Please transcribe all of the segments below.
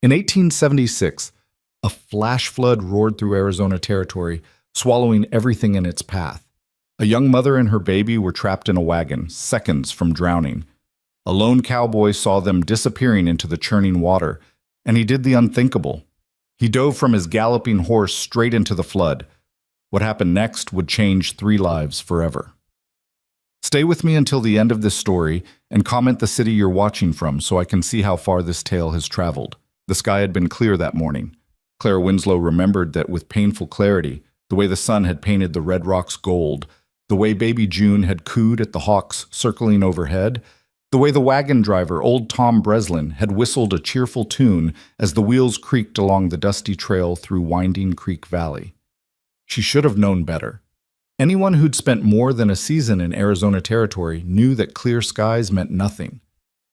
In 1876, a flash flood roared through Arizona territory, swallowing everything in its path. A young mother and her baby were trapped in a wagon, seconds from drowning. A lone cowboy saw them disappearing into the churning water, and he did the unthinkable. He dove from his galloping horse straight into the flood. What happened next would change 3 lives forever. Stay with me until the end of this story and comment the city you're watching from so I can see how far this tale has traveled. The sky had been clear that morning. Clara Winslow remembered that with painful clarity, the way the sun had painted the red rocks gold, the way baby June had cooed at the hawks circling overhead, the way the wagon driver, old Tom Breslin, had whistled a cheerful tune as the wheels creaked along the dusty trail through Winding Creek Valley. She should have known better. Anyone who'd spent more than a season in Arizona territory knew that clear skies meant nothing.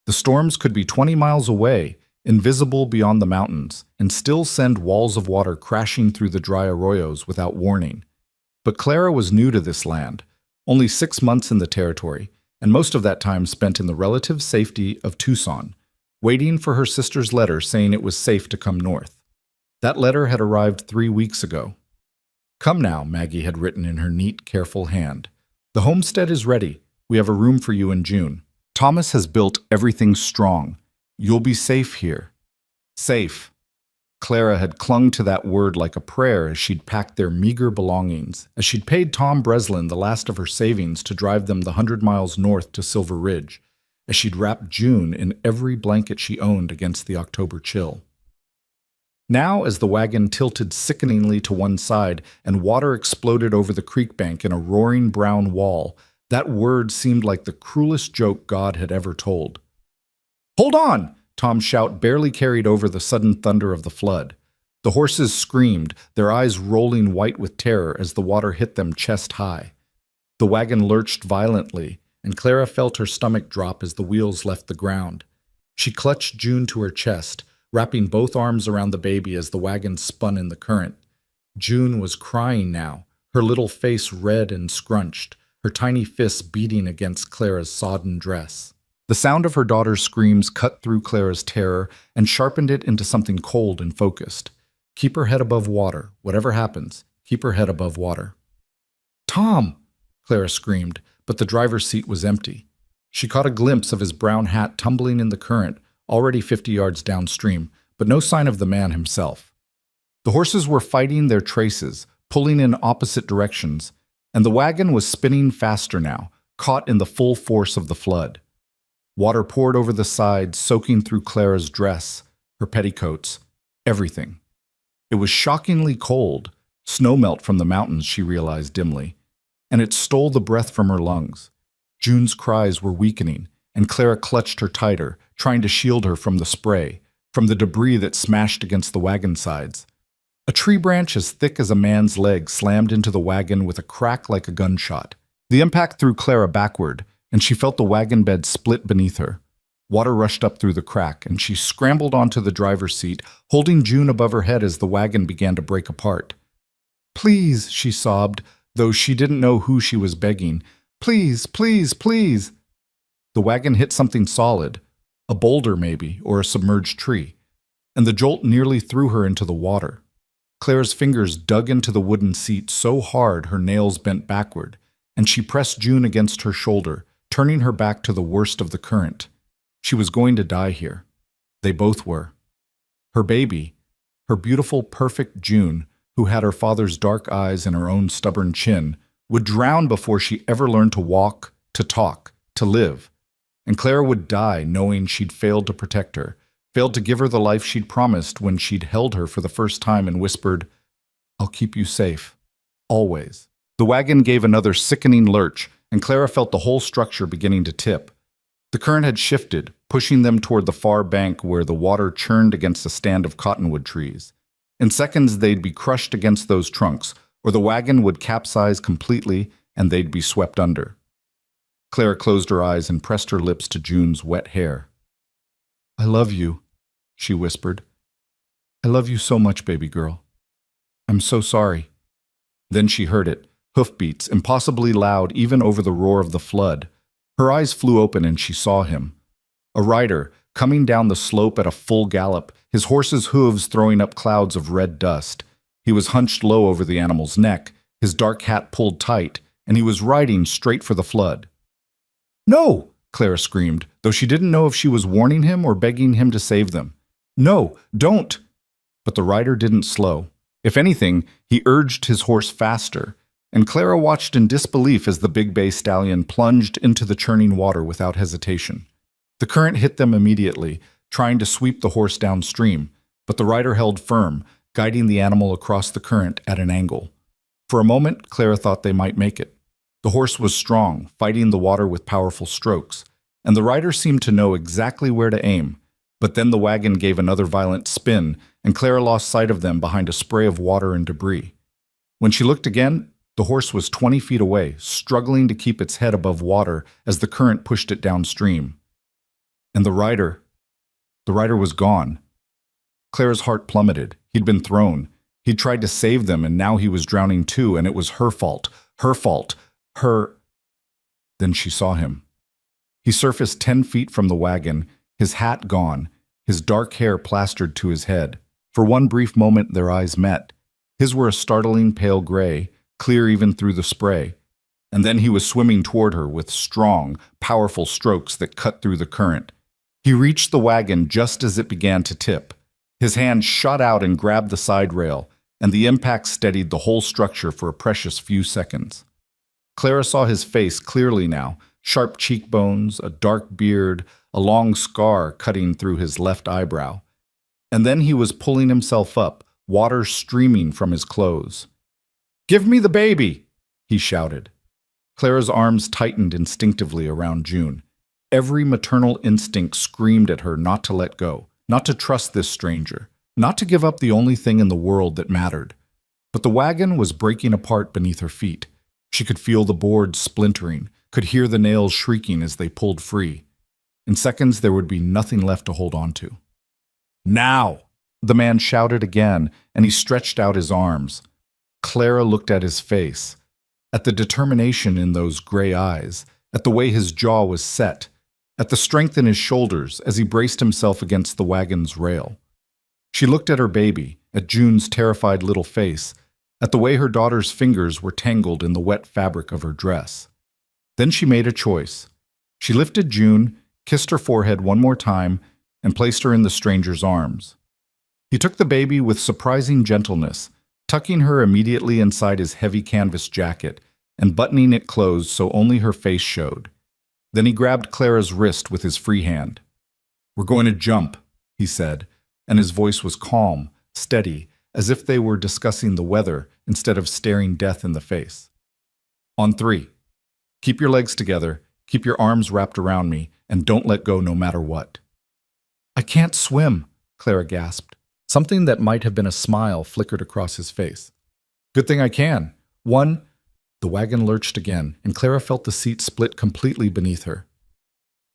The storms could be 20 miles away, invisible beyond the mountains, and still send walls of water crashing through the dry arroyos without warning. But Clara was new to this land, only 6 months in the territory, and most of that time spent in the relative safety of Tucson, waiting for her sister's letter saying it was safe to come north. That letter had arrived 3 weeks ago. "Come now," Maggie had written in her neat, careful hand. "The homestead is ready. We have a room for you in June. Thomas has built everything strong. You'll be safe here." Safe. Clara had clung to that word like a prayer as she'd packed their meager belongings, as she'd paid Tom Breslin the last of her savings to drive them the 100 miles north to Silver Ridge, as she'd wrapped June in every blanket she owned against the October chill. Now, as the wagon tilted sickeningly to one side and water exploded over the creek bank in a roaring brown wall, that word seemed like the cruelest joke God had ever told. "Hold on!" Tom's shout barely carried over the sudden thunder of the flood. The horses screamed, their eyes rolling white with terror as the water hit them chest high. The wagon lurched violently, and Clara felt her stomach drop as the wheels left the ground. She clutched June to her chest, wrapping both arms around the baby as the wagon spun in the current. June was crying now, her little face red and scrunched, her tiny fists beating against Clara's sodden dress. The sound of her daughter's screams cut through Clara's terror and sharpened it into something cold and focused. Keep her head above water. Whatever happens, keep her head above water. "Tom!" Clara screamed, but the driver's seat was empty. She caught a glimpse of his brown hat tumbling in the current, already 50 yards downstream, but no sign of the man himself. The horses were fighting their traces, pulling in opposite directions, and the wagon was spinning faster now, caught in the full force of the flood. Water poured over the side, soaking through Clara's dress, her petticoats, everything. It was shockingly cold, snowmelt from the mountains, she realized dimly, and it stole the breath from her lungs. June's cries were weakening, and Clara clutched her tighter, trying to shield her from the spray, from the debris that smashed against the wagon sides. A tree branch as thick as a man's leg slammed into the wagon with a crack like a gunshot. The impact threw Clara backward, and she felt the wagon bed split beneath her. Water rushed up through the crack, and she scrambled onto the driver's seat, holding June above her head as the wagon began to break apart. "Please," she sobbed, though she didn't know who she was begging. "Please, please, please." The wagon hit something solid, a boulder maybe, or a submerged tree, and the jolt nearly threw her into the water. Clara's fingers dug into the wooden seat so hard her nails bent backward, and she pressed June against her shoulder, turning her back to the worst of the current. She was going to die here. They both were. Her baby, her beautiful, perfect June, who had her father's dark eyes and her own stubborn chin, would drown before she ever learned to walk, to talk, to live. And Clara would die knowing she'd failed to protect her, failed to give her the life she'd promised when she'd held her for the first time and whispered, "I'll keep you safe. Always." The wagon gave another sickening lurch, and Clara felt the whole structure beginning to tip. The current had shifted, pushing them toward the far bank where the water churned against a stand of cottonwood trees. In seconds, they'd be crushed against those trunks, or the wagon would capsize completely and they'd be swept under. Clara closed her eyes and pressed her lips to June's wet hair. "I love you," she whispered. "I love you so much, baby girl. I'm so sorry." Then she heard it, hoofbeats, impossibly loud even over the roar of the flood. Her eyes flew open and she saw him. A rider, coming down the slope at a full gallop, his horse's hooves throwing up clouds of red dust. He was hunched low over the animal's neck, his dark hat pulled tight, and he was riding straight for the flood. "No!" Clara screamed, though she didn't know if she was warning him or begging him to save them. "No, don't!" But the rider didn't slow. If anything, he urged his horse faster, and Clara watched in disbelief as the big bay stallion plunged into the churning water without hesitation. The current hit them immediately, trying to sweep the horse downstream, but the rider held firm, guiding the animal across the current at an angle. For a moment, Clara thought they might make it. The horse was strong, fighting the water with powerful strokes, and the rider seemed to know exactly where to aim. But then the wagon gave another violent spin, and Clara lost sight of them behind a spray of water and debris. When she looked again, the horse was 20 feet away, struggling to keep its head above water as the current pushed it downstream. And the rider was gone. Clara's heart plummeted. He'd been thrown. He'd tried to save them, and now he was drowning too, and it was her fault. Her fault. Then she saw him. He surfaced 10 feet from the wagon, his hat gone, his dark hair plastered to his head. For one brief moment their eyes met. His were a startling pale gray, clear even through the spray. And then he was swimming toward her with strong, powerful strokes that cut through the current. He reached the wagon just as it began to tip. His hand shot out and grabbed the side rail, and the impact steadied the whole structure for a precious few seconds. Clara saw his face clearly now, sharp cheekbones, a dark beard, a long scar cutting through his left eyebrow. And then he was pulling himself up, water streaming from his clothes. "Give me the baby!" he shouted. Clara's arms tightened instinctively around June. Every maternal instinct screamed at her not to let go, not to trust this stranger, not to give up the only thing in the world that mattered. But the wagon was breaking apart beneath her feet. She could feel the boards splintering, could hear the nails shrieking as they pulled free. In seconds, there would be nothing left to hold on to. "Now!" the man shouted again, and he stretched out his arms. Clara looked at his face, at the determination in those gray eyes, at the way his jaw was set, at the strength in his shoulders as he braced himself against the wagon's rail. She looked at her baby, at June's terrified little face, at the way her daughter's fingers were tangled in the wet fabric of her dress. Then she made a choice. She lifted June, kissed her forehead one more time, and placed her in the stranger's arms. He took the baby with surprising gentleness, tucking her immediately inside his heavy canvas jacket and buttoning it closed so only her face showed. Then he grabbed Clara's wrist with his free hand. "We're going to jump," he said, and his voice was calm, steady, as if they were discussing the weather instead of staring death in the face. "On 3. Keep your legs together, keep your arms wrapped around me, and don't let go no matter what." "I can't swim," Clara gasped. Something that might have been a smile flickered across his face. "Good thing I can. 1. The wagon lurched again, and Clara felt the seat split completely beneath her.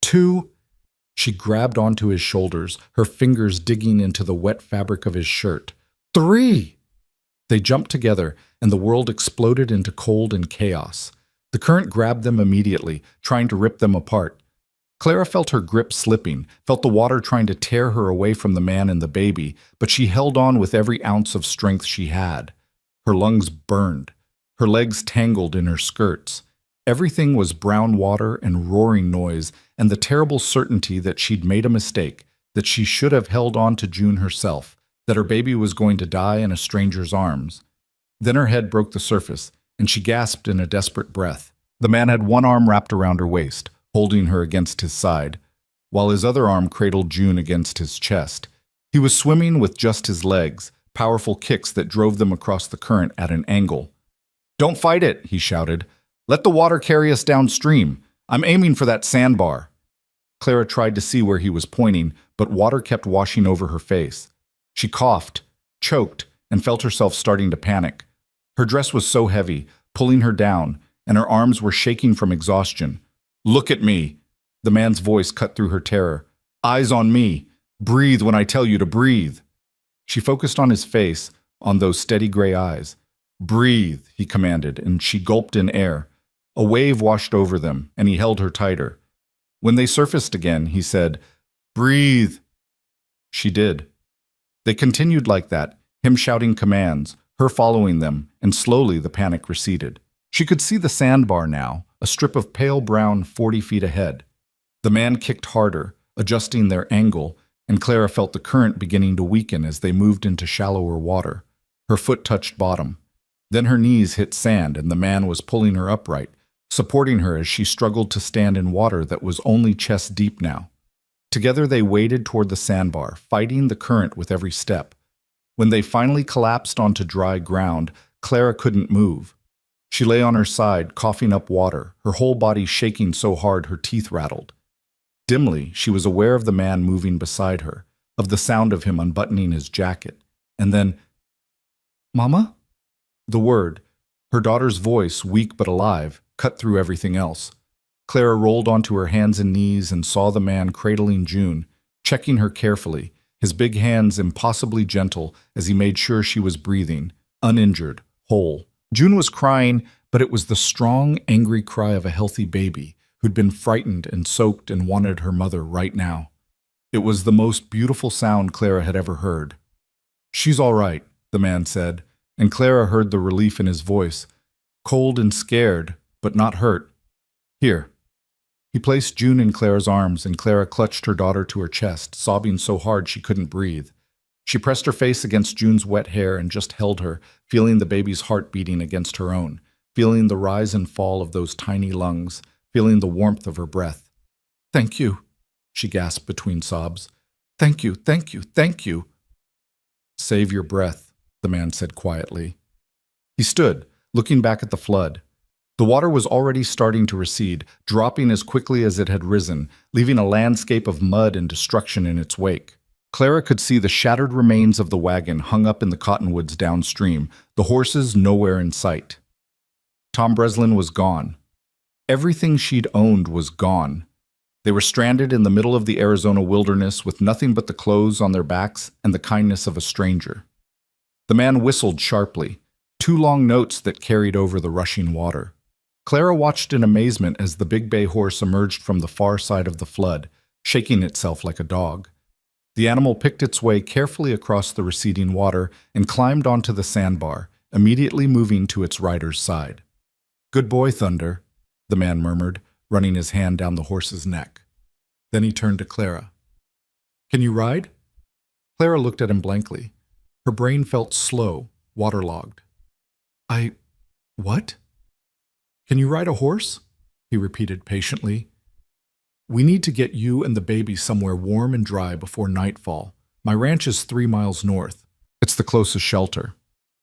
2. She grabbed onto his shoulders, her fingers digging into the wet fabric of his shirt. 3. They jumped together, and the world exploded into cold and chaos. The current grabbed them immediately, trying to rip them apart. Clara felt her grip slipping, felt the water trying to tear her away from the man and the baby, but she held on with every ounce of strength she had. Her lungs burned. Her legs tangled in her skirts. Everything was brown water and roaring noise, and the terrible certainty that she'd made a mistake, that she should have held on to June herself, that her baby was going to die in a stranger's arms. Then her head broke the surface, and she gasped in a desperate breath. The man had one arm wrapped around her waist, holding her against his side, while his other arm cradled June against his chest. He was swimming with just his legs, powerful kicks that drove them across the current at an angle. "Don't fight it," he shouted. "Let the water carry us downstream. I'm aiming for that sandbar." Clara tried to see where he was pointing, but water kept washing over her face. She coughed, choked, and felt herself starting to panic. Her dress was so heavy, pulling her down, and her arms were shaking from exhaustion. "Look at me." The man's voice cut through her terror. "Eyes on me. Breathe when I tell you to breathe." She focused on his face, on those steady gray eyes. "Breathe," he commanded, and she gulped in air. A wave washed over them, and he held her tighter. When they surfaced again, he said, Breathe. She did. They continued like that, him shouting commands, her following them, and slowly the panic receded. She could see the sandbar now, a strip of pale brown 40 feet ahead. The man kicked harder, adjusting their angle, and Clara felt the current beginning to weaken as they moved into shallower water. Her foot touched bottom. Then her knees hit sand and the man was pulling her upright, supporting her as she struggled to stand in water that was only chest deep now. Together they waded toward the sandbar, fighting the current with every step. When they finally collapsed onto dry ground, Clara couldn't move. She lay on her side, coughing up water, her whole body shaking so hard her teeth rattled. Dimly, she was aware of the man moving beside her, of the sound of him unbuttoning his jacket, and then, "Mama?" The word, her daughter's voice, weak but alive, cut through everything else. Clara rolled onto her hands and knees and saw the man cradling June, checking her carefully, his big hands impossibly gentle as he made sure she was breathing, uninjured, whole. June was crying, but it was the strong, angry cry of a healthy baby who'd been frightened and soaked and wanted her mother right now. It was the most beautiful sound Clara had ever heard. "She's all right," the man said, and Clara heard the relief in his voice, cold and scared, but not hurt. "Here." He placed June in Clara's arms, and Clara clutched her daughter to her chest, sobbing so hard she couldn't breathe. She pressed her face against June's wet hair and just held her, feeling the baby's heart beating against her own, feeling the rise and fall of those tiny lungs, feeling the warmth of her breath. "Thank you," she gasped between sobs. "Thank you, thank you, thank you." "Save your breath," the man said quietly. He stood, looking back at the flood. The water was already starting to recede, dropping as quickly as it had risen, leaving a landscape of mud and destruction in its wake. Clara could see the shattered remains of the wagon hung up in the cottonwoods downstream, the horses nowhere in sight. Tom Breslin was gone. Everything she'd owned was gone. They were stranded in the middle of the Arizona wilderness with nothing but the clothes on their backs and the kindness of a stranger. The man whistled sharply, 2 long notes that carried over the rushing water. Clara watched in amazement as the big bay horse emerged from the far side of the flood, shaking itself like a dog. The animal picked its way carefully across the receding water and climbed onto the sandbar, immediately moving to its rider's side. "Good boy, Thunder," the man murmured, running his hand down the horse's neck. Then he turned to Clara. "Can you ride?" Clara looked at him blankly. Her brain felt slow, waterlogged. What? "Can you ride a horse?" he repeated patiently. "We need to get you and the baby somewhere warm and dry before nightfall. My ranch is 3 miles north. It's the closest shelter."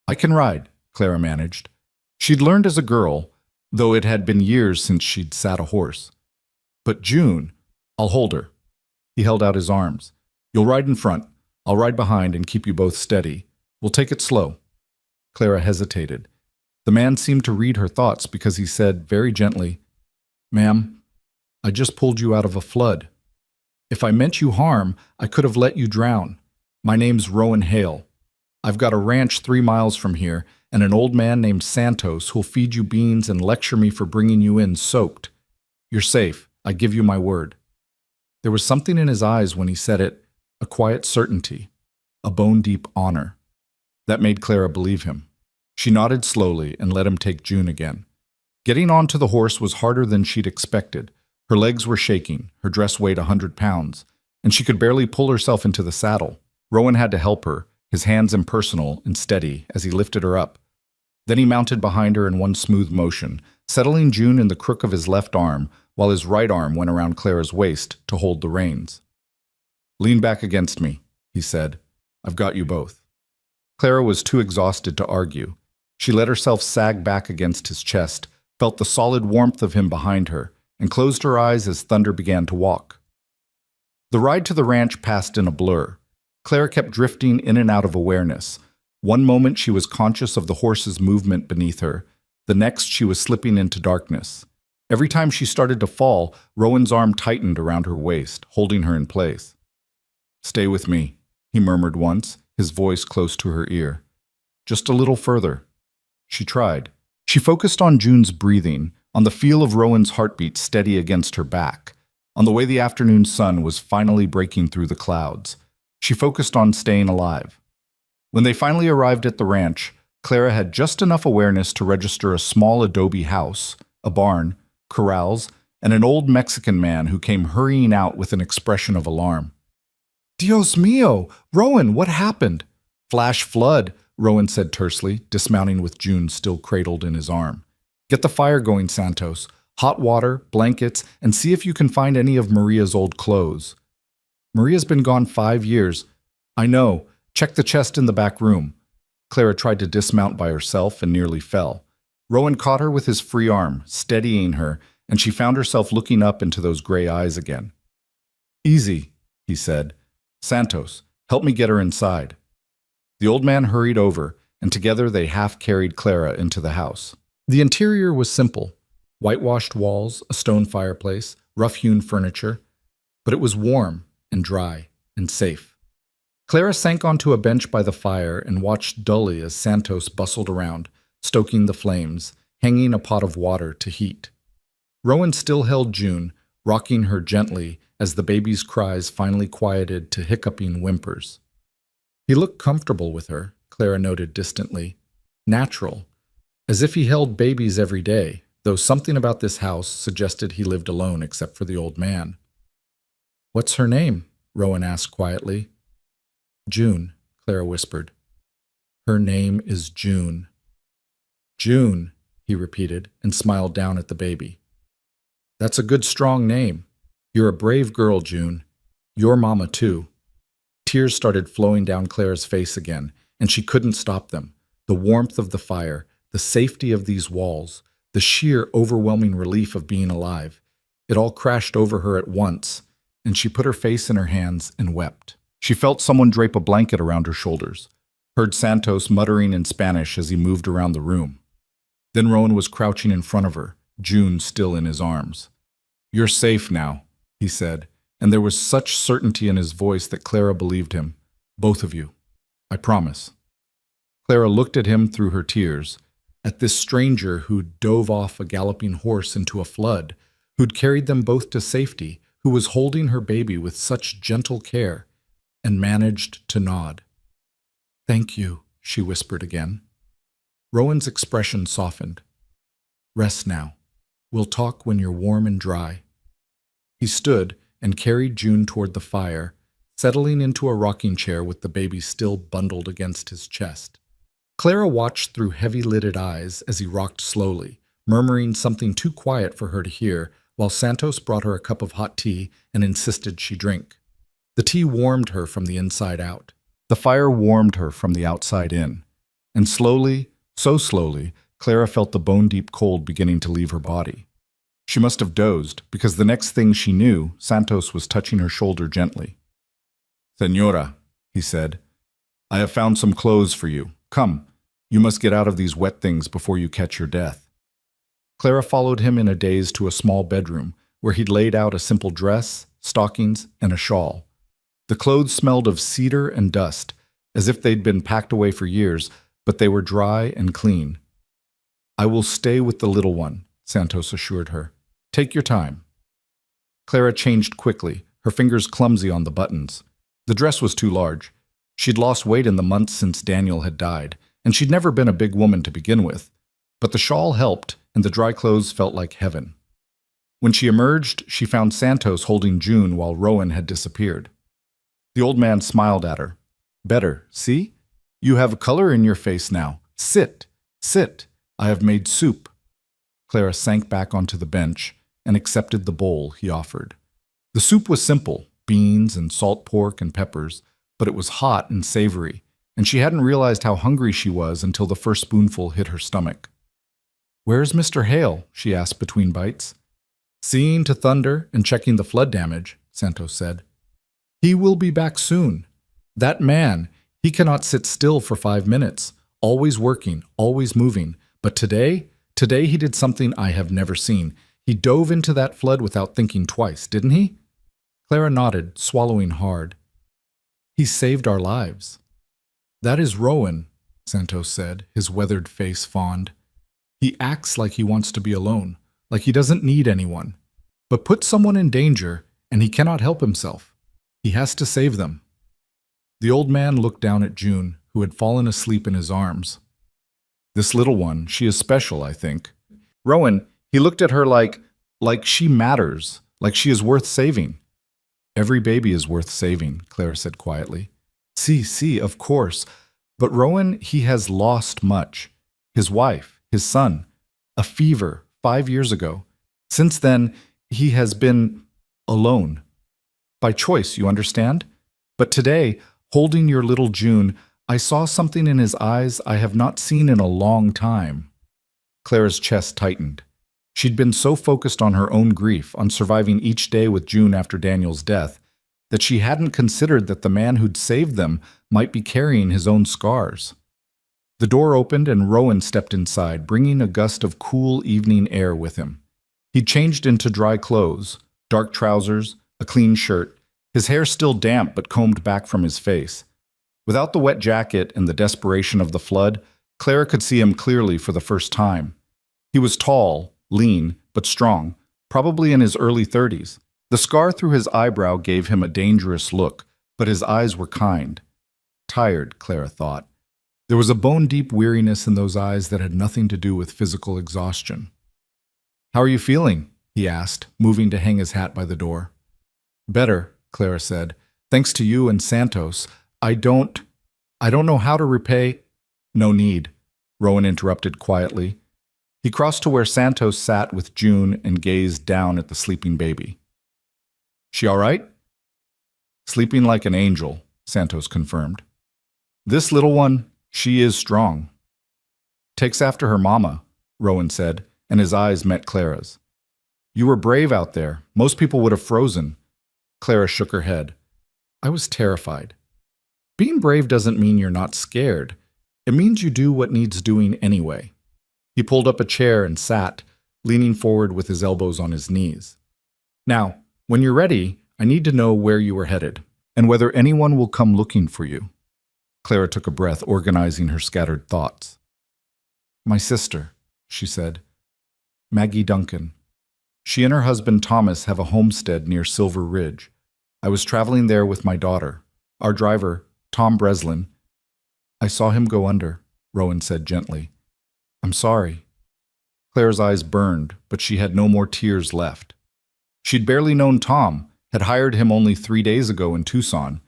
"I can ride," Clara managed. She'd learned as a girl, though it had been years since she'd sat a horse. "But June, I'll hold her." He held out his arms. "You'll ride in front. I'll ride behind and keep you both steady. We'll take it slow." Clara hesitated. The man seemed to read her thoughts because he said very gently, "Ma'am, I just pulled you out of a flood. If I meant you harm, I could have let you drown. My name's Rowan Hale. I've got a ranch 3 miles from here and an old man named Santos who'll feed you beans and lecture me for bringing you in soaked. You're safe. I give you my word." There was something in his eyes when he said it, a quiet certainty, a bone-deep honor. That made Clara believe him. She nodded slowly and let him take June again. Getting onto the horse was harder than she'd expected. Her legs were shaking, her dress weighed 100 pounds, and she could barely pull herself into the saddle. Rowan had to help her, his hands impersonal and steady as he lifted her up. Then he mounted behind her in one smooth motion, settling June in the crook of his left arm while his right arm went around Clara's waist to hold the reins. "Lean back against me," he said. "I've got you both." Clara was too exhausted to argue. She let herself sag back against his chest, felt the solid warmth of him behind her, and closed her eyes as Thunder began to walk. The ride to the ranch passed in a blur. Clara kept drifting in and out of awareness. One moment she was conscious of the horse's movement beneath her. The next she was slipping into darkness. Every time she started to fall, Rowan's arm tightened around her waist, holding her in place. "Stay with me," he murmured once, his voice close to her ear. "Just a little further." She tried. She focused on June's breathing, on the feel of Rowan's heartbeat steady against her back. On the way, the afternoon sun was finally breaking through the clouds. She focused on staying alive. When they finally arrived at the ranch, Clara had just enough awareness to register a small adobe house, a barn, corrals, and an old Mexican man who came hurrying out with an expression of alarm. Dios mío! Rowan, what happened? Flash flood, Rowan said tersely, dismounting with June still cradled in his arm. Get the fire going, Santos. Hot water, blankets, and see if you can find any of Maria's old clothes. Maria's been gone 5 years. I know. Check the chest in the back room. Clara tried to dismount by herself and nearly fell. Rowan caught her with his free arm, steadying her, and she found herself looking up into those gray eyes again. Easy, he said. Santos, help me get her inside. The old man hurried over, and together they half-carried Clara into the house. The interior was simple. Whitewashed walls, a stone fireplace, rough-hewn furniture, but it was warm and dry and safe. Clara sank onto a bench by the fire and watched dully as Santos bustled around, stoking the flames, hanging a pot of water to heat. Rowan still held June, rocking her gently as the baby's cries finally quieted to hiccuping whimpers. He looked comfortable with her, Clara noted distantly. Natural, as if he held babies every day, though something about this house suggested he lived alone except for the old man. What's her name? Rowan asked quietly. June, Clara whispered. Her name is June. June, he repeated and smiled down at the baby. That's a good strong name. You're a brave girl, June. Your mama, too. Tears started flowing down Clara's face again, and she couldn't stop them. The warmth of the fire, the safety of these walls, the sheer overwhelming relief of being alive. It all crashed over her at once, and she put her face in her hands and wept. She felt someone drape a blanket around her shoulders, heard Santos muttering in Spanish as he moved around the room. Then Rowan was crouching in front of her, June still in his arms. You're safe now, he said, and there was such certainty in his voice that Clara believed him. Both of you. I promise. Clara looked at him through her tears, at this stranger who'd dove off a galloping horse into a flood, who'd carried them both to safety, who was holding her baby with such gentle care, and managed to nod. Thank you, she whispered again. Rowan's expression softened. Rest now. We'll talk when you're warm and dry. He stood and carried June toward the fire, settling into a rocking chair with the baby still bundled against his chest. Clara watched through heavy-lidded eyes as he rocked slowly, murmuring something too quiet for her to hear, while Santos brought her a cup of hot tea and insisted she drink. The tea warmed her from the inside out. The fire warmed her from the outside in. And slowly, so slowly, Clara felt the bone-deep cold beginning to leave her body. She must have dozed, because the next thing she knew, Santos was touching her shoulder gently. Señora, he said, I have found some clothes for you. Come, you must get out of these wet things before you catch your death. Clara followed him in a daze to a small bedroom, where he'd laid out a simple dress, stockings, and a shawl. The clothes smelled of cedar and dust, as if they'd been packed away for years, but they were dry and clean. I will stay with the little one, Santos assured her. Take your time. Clara changed quickly, her fingers clumsy on the buttons. The dress was too large. She'd lost weight in the months since Daniel had died, and she'd never been a big woman to begin with. But the shawl helped, and the dry clothes felt like heaven. When she emerged, she found Santos holding June while Rowan had disappeared. The old man smiled at her. Better, see? You have color in your face now. Sit, sit. I have made soup. Clara sank back onto the bench and accepted the bowl he offered. The soup was simple, beans and salt pork and peppers, but it was hot and savory, and she hadn't realized how hungry she was until the first spoonful hit her stomach. Where's Mr. Hale? She asked between bites. Seeing to thunder and checking the flood damage, Santos said. He will be back soon. That man, he cannot sit still for 5 minutes, always working, always moving. But today he did something I have never seen. He dove into that flood without thinking twice, didn't he? Clara nodded, swallowing hard. He saved our lives. That is Rowan, Santos said, his weathered face fond. He acts like he wants to be alone, like he doesn't need anyone. but put someone in danger, and he cannot help himself. He has to save them. The old man looked down at June, who had fallen asleep in his arms. This little one, she is special, I think. Rowan, he looked at her like she matters, like she is worth saving. Every baby is worth saving, Clara said quietly. See, of course. But Rowan, he has lost much. His wife, his son, a fever 5 years ago. Since then, he has been alone. By choice, you understand? But today, holding your little June, I saw something in his eyes I have not seen in a long time. Clara's chest tightened. She'd been so focused on her own grief, on surviving each day with June after Daniel's death, that she hadn't considered that the man who'd saved them might be carrying his own scars. The door opened and Rowan stepped inside, bringing a gust of cool evening air with him. He'd changed into dry clothes, dark trousers, a clean shirt, his hair still damp but combed back from his face. Without the wet jacket and the desperation of the flood, Clara could see him clearly for the first time. He was tall, lean, but strong, probably in his early 30s. The scar through his eyebrow gave him a dangerous look, but his eyes were kind. Tired, Clara thought. There was a bone-deep weariness in those eyes that had nothing to do with physical exhaustion. "How are you feeling?" he asked, moving to hang his hat by the door. "Better," Clara said. "Thanks to you and Santos. I don't know how to repay—" "No need," Rowan interrupted quietly. He crossed to where Santos sat with June and gazed down at the sleeping baby. "She all right?" "Sleeping like an angel," Santos confirmed. "This little one, she is strong." "Takes after her mama," Rowan said, and his eyes met Clara's. "You were brave out there. Most people would have frozen." Clara shook her head. "I was terrified." "Being brave doesn't mean you're not scared. It means you do what needs doing anyway." He pulled up a chair and sat, leaning forward with his elbows on his knees. "Now, when you're ready, I need to know where you are headed, and whether anyone will come looking for you." Clara took a breath, organizing her scattered thoughts. "My sister," she said. "Maggie Duncan. She and her husband Thomas have a homestead near Silver Ridge. I was traveling there with my daughter. Our driver, Tom Breslin." "I saw him go under," Rowan said gently. "I'm sorry." Clara's eyes burned, but she had no more tears left. She'd barely known Tom, had hired him only 3 days ago in Tucson,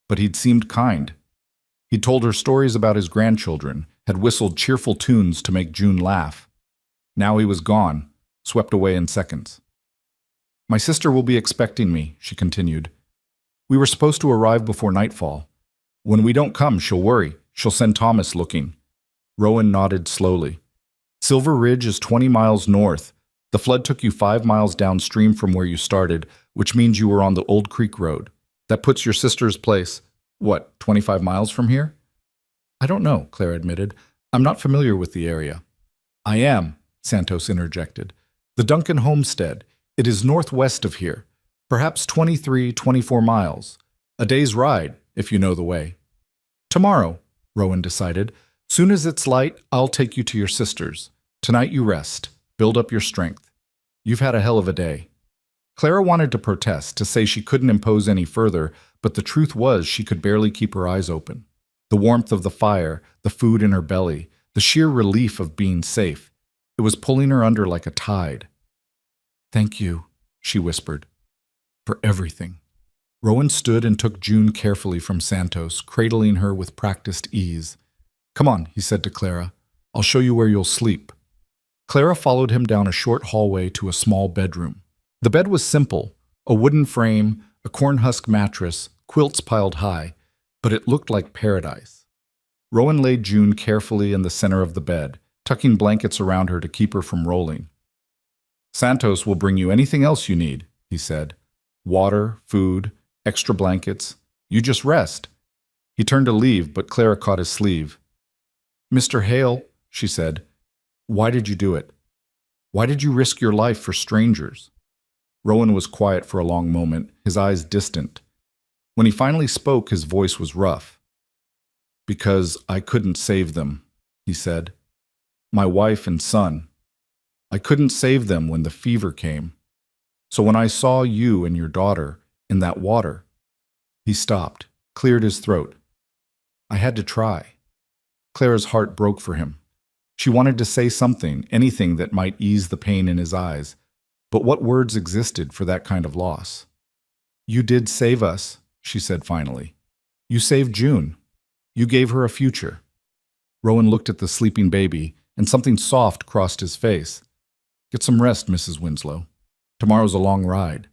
but he'd seemed kind. He'd told her stories about his grandchildren, had whistled cheerful tunes to make June laugh. Now he was gone, swept away in seconds. "My sister will be expecting me," she continued. "We were supposed to arrive before nightfall. When we don't come, she'll worry. She'll send Thomas looking." Rowan nodded slowly. "Silver Ridge is 20 miles north. The flood took you 5 miles downstream from where you started, which means you were on the Old Creek Road. That puts your sister's place, 25 miles from here?" "I don't know," Clara admitted. "I'm not familiar with the area." "I am," Santos interjected. "The Duncan homestead. It is northwest of here, perhaps 24 miles. A day's ride, if you know the way." "Tomorrow," Rowan decided. "Soon as it's light, I'll take you to your sister's. Tonight you rest. Build up your strength. You've had a hell of a day." Clara wanted to protest, to say she couldn't impose any further, but the truth was she could barely keep her eyes open. The warmth of the fire, the food in her belly, the sheer relief of being safe. It was pulling her under like a tide. "Thank you," she whispered, "for everything." Rowan stood and took June carefully from Santos, cradling her with practiced ease. "Come on," he said to Clara. "I'll show you where you'll sleep." Clara followed him down a short hallway to a small bedroom. The bed was simple, a wooden frame, a cornhusk mattress, quilts piled high, but it looked like paradise. Rowan laid June carefully in the center of the bed, tucking blankets around her to keep her from rolling. "Santos will bring you anything else you need," he said. "Water, food, extra blankets. You just rest." He turned to leave, but Clara caught his sleeve. "Mr. Hale," she said, "why did you do it? Why did you risk your life for strangers?" Rowan was quiet for a long moment, his eyes distant. When he finally spoke, his voice was rough. "Because I couldn't save them," he said. "My wife and son. I couldn't save them when the fever came. So when I saw you and your daughter in that water, he stopped, cleared his throat. I had to try. Clara's heart broke for him. She wanted to say something, anything that might ease the pain in his eyes. But what words existed for that kind of loss? You did save us, she said finally. You saved June. You gave her a future. Rowan looked at the sleeping baby, and something soft crossed his face. Get some rest, Mrs. Winslow. Tomorrow's a long ride.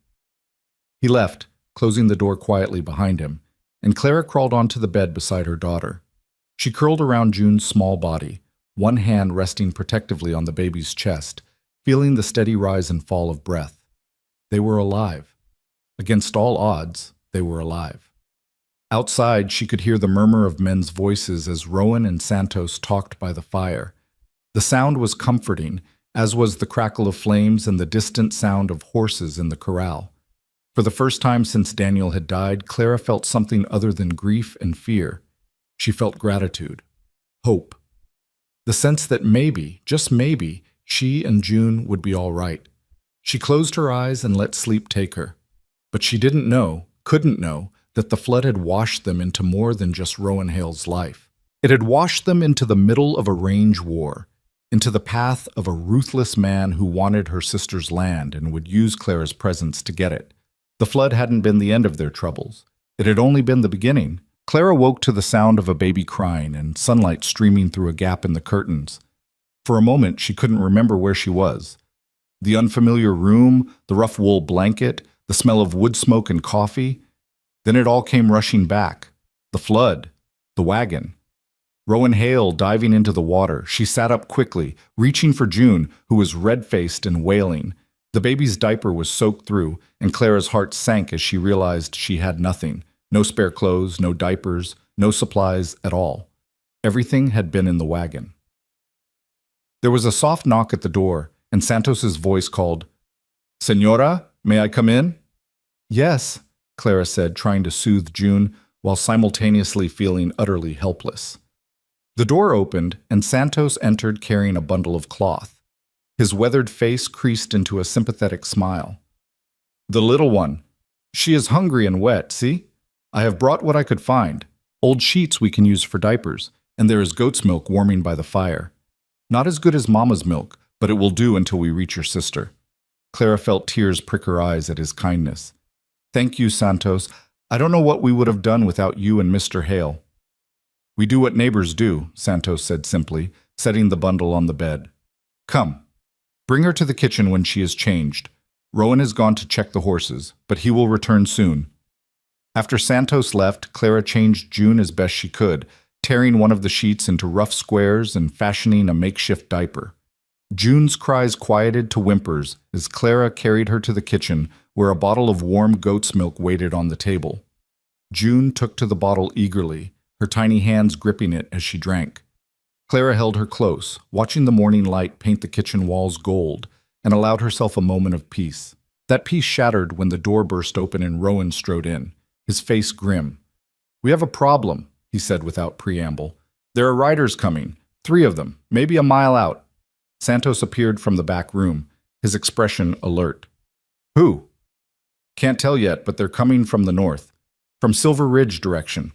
He left, closing the door quietly behind him, and Clara crawled onto the bed beside her daughter. She curled around June's small body, one hand resting protectively on the baby's chest, feeling the steady rise and fall of breath. They were alive. Against all odds, they were alive. Outside, she could hear the murmur of men's voices as Rowan and Santos talked by the fire. The sound was comforting, as was the crackle of flames and the distant sound of horses in the corral. For the first time since Daniel had died, Clara felt something other than grief and fear. She felt gratitude, hope, the sense that maybe, just maybe, she and June would be all right. She closed her eyes and let sleep take her. But she didn't know, couldn't know, that the flood had washed them into more than just Rowan Hale's life. It had washed them into the middle of a range war, into the path of a ruthless man who wanted her sister's land and would use Clara's presence to get it. The flood hadn't been the end of their troubles. It had only been the beginning. Clara woke to the sound of a baby crying and sunlight streaming through a gap in the curtains. For a moment, she couldn't remember where she was. The unfamiliar room, the rough wool blanket, the smell of wood smoke and coffee. Then it all came rushing back. The flood, the wagon. Rowan Hale diving into the water. She sat up quickly, reaching for June, who was red-faced and wailing. The baby's diaper was soaked through, and Clara's heart sank as she realized she had nothing. No spare clothes, no diapers, no supplies at all. Everything had been in the wagon. There was a soft knock at the door, and Santos's voice called, "Señora, may I come in?" "Yes," Clara said, trying to soothe June while simultaneously feeling utterly helpless. The door opened, and Santos entered carrying a bundle of cloth. His weathered face creased into a sympathetic smile. "The little one. She is hungry and wet, see? I have brought what I could find. Old sheets we can use for diapers, and there is goat's milk warming by the fire. Not as good as Mama's milk, but it will do until we reach your sister." Clara felt tears prick her eyes at his kindness. "Thank you, Santos. I don't know what we would have done without you and Mr. Hale." "We do what neighbors do," Santos said simply, setting the bundle on the bed. "Come. Bring her to the kitchen when she is changed. Rowan has gone to check the horses, but he will return soon." After Santos left, Clara changed June as best she could, tearing one of the sheets into rough squares and fashioning a makeshift diaper. June's cries quieted to whimpers as Clara carried her to the kitchen, where a bottle of warm goat's milk waited on the table. June took to the bottle eagerly, her tiny hands gripping it as she drank. Clara held her close, watching the morning light paint the kitchen walls gold, and allowed herself a moment of peace. That peace shattered when the door burst open and Rowan strode in, his face grim. "We have a problem," he said without preamble. "There are riders coming, 3 of them, maybe a mile out." Santos appeared from the back room, his expression alert. "Who?" "Can't tell yet, but they're coming from the north, from Silver Ridge direction."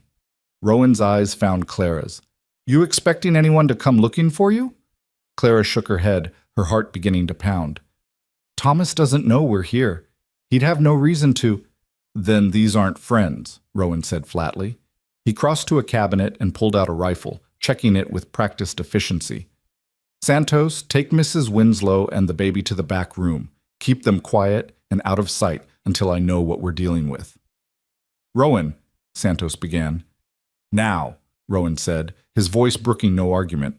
Rowan's eyes found Clara's. "You expecting anyone to come looking for you?" Clara shook her head, her heart beginning to pound. "Thomas doesn't know we're here. He'd have no reason to—" "Then these aren't friends," Rowan said flatly. He crossed to a cabinet and pulled out a rifle, checking it with practiced efficiency. "Santos, take Mrs. Winslow and the baby to the back room. Keep them quiet and out of sight until I know what we're dealing with." "Rowan," Santos began. "Now," Rowan said, his voice brooking no argument.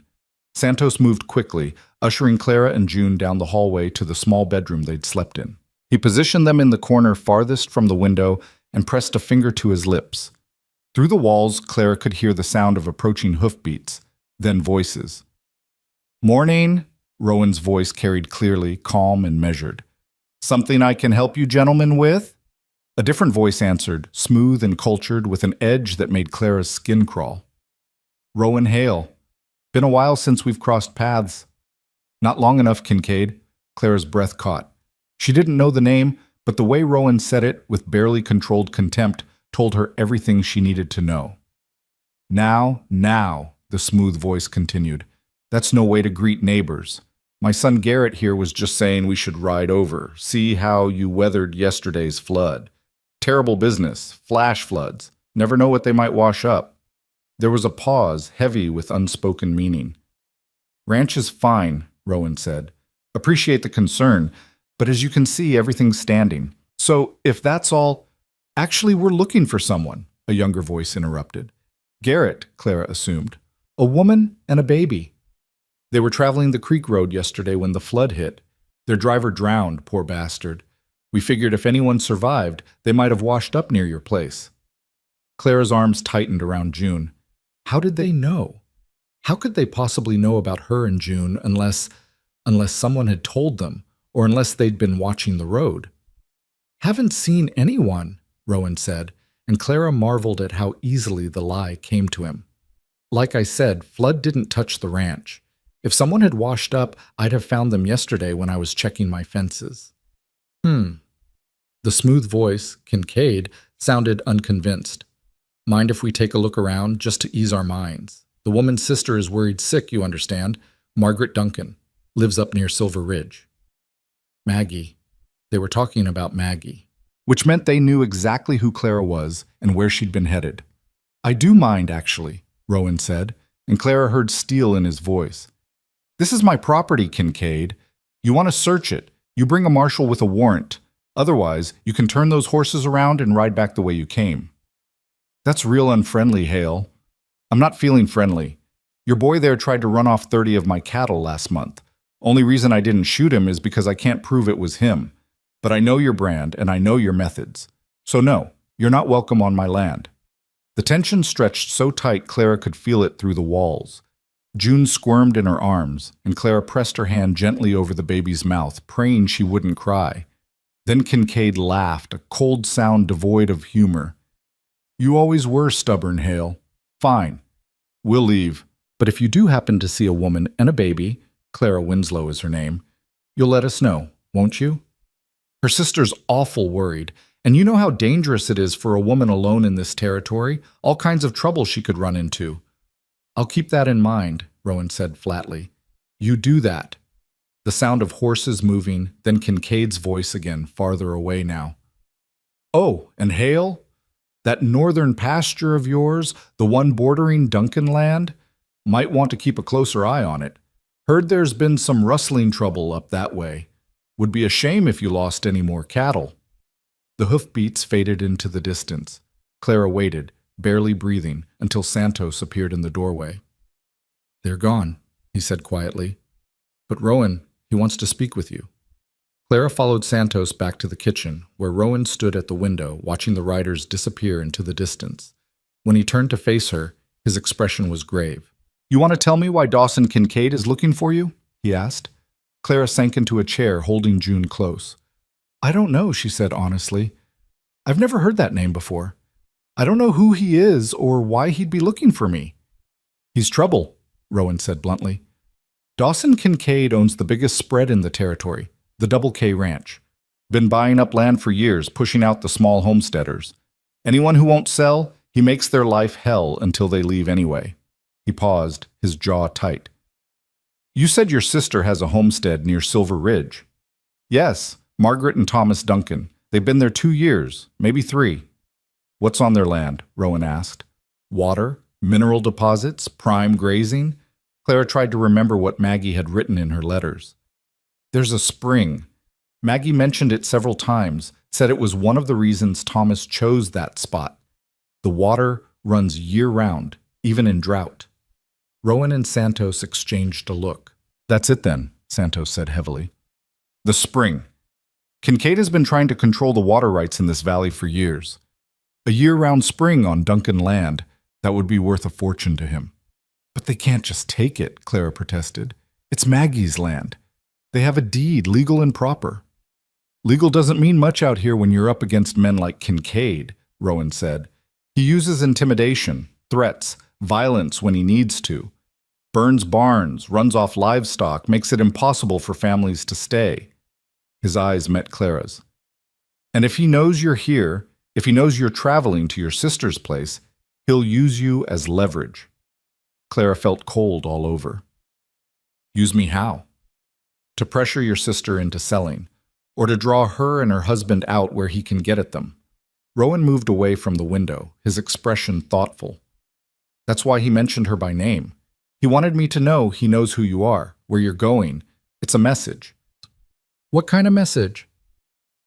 Santos moved quickly, ushering Clara and June down the hallway to the small bedroom they'd slept in. He positioned them in the corner farthest from the window and pressed a finger to his lips. Through the walls, Clara could hear the sound of approaching hoofbeats, then voices. "Morning," Rowan's voice carried clearly, calm and measured. "Something I can help you gentlemen with?" A different voice answered, smooth and cultured, with an edge that made Clara's skin crawl. "Rowan Hale. Been a while since we've crossed paths." "Not long enough, Kincaid." Clara's breath caught. She didn't know the name, but the way Rowan said it with barely controlled contempt told her everything she needed to know. Now, the smooth voice continued. That's no way to greet neighbors. My son Garrett here was just saying we should ride over, see how you weathered yesterday's flood. Terrible business, flash floods. Never know what they might wash up. There was a pause, heavy with unspoken meaning. Ranch is fine, Rowan said. Appreciate the concern, but as you can see, everything's standing. So, if that's all… Actually, we're looking for someone, a younger voice interrupted. Garrett, Clara assumed. A woman and a baby. They were traveling the creek road yesterday when the flood hit. Their driver drowned, poor bastard. We figured if anyone survived, they might have washed up near your place. Clara's arms tightened around June. How did they know? How could they possibly know about her and June unless someone had told them, or unless they'd been watching the road? Haven't seen anyone, Rowan said, and Clara marveled at how easily the lie came to him. Like I said, flood didn't touch the ranch. If someone had washed up, I'd have found them yesterday when I was checking my fences. The smooth voice, Kincaid, sounded unconvinced. Mind if we take a look around, just to ease our minds? The woman's sister is worried sick, you understand. Margaret Duncan. Lives up near Silver Ridge. Maggie. They were talking about Maggie. Which meant they knew exactly who Clara was and where she'd been headed. I do mind, actually, Rowan said, and Clara heard steel in his voice. This is my property, Kincaid. You want to search it. You bring a marshal with a warrant. Otherwise, you can turn those horses around and ride back the way you came. That's real unfriendly, Hale. I'm not feeling friendly. Your boy there tried to run off 30 of my cattle last month. Only reason I didn't shoot him is because I can't prove it was him. But I know your brand and I know your methods. So no, you're not welcome on my land. The tension stretched so tight Clara could feel it through the walls. June squirmed in her arms, and Clara pressed her hand gently over the baby's mouth, praying she wouldn't cry. Then Kincaid laughed, a cold sound devoid of humor. You always were stubborn, Hale. Fine. We'll leave. But if you do happen to see a woman and a baby, Clara Winslow is her name, you'll let us know, won't you? Her sister's awful worried, and you know how dangerous it is for a woman alone in this territory, all kinds of trouble she could run into. I'll keep that in mind, Rowan said flatly. You do that. The sound of horses moving, then Kincaid's voice again, farther away now. Oh, and Hale? That northern pasture of yours, the one bordering Duncan land? Might want to keep a closer eye on it. Heard there's been some rustling trouble up that way. Would be a shame if you lost any more cattle. The hoofbeats faded into the distance. Clara waited, barely breathing, until Santos appeared in the doorway. They're gone, he said quietly. But Rowan, he wants to speak with you. Clara followed Santos back to the kitchen, where Rowan stood at the window, watching the riders disappear into the distance. When he turned to face her, his expression was grave. You want to tell me why Dawson Kincaid is looking for you? He asked. Clara sank into a chair, holding June close. I don't know, she said honestly. I've never heard that name before. I don't know who he is or why he'd be looking for me. He's trouble, Rowan said bluntly. Dawson Kincaid owns the biggest spread in the territory, the Double K Ranch. Been buying up land for years, pushing out the small homesteaders. Anyone who won't sell, he makes their life hell until they leave anyway. He paused, his jaw tight. You said your sister has a homestead near Silver Ridge. Yes, Margaret and Thomas Duncan. They've been there 2 years, maybe 3. What's on their land? Rowan asked. Water? Mineral deposits? Prime grazing? Clara tried to remember what Maggie had written in her letters. There's a spring. Maggie mentioned it several times, said it was one of the reasons Thomas chose that spot. The water runs year-round, even in drought. Rowan and Santos exchanged a look. That's it then, Santos said heavily. The spring. Kincaid has been trying to control the water rights in this valley for years. A year-round spring on Duncan land, that would be worth a fortune to him. But they can't just take it, Clara protested. It's Maggie's land. They have a deed, legal and proper. Legal doesn't mean much out here when you're up against men like Kincaid, Rowan said. He uses intimidation, threats, violence when he needs to. Burns barns, runs off livestock, makes it impossible for families to stay. His eyes met Clara's. And if he knows you're here, if he knows you're traveling to your sister's place, he'll use you as leverage. Clara felt cold all over. Use me how? To pressure your sister into selling, or to draw her and her husband out where he can get at them. Rowan moved away from the window, his expression thoughtful. That's why he mentioned her by name. He wanted me to know he knows who you are, where you're going. It's a message. What kind of message?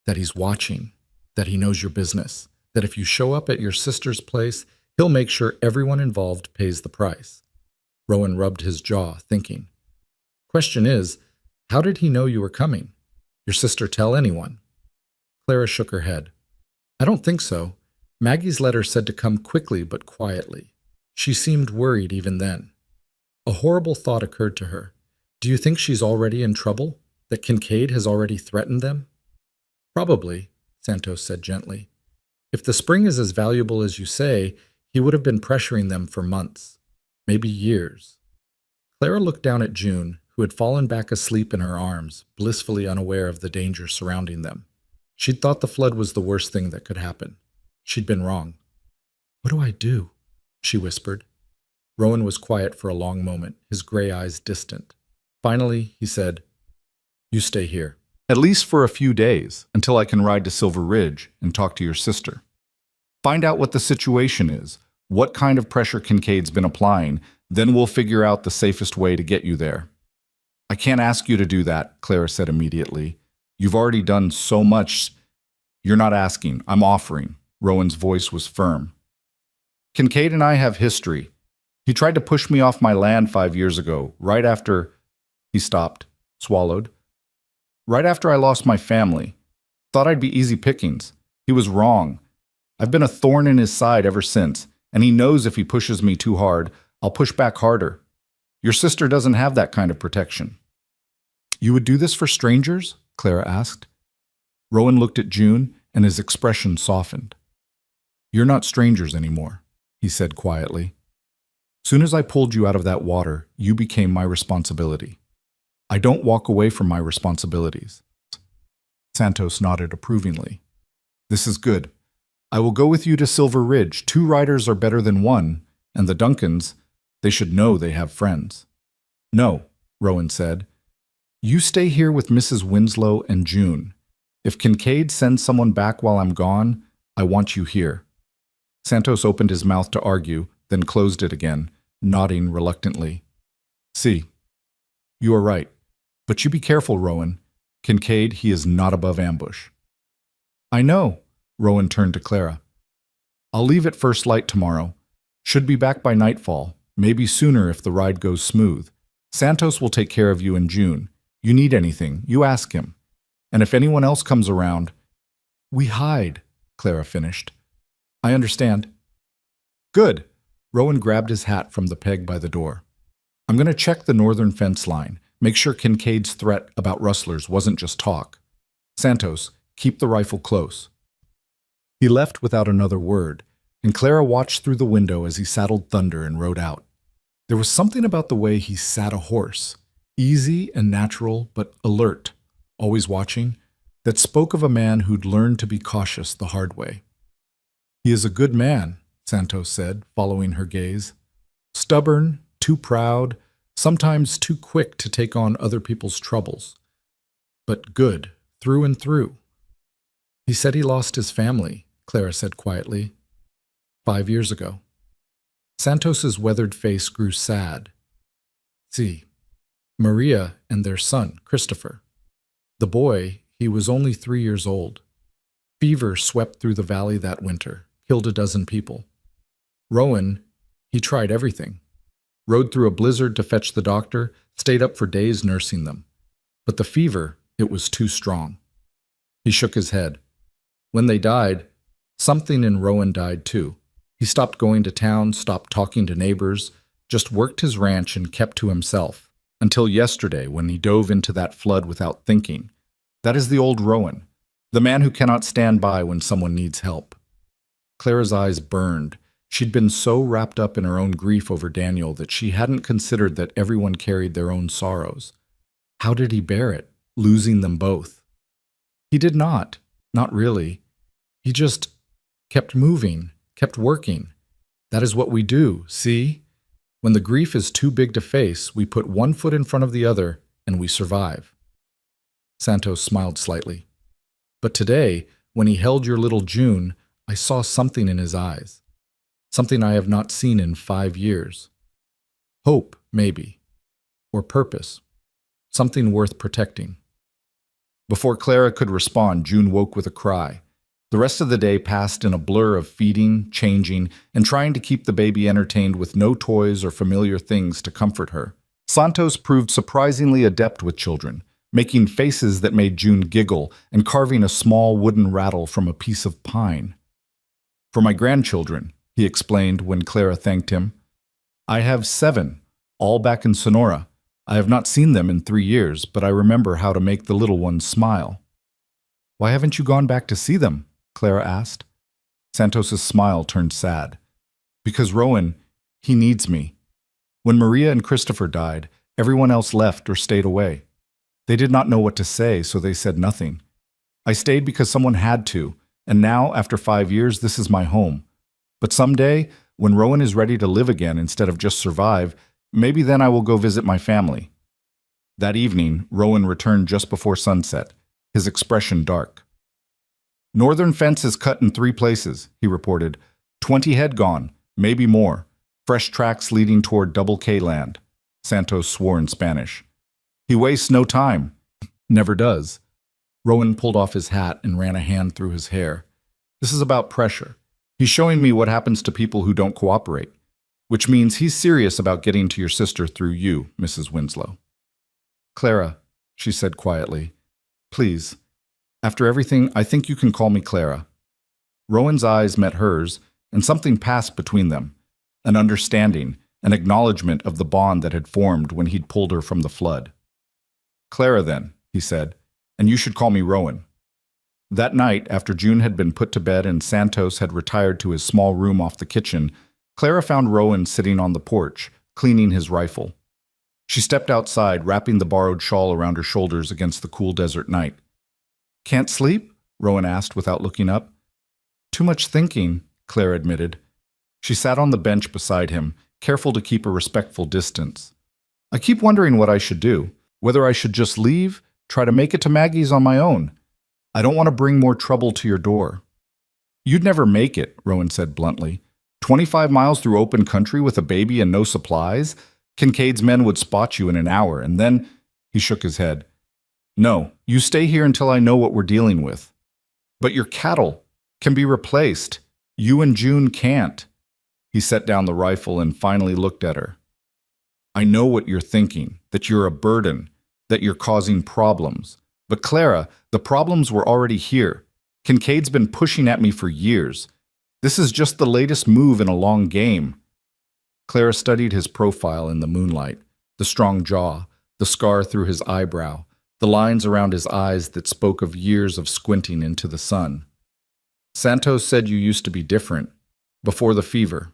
That he's watching, that he knows your business, that if you show up at your sister's place, he'll make sure everyone involved pays the price. Rowan rubbed his jaw, thinking. Question is, how did he know you were coming? Your sister tell anyone? Clara shook her head. I don't think so. Maggie's letter said to come quickly but quietly. She seemed worried even then. A horrible thought occurred to her. Do you think she's already in trouble? That Kincaid has already threatened them? Probably, Santos said gently. If the spring is as valuable as you say, he would have been pressuring them for months, maybe years. Clara looked down at June, who had fallen back asleep in her arms, blissfully unaware of the danger surrounding them. She'd thought the flood was the worst thing that could happen. She'd been wrong. What do I do? She whispered. Rowan was quiet for a long moment, his gray eyes distant. Finally, he said, You stay here. At least for a few days, until I can ride to Silver Ridge and talk to your sister. Find out what the situation is, what kind of pressure Kincaid's been applying, then we'll figure out the safest way to get you there. I can't ask you to do that, Clara said immediately. You've already done so much. You're not asking, I'm offering. Rowan's voice was firm. Kincaid and I have history. He tried to push me off my land 5 years ago, right after... He stopped, swallowed. Right after I lost my family. Thought I'd be easy pickings. He was wrong. I've been a thorn in his side ever since, and he knows if he pushes me too hard, I'll push back harder. Your sister doesn't have that kind of protection. You would do this for strangers? Clara asked. Rowan looked at June, and his expression softened. You're not strangers anymore, he said quietly. Soon as I pulled you out of that water, you became my responsibility. I don't walk away from my responsibilities. Santos nodded approvingly. This is good. I will go with you to Silver Ridge. 2 riders are better than 1, and the Duncans, they should know they have friends. No, Rowan said. You stay here with Mrs. Winslow and June. If Kincaid sends someone back while I'm gone, I want you here. Santos opened his mouth to argue, then closed it again, nodding reluctantly. See, you are right. But you be careful, Rowan. Kincaid, he is not above ambush. I know, Rowan turned to Clara. I'll leave at first light tomorrow. Should be back by nightfall, maybe sooner if the ride goes smooth. Santos will take care of you in June. You need anything, you ask him. And if anyone else comes around, we hide, Clara finished. I understand. Good. Rowan grabbed his hat from the peg by the door. I'm going to check the northern fence line. Make sure Kincaid's threat about rustlers wasn't just talk. Santos, keep the rifle close. He left without another word, and Clara watched through the window as he saddled Thunder and rode out. There was something about the way he sat a horse, easy and natural but alert, always watching, that spoke of a man who'd learned to be cautious the hard way. He is a good man, Santos said, following her gaze. Stubborn, too proud, sometimes too quick to take on other people's troubles. But good, through and through. He said he lost his family, Clara said quietly. 5 years ago. Santos's weathered face grew sad. See, Maria and their son, Christopher. The boy, he was only 3 years old. Fever swept through the valley that winter, killed a dozen people. Rowan, he tried everything. Rode through a blizzard to fetch the doctor, stayed up for days nursing them. But the fever, it was too strong. He shook his head. When they died, something in Rowan died too. He stopped going to town, stopped talking to neighbors, just worked his ranch and kept to himself. Until yesterday, when he dove into that flood without thinking. That is the old Rowan, the man who cannot stand by when someone needs help. Clara's eyes burned. She'd been so wrapped up in her own grief over Daniel that she hadn't considered that everyone carried their own sorrows. How did he bear it, losing them both? He did not. Not really. He just kept moving, kept working. That is what we do, see? When the grief is too big to face, we put one foot in front of the other and we survive. Santos smiled slightly. But today, when he held your little June, I saw something in his eyes. Something I have not seen in 5 years. Hope, maybe. Or purpose. Something worth protecting. Before Clara could respond, June woke with a cry. The rest of the day passed in a blur of feeding, changing, and trying to keep the baby entertained with no toys or familiar things to comfort her. Santos proved surprisingly adept with children, making faces that made June giggle and carving a small wooden rattle from a piece of pine. For my grandchildren, he explained when Clara thanked him. I have 7, all back in Sonora. I have not seen them in 3 years, but I remember how to make the little ones smile. Why haven't you gone back to see them? Clara asked. Santos's smile turned sad. Because Rowan, he needs me. When Maria and Christopher died, everyone else left or stayed away. They did not know what to say, so they said nothing. I stayed because someone had to, and now, after 5 years, this is my home. But someday, when Rowan is ready to live again instead of just survive, maybe then I will go visit my family. That evening, Rowan returned just before sunset, his expression dark. Northern fence is cut in 3 places, he reported. 20 head gone, maybe more. Fresh tracks leading toward Double K land. Santos swore in Spanish. He wastes no time. Never does. Rowan pulled off his hat and ran a hand through his hair. This is about pressure. He's showing me what happens to people who don't cooperate, which means he's serious about getting to your sister through you, Mrs. Winslow. Clara, she said quietly, please. After everything, I think you can call me Clara. Rowan's eyes met hers, and something passed between them. An understanding, an acknowledgement of the bond that had formed when he'd pulled her from the flood. Clara, then, he said, and you should call me Rowan. That night, after June had been put to bed and Santos had retired to his small room off the kitchen, Clara found Rowan sitting on the porch, cleaning his rifle. She stepped outside, wrapping the borrowed shawl around her shoulders against the cool desert night. Can't sleep? Rowan asked without looking up. Too much thinking, Clara admitted. She sat on the bench beside him, careful to keep a respectful distance. I keep wondering what I should do, whether I should just leave, try to make it to Maggie's on my own. I don't want to bring more trouble to your door. You'd never make it, Rowan said bluntly. 25 miles through open country with a baby and no supplies? Kincaid's men would spot you in an hour, and then... He shook his head. No, you stay here until I know what we're dealing with. But your cattle can be replaced. You and June can't. He set down the rifle and finally looked at her. I know what you're thinking, that you're a burden, that you're causing problems. But Clara, the problems were already here. Kincaid's been pushing at me for years. This is just the latest move in a long game. Clara studied his profile in the moonlight, the strong jaw, the scar through his eyebrow, the lines around his eyes that spoke of years of squinting into the sun. Santos said you used to be different, before the fever.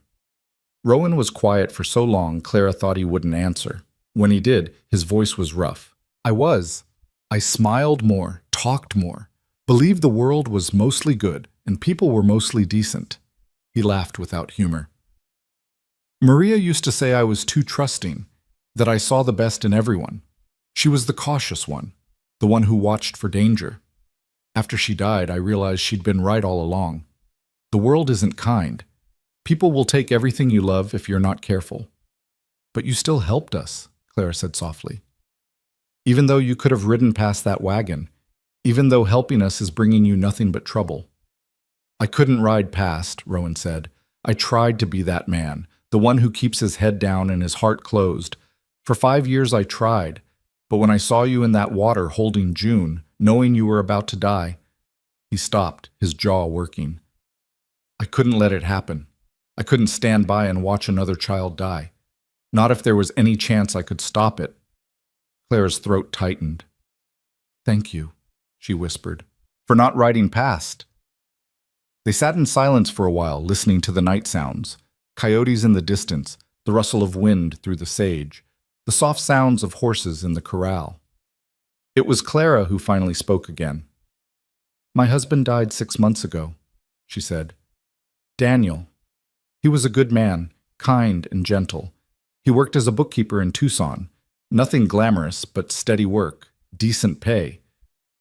Rowan was quiet for so long Clara thought he wouldn't answer. When he did, his voice was rough. I was. I smiled more, talked more, believed the world was mostly good and people were mostly decent. He laughed without humor. Maria used to say I was too trusting, that I saw the best in everyone. She was the cautious one, the one who watched for danger. After she died, I realized she'd been right all along. The world isn't kind. People will take everything you love if you're not careful. But you still helped us, Clara said softly. Even though you could have ridden past that wagon, even though helping us is bringing you nothing but trouble. I couldn't ride past, Rowan said. I tried to be that man, the one who keeps his head down and his heart closed. For 5 years I tried, but when I saw you in that water holding June, knowing you were about to die, he stopped, his jaw working. I couldn't let it happen. I couldn't stand by and watch another child die. Not if there was any chance I could stop it. Clara's throat tightened. Thank you, she whispered, for not riding past. They sat in silence for a while, listening to the night sounds. Coyotes in the distance, the rustle of wind through the sage, the soft sounds of horses in the corral. It was Clara who finally spoke again. My husband died 6 months ago, she said. Daniel. He was a good man, kind and gentle. He worked as a bookkeeper in Tucson. Nothing glamorous, but steady work, decent pay.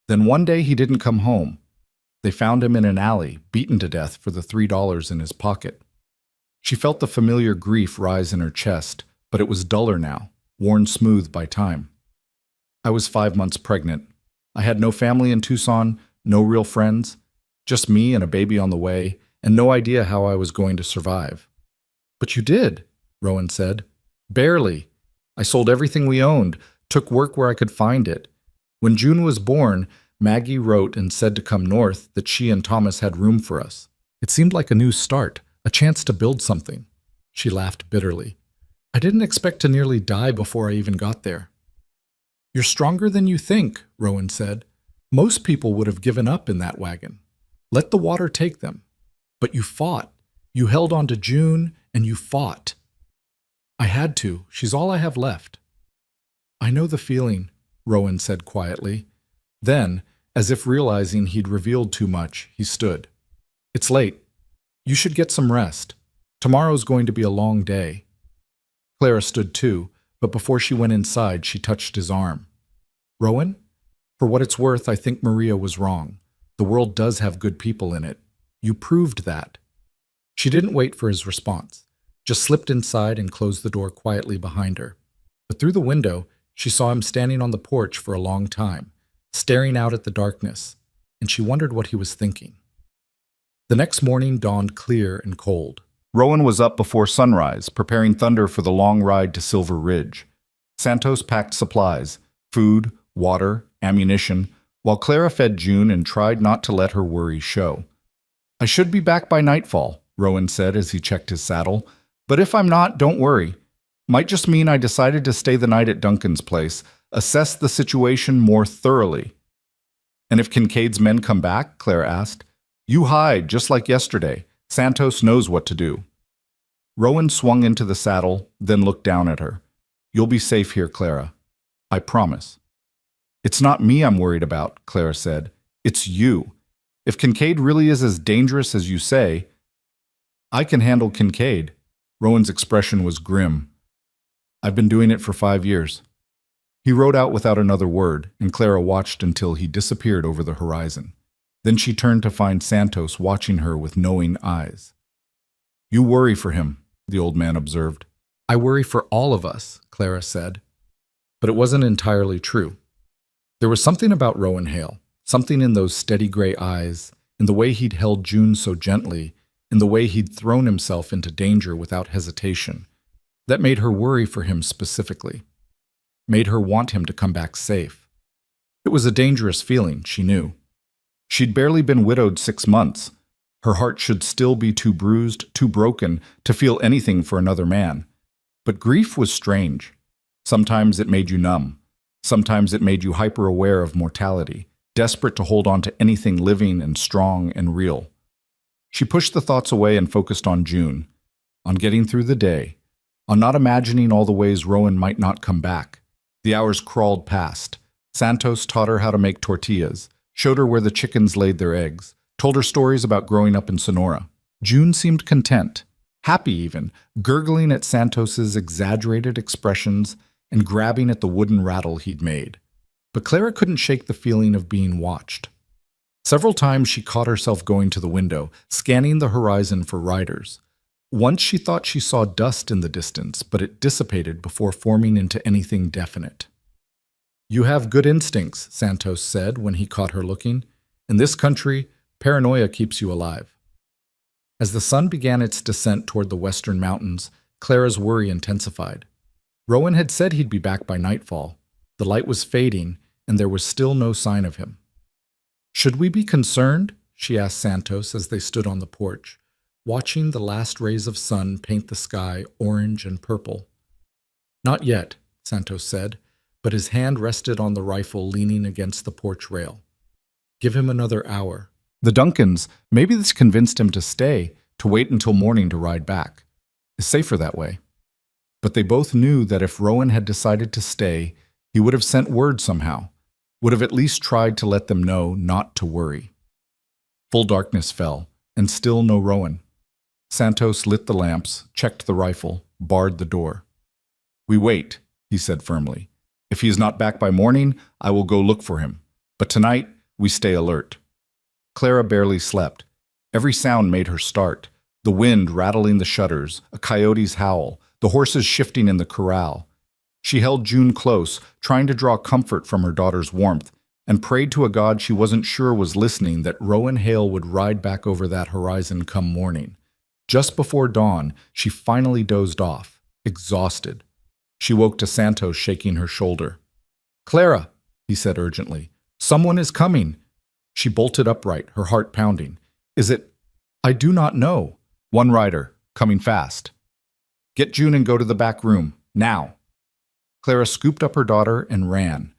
Then one day he didn't come home. They found him in an alley, beaten to death for the $3 in his pocket. She felt the familiar grief rise in her chest, but it was duller now, worn smooth by time. I was 5 months pregnant. I had no family in Tucson, no real friends, just me and a baby on the way, and no idea how I was going to survive. But you did, Rowan said. Barely. I sold everything we owned, took work where I could find it. When June was born, Maggie wrote and said to come north, that she and Thomas had room for us. It seemed like a new start, a chance to build something. She laughed bitterly. I didn't expect to nearly die before I even got there. You're stronger than you think, Rowan said. Most people would have given up in that wagon. Let the water take them. But you fought. You held on to June, and you fought. I had to. She's all I have left. I know the feeling, Rowan said quietly. Then, as if realizing he'd revealed too much, he stood. It's late. You should get some rest. Tomorrow's going to be a long day. Clara stood too, but before she went inside, she touched his arm. Rowan? For what it's worth, I think Maria was wrong. The world does have good people in it. You proved that. She didn't wait for his response, just slipped inside and closed the door quietly behind her. But through the window, she saw him standing on the porch for a long time, staring out at the darkness, and she wondered what he was thinking. The next morning dawned clear and cold. Rowan was up before sunrise, preparing Thunder for the long ride to Silver Ridge. Santos packed supplies, food, water, ammunition, while Clara fed June and tried not to let her worry show. I should be back by nightfall, Rowan said as he checked his saddle, but if I'm not, don't worry. Might just mean I decided to stay the night at Duncan's place, assess the situation more thoroughly. And if Kincaid's men come back, Clara asked, you hide, just like yesterday. Santos knows what to do. Rowan swung into the saddle, then looked down at her. You'll be safe here, Clara. I promise. It's not me I'm worried about, Clara said. It's you. If Kincaid really is as dangerous as you say, I can handle Kincaid. Rowan's expression was grim. I've been doing it for 5 years. He rode out without another word, and Clara watched until he disappeared over the horizon. Then she turned to find Santos watching her with knowing eyes. You worry for him, the old man observed. I worry for all of us, Clara said. But it wasn't entirely true. There was something about Rowan Hale, something in those steady gray eyes, in the way he'd held June so gently, in the way he'd thrown himself into danger without hesitation, that made her worry for him specifically, made her want him to come back safe. It was a dangerous feeling, she knew. She'd barely been widowed 6 months. Her heart should still be too bruised, too broken, to feel anything for another man. But grief was strange. Sometimes it made you numb. Sometimes it made you hyper-aware of mortality, desperate to hold on to anything living and strong and real. She pushed the thoughts away and focused on June, on getting through the day, on not imagining all the ways Rowan might not come back. The hours crawled past. Santos taught her how to make tortillas, showed her where the chickens laid their eggs, told her stories about growing up in Sonora. June seemed content, happy even, gurgling at Santos's exaggerated expressions and grabbing at the wooden rattle he'd made. But Clara couldn't shake the feeling of being watched. Several times she caught herself going to the window, scanning the horizon for riders. Once she thought she saw dust in the distance, but it dissipated before forming into anything definite. You have good instincts, Santos said when he caught her looking. In this country, paranoia keeps you alive. As the sun began its descent toward the western mountains, Clara's worry intensified. Rowan had said he'd be back by nightfall. The light was fading, and there was still no sign of him. Should we be concerned? She asked Santos as they stood on the porch, watching the last rays of sun paint the sky orange and purple. Not yet, Santos said, but his hand rested on the rifle leaning against the porch rail. Give him another hour. The Duncans, maybe this convinced him to stay, to wait until morning to ride back. It's safer that way. But they both knew that if Rowan had decided to stay, he would have sent word somehow, would have at least tried to let them know not to worry. Full darkness fell, and still no Rowan. Santos lit the lamps, checked the rifle, barred the door. "We wait," he said firmly. "If he is not back by morning, I will go look for him. But tonight, we stay alert." Clara barely slept. Every sound made her start. The wind rattling the shutters, a coyote's howl, the horses shifting in the corral. She held June close, trying to draw comfort from her daughter's warmth, and prayed to a God she wasn't sure was listening that Rowan Hale would ride back over that horizon come morning. Just before dawn, she finally dozed off, exhausted. She woke to Santos shaking her shoulder. "Clara," he said urgently, "someone is coming." She bolted upright, her heart pounding. "Is it—" "I do not know." "One rider, coming fast." "Get June and go to the back room, now." Clara scooped up her daughter and ran.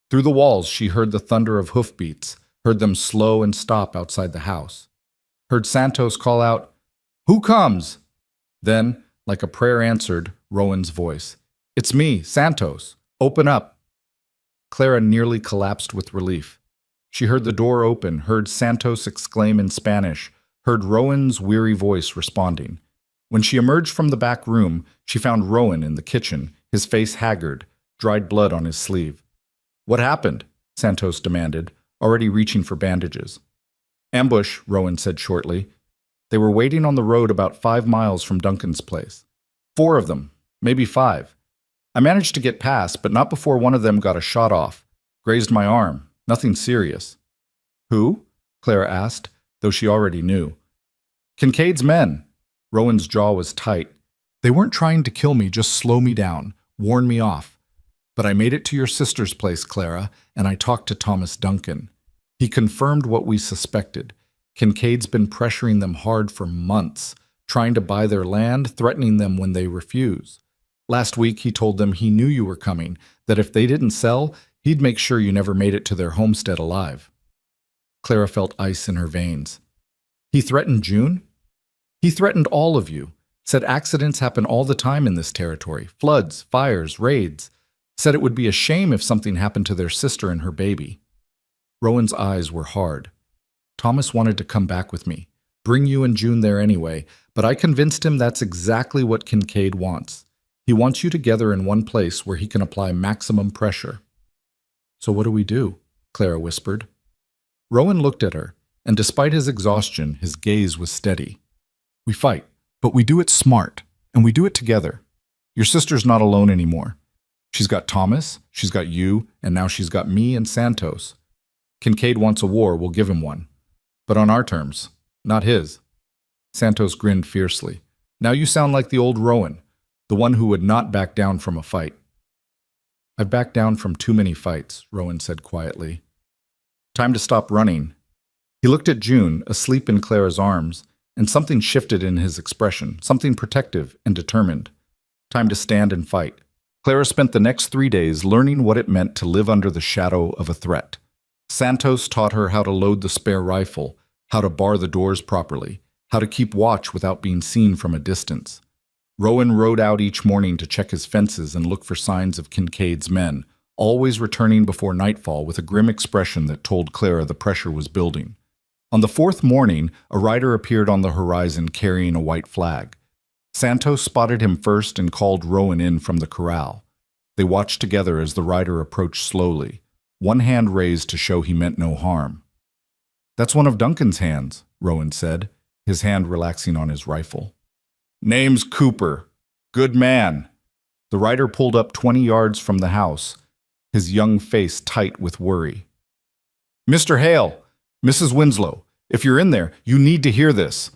Through the walls she heard the thunder of hoofbeats, heard them slow and stop outside the house. Heard Santos call out, "Who comes?" Then, like a prayer answered, Rowan's voice. "It's me, Santos. Open up." Clara nearly collapsed with relief. She heard the door open, heard Santos exclaim in Spanish, heard Rowan's weary voice responding. When she emerged from the back room, she found Rowan in the kitchen, his face haggard, dried blood on his sleeve. "What happened?" Santos demanded, already reaching for bandages. "Ambush," Rowan said shortly. "They were waiting on the road about 5 miles from Duncan's place. 4 of them, maybe 5. I managed to get past, but not before one of them got a shot off. Grazed my arm. Nothing serious." "Who?" Clara asked, though she already knew. "Kincaid's men." Rowan's jaw was tight. "They weren't trying to kill me, just slow me down, warn me off. But I made it to your sister's place, Clara, and I talked to Thomas Duncan. He confirmed what we suspected. Kincaid's been pressuring them hard for months, trying to buy their land, threatening them when they refuse. Last week he told them he knew you were coming, that if they didn't sell, he'd make sure you never made it to their homestead alive." Clara felt ice in her veins. "He threatened June?" "He threatened all of you. Said accidents happen all the time in this territory. Floods, fires, raids. Said it would be a shame if something happened to their sister and her baby." Rowan's eyes were hard. "Thomas wanted to come back with me, bring you and June there anyway, but I convinced him that's exactly what Kincaid wants. He wants you together in one place where he can apply maximum pressure." "So what do we do?" Clara whispered. Rowan looked at her, and despite his exhaustion, his gaze was steady. "We fight, but we do it smart, and we do it together. Your sister's not alone anymore. She's got Thomas, she's got you, and now she's got me and Santos. Kincaid wants a war, we'll give him one. But on our terms, not his." Santos grinned fiercely. "Now you sound like the old Rowan, the one who would not back down from a fight." "I've backed down from too many fights," Rowan said quietly. "Time to stop running." He looked at June, asleep in Clara's arms, and something shifted in his expression, something protective and determined. Time to stand and fight. Clara spent the next 3 days learning what it meant to live under the shadow of a threat. Santos taught her how to load the spare rifle, how to bar the doors properly, how to keep watch without being seen from a distance. Rowan rode out each morning to check his fences and look for signs of Kincaid's men, always returning before nightfall with a grim expression that told Clara the pressure was building. On the 4th morning, a rider appeared on the horizon carrying a white flag. Santos spotted him first and called Rowan in from the corral. They watched together as the rider approached slowly, one hand raised to show he meant no harm. "That's one of Duncan's hands," Rowan said, his hand relaxing on his rifle. "Name's Cooper. Good man." The rider pulled up 20 yards from the house, his young face tight with worry. "Mr. Hale, Mrs. Winslow, if you're in there, you need to hear this."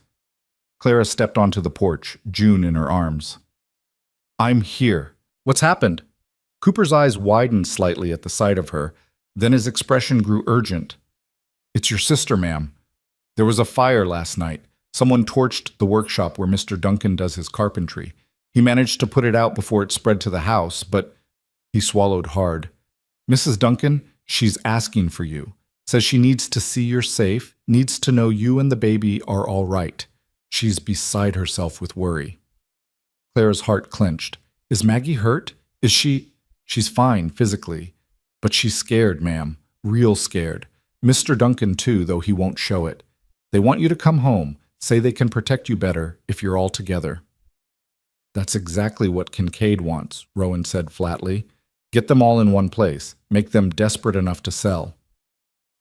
Clara stepped onto the porch, June in her arms. "I'm here. What's happened?" Cooper's eyes widened slightly at the sight of her, then his expression grew urgent. "It's your sister, ma'am. There was a fire last night. Someone torched the workshop where Mr. Duncan does his carpentry. He managed to put it out before it spread to the house, but—" He swallowed hard. "Mrs. Duncan, she's asking for you. Says she needs to see you're safe, needs to know you and the baby are all right. She's beside herself with worry." Clara's heart clenched. "Is Maggie hurt? Is she—" "She's fine physically, but she's scared, ma'am. Real scared. Mr. Duncan too, though he won't show it. They want you to come home, say they can protect you better if you're all together." "That's exactly what Kincaid wants," Rowan said flatly. "Get them all in one place, make them desperate enough to sell."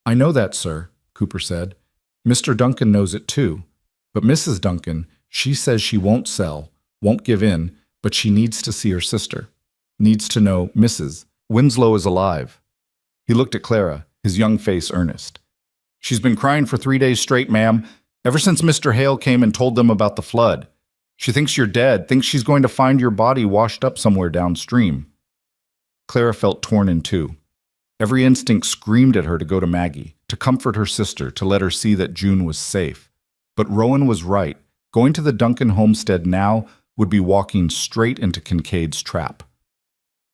"I know that, sir," Cooper said. "Mr. Duncan knows it too. But Mrs. Duncan, she says she won't sell, won't give in, but she needs to see her sister. Needs to know Mrs. Winslow is alive." He looked at Clara, his young face earnest. "She's been crying for 3 days straight, ma'am, ever since Mr. Hale came and told them about the flood. She thinks you're dead, thinks she's going to find your body washed up somewhere downstream." Clara felt torn in two. Every instinct screamed at her to go to Maggie, to comfort her sister, to let her see that June was safe. But Rowan was right. Going to the Duncan homestead now would be walking straight into Kincaid's trap.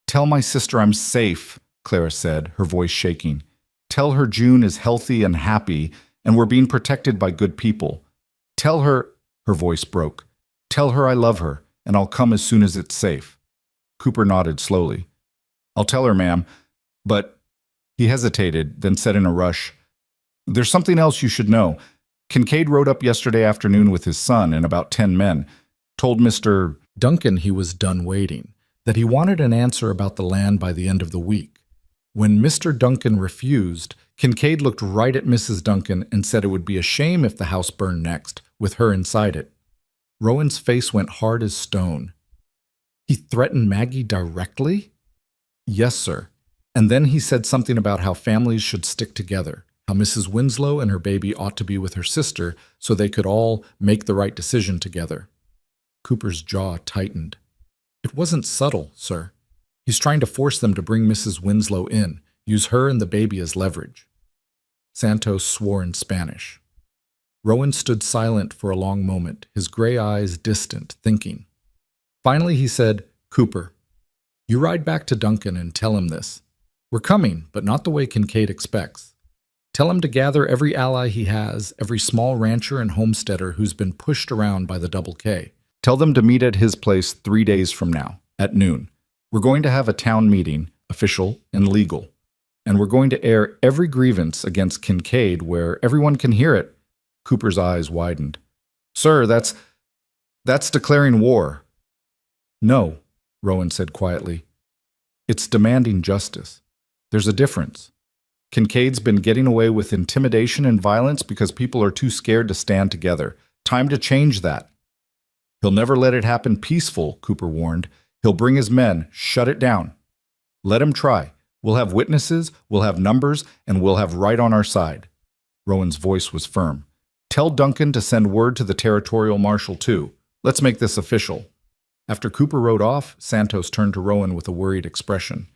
"Tell my sister I'm safe," Clara said, her voice shaking. "Tell her June is healthy and happy, and we're being protected by good people. Tell her," her voice broke, "tell her I love her, and I'll come as soon as it's safe." Cooper nodded slowly. "I'll tell her, ma'am, but—" He hesitated, then said in a rush, "There's something else you should know. Kincaid rode up yesterday afternoon with his son and about 10 men, told Mr. Duncan he was done waiting, that he wanted an answer about the land by the end of the week. When Mr. Duncan refused, Kincaid looked right at Mrs. Duncan and said it would be a shame if the house burned next, with her inside it." Rowan's face went hard as stone. "He threatened Maggie directly?" "Yes, sir. And then he said something about how families should stick together, how Mrs. Winslow and her baby ought to be with her sister so they could all make the right decision together." Cooper's jaw tightened. "It wasn't subtle, sir. He's trying to force them to bring Mrs. Winslow in, use her and the baby as leverage." Santos swore in Spanish. Rowan stood silent for a long moment, his gray eyes distant, thinking. Finally he said, "Cooper, you ride back to Duncan and tell him this. We're coming, but not the way Kincaid expects. Tell him to gather every ally he has, every small rancher and homesteader who's been pushed around by the Double K. Tell them to meet at his place 3 days from now, at noon. We're going to have a town meeting, official and legal. And we're going to air every grievance against Kincaid where everyone can hear it." Cooper's eyes widened. "Sir, that's declaring war." "No," Rowan said quietly. "It's demanding justice. There's a difference. Kincaid's been getting away with intimidation and violence because people are too scared to stand together. Time to change that." "He'll never let it happen peaceful," Cooper warned. "He'll bring his men, shut it down. Let him try. We'll have witnesses, we'll have numbers, and we'll have right on our side." Rowan's voice was firm. "Tell Duncan to send word to the territorial marshal too. Let's make this official." After Cooper rode off, Santos turned to Rowan with a worried expression.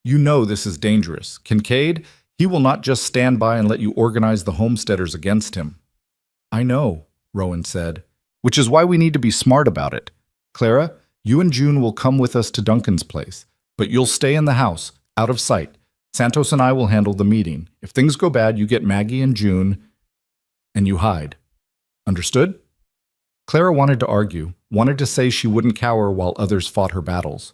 "You know this is dangerous. Kincaid, he will not just stand by and let you organize the homesteaders against him." "I know," Rowan said, "which is why we need to be smart about it. Clara, you and June will come with us to Duncan's place, but you'll stay in the house, out of sight. Santos and I will handle the meeting. If things go bad, you get Maggie and June, and you hide. Understood?" Clara wanted to argue, wanted to say she wouldn't cower while others fought her battles.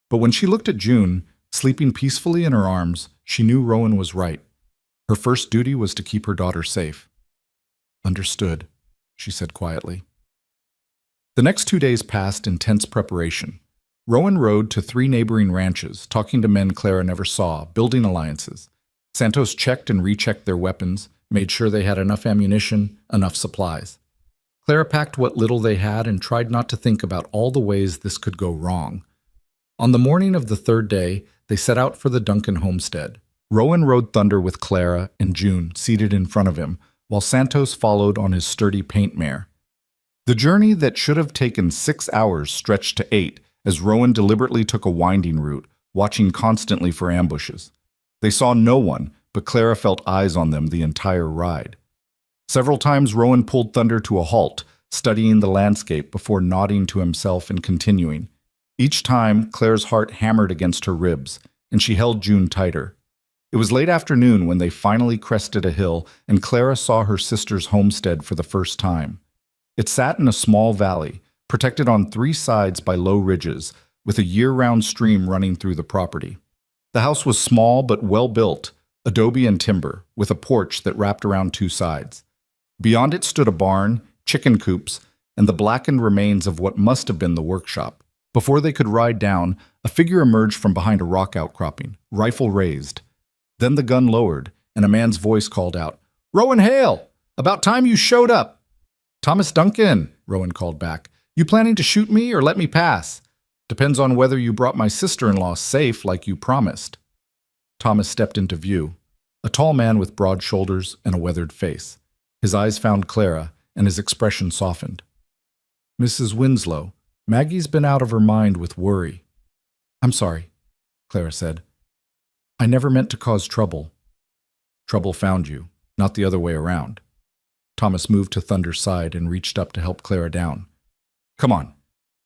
But when she looked at June, sleeping peacefully in her arms, she knew Rowan was right. Her first duty was to keep her daughter safe. "Understood," she said quietly. The next 2 days passed in tense preparation. Rowan rode to 3 neighboring ranches, talking to men Clara never saw, building alliances. Santos checked and rechecked their weapons, made sure they had enough ammunition, enough supplies. Clara packed what little they had and tried not to think about all the ways this could go wrong. On the morning of the 3rd day, they set out for the Duncan homestead. Rowan rode Thunder with Clara and June seated in front of him, while Santos followed on his sturdy paint mare. The journey that should have taken 6 hours stretched to 8, as Rowan deliberately took a winding route, watching constantly for ambushes. They saw no one, but Clara felt eyes on them the entire ride. Several times Rowan pulled Thunder to a halt, studying the landscape before nodding to himself and continuing. Each time, Clara's heart hammered against her ribs, and she held June tighter. It was late afternoon when they finally crested a hill, and Clara saw her sister's homestead for the first time. It sat in a small valley, protected on 3 sides by low ridges, with a year-round stream running through the property. The house was small but well-built, adobe and timber, with a porch that wrapped around 2 sides. Beyond it stood a barn, chicken coops, and the blackened remains of what must have been the workshop. Before they could ride down, a figure emerged from behind a rock outcropping, rifle raised. Then the gun lowered, and a man's voice called out, "Rowan Hale! About time you showed up!" "Thomas Duncan," Rowan called back. "You planning to shoot me or let me pass? Depends on whether you brought my sister-in-law safe like you promised." Thomas stepped into view, a tall man with broad shoulders and a weathered face. His eyes found Clara, and his expression softened. "Mrs. Winslow, Maggie's been out of her mind with worry." "I'm sorry," Clara said. "I never meant to cause trouble." "Trouble found you, not the other way around." Thomas moved to Thunder's side and reached up to help Clara down. "Come on,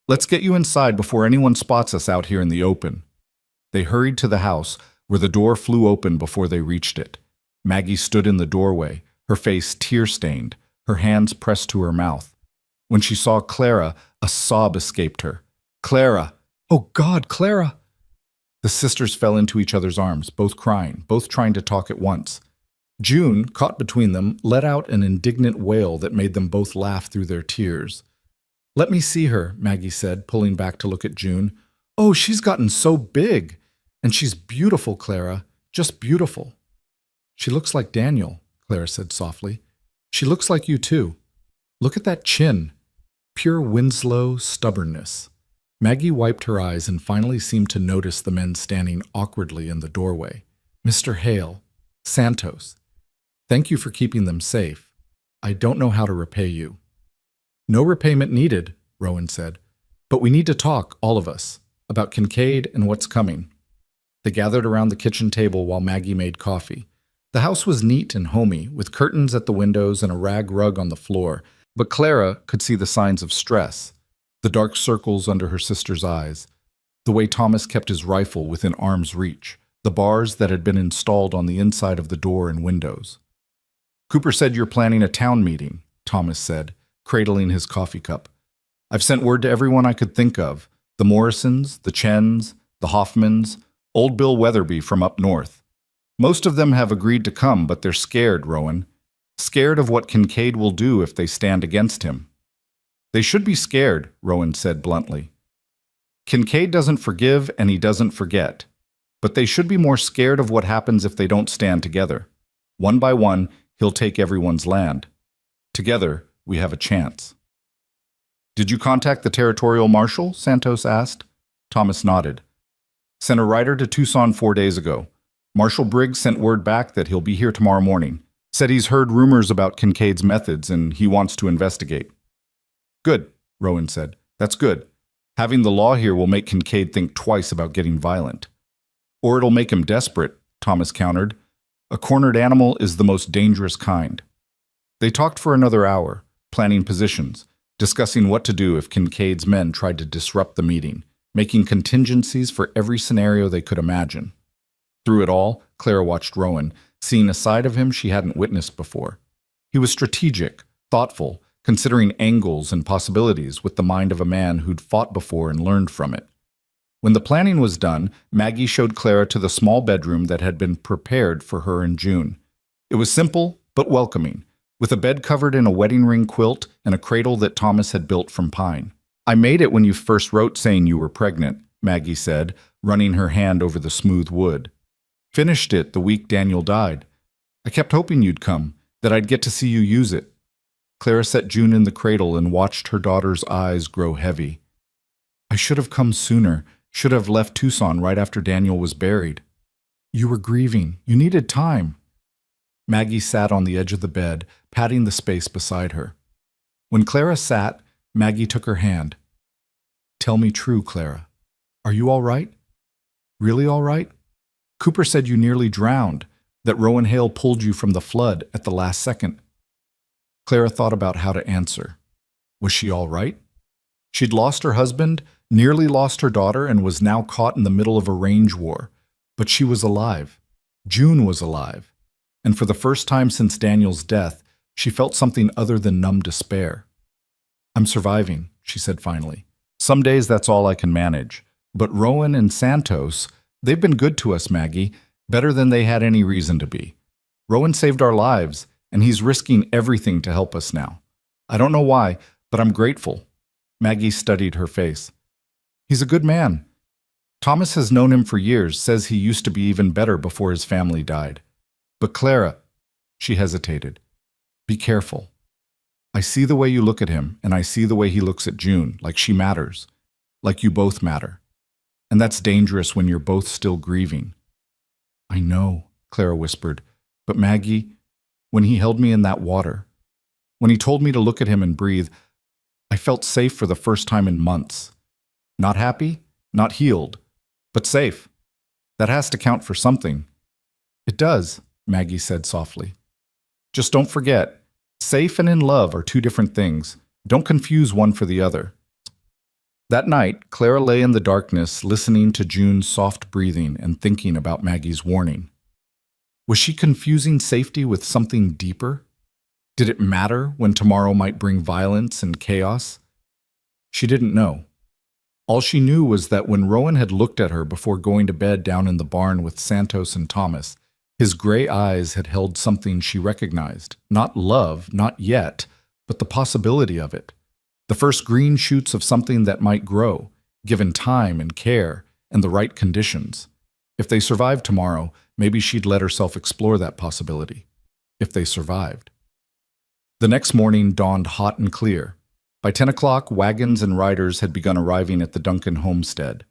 let's get you inside before anyone spots us out here in the open." They hurried to the house, where the door flew open before they reached it. Maggie stood in the doorway, her face tear-stained, her hands pressed to her mouth. When she saw Clara, a sob escaped her. "Clara! Oh God, Clara!" The sisters fell into each other's arms, both crying, both trying to talk at once. June, caught between them, let out an indignant wail that made them both laugh through their tears. "Let me see her," Maggie said, pulling back to look at June. "Oh, she's gotten so big. And she's beautiful, Clara, just beautiful." "She looks like Daniel," Clara said softly. "She looks like you too. Look at that chin. Pure Winslow stubbornness." Maggie wiped her eyes and finally seemed to notice the men standing awkwardly in the doorway. "Mr. Hale, Santos, thank you for keeping them safe. I don't know how to repay you." "No repayment needed," Rowan said. "But we need to talk, all of us, about Kincaid and what's coming." They gathered around the kitchen table while Maggie made coffee. The house was neat and homey, with curtains at the windows and a rag rug on the floor, but Clara could see the signs of stress, the dark circles under her sister's eyes, the way Thomas kept his rifle within arm's reach, the bars that had been installed on the inside of the door and windows. "Cooper said you're planning a town meeting," Thomas said, cradling his coffee cup. "I've sent word to everyone I could think of, the Morrisons, the Chens, the Hoffmans, old Bill Weatherby from up north. Most of them have agreed to come, but they're scared, Rowan. Scared of what Kincaid will do if they stand against him." "They should be scared," Rowan said bluntly. "Kincaid doesn't forgive and he doesn't forget. But they should be more scared of what happens if they don't stand together. One by one, he'll take everyone's land. Together, we have a chance." "Did you contact the territorial marshal?" Santos asked. Thomas nodded. "Sent a rider to Tucson 4 days ago. Marshal Briggs sent word back that he'll be here tomorrow morning. Said he's heard rumors about Kincaid's methods and he wants to investigate." "Good," Rowan said. "That's good. Having the law here will make Kincaid think twice about getting violent." "Or it'll make him desperate," Thomas countered. "A cornered animal is the most dangerous kind." They talked for another hour, planning positions, discussing what to do if Kincaid's men tried to disrupt the meeting, making contingencies for every scenario they could imagine. Through it all, Clara watched Rowan, seeing a side of him she hadn't witnessed before. He was strategic, thoughtful, considering angles and possibilities with the mind of a man who'd fought before and learned from it. When the planning was done, Maggie showed Clara to the small bedroom that had been prepared for her and June. It was simple but welcoming, with a bed covered in a wedding ring quilt and a cradle that Thomas had built from pine. "I made it when you first wrote saying you were pregnant," Maggie said, running her hand over the smooth wood. "Finished it the week Daniel died. I kept hoping you'd come, that I'd get to see you use it." Clara set June in the cradle and watched her daughter's eyes grow heavy. "I should have come sooner, should have left Tucson right after Daniel was buried." "You were grieving. You needed time." Maggie sat on the edge of the bed, patting the space beside her. When Clara sat, Maggie took her hand. "Tell me true, Clara. Are you all right? Really all right? Cooper said you nearly drowned, that Rowan Hale pulled you from the flood at the last second." Clara thought about how to answer. Was she all right? She'd lost her husband, nearly lost her daughter, and was now caught in the middle of a range war. But she was alive. June was alive. And for the first time since Daniel's death, she felt something other than numb despair. "I'm surviving," she said finally. "Some days that's all I can manage. But Rowan and Santos, they've been good to us, Maggie, better than they had any reason to be. Rowan saved our lives, and he's risking everything to help us now. I don't know why, but I'm grateful." Maggie studied her face. "He's a good man. Thomas has known him for years, says he used to be even better before his family died. But Clara," she hesitated, "be careful. I see the way you look at him, and I see the way he looks at June, like she matters, like you both matter. And that's dangerous when you're both still grieving." "I know," Clara whispered, "but Maggie, when he held me in that water, when he told me to look at him and breathe, I felt safe for the first time in months. Not happy, not healed, but safe. That has to count for something." "It does," Maggie said softly. "Just don't forget, safe and in love are two different things. Don't confuse one for the other." That night, Clara lay in the darkness, listening to June's soft breathing and thinking about Maggie's warning. Was she confusing safety with something deeper? Did it matter when tomorrow might bring violence and chaos? She didn't know. All she knew was that when Rowan had looked at her before going to bed down in the barn with Santos and Thomas, his gray eyes had held something she recognized. Not love, not yet, but the possibility of it. The first green shoots of something that might grow, given time and care and the right conditions. If they survived tomorrow, maybe she'd let herself explore that possibility. If they survived. The next morning dawned hot and clear. By 10 o'clock, wagons and riders had begun arriving at the Duncan homestead.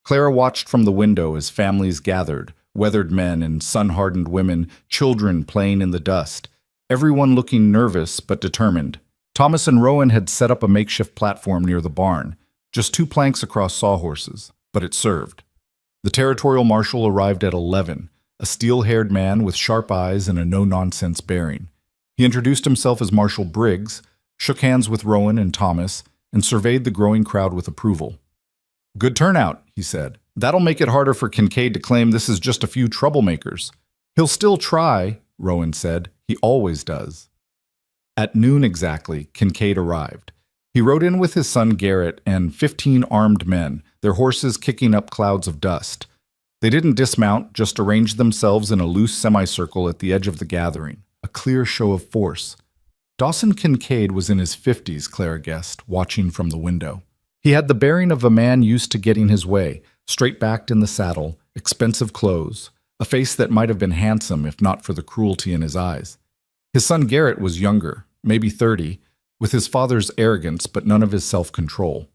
Clara watched from the window as families gathered, weathered men and sun-hardened women, children playing in the dust, everyone looking nervous but determined. Thomas and Rowan had set up a makeshift platform near the barn, just 2 planks across sawhorses, but it served. The territorial marshal arrived at 11, a steel-haired man with sharp eyes and a no-nonsense bearing. He introduced himself as Marshal Briggs, shook hands with Rowan and Thomas, and surveyed the growing crowd with approval. "Good turnout," he said. "That'll make it harder for Kincaid to claim this is just a few troublemakers." "He'll still try," Rowan said. "He always does." At noon exactly, Kincaid arrived. He rode in with his son Garrett and 15 armed men, their horses kicking up clouds of dust. They didn't dismount, just arranged themselves in a loose semicircle at the edge of the gathering, a clear show of force. Dawson Kincaid was in his 50s, Clara guessed, watching from the window. He had the bearing of a man used to getting his way, straight-backed in the saddle, expensive clothes, a face that might have been handsome if not for the cruelty in his eyes. His son Garrett was younger, maybe 30, with his father's arrogance but none of his self-control.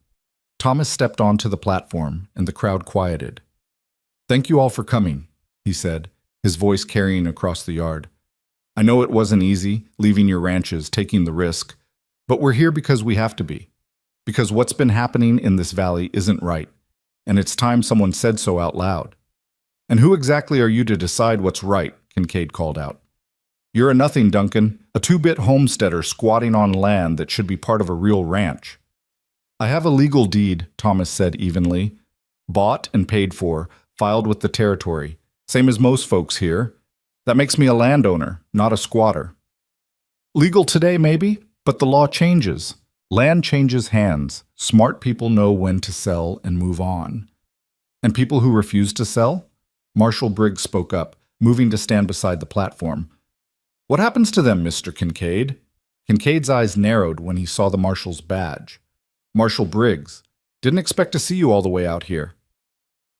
Thomas stepped onto the platform, and the crowd quieted. "Thank you all for coming," he said, his voice carrying across the yard. "I know it wasn't easy, leaving your ranches, taking the risk, but we're here because we have to be. Because what's been happening in this valley isn't right, and it's time someone said so out loud." "And who exactly are you to decide what's right?" Kincaid called out. "You're a nothing, Duncan, a 2-bit homesteader squatting on land that should be part of a real ranch." "I have a legal deed," Thomas said evenly. "Bought and paid for, filed with the territory, same as most folks here. That makes me a landowner, not a squatter." "Legal today, maybe, but the law changes. Land changes hands. Smart people know when to sell and move on." "And people who refuse to sell?" Marshal Briggs spoke up, moving to stand beside the platform. "What happens to them, Mr. Kincaid?" Kincaid's eyes narrowed when he saw the marshal's badge. "Marshal Briggs, didn't expect to see you all the way out here."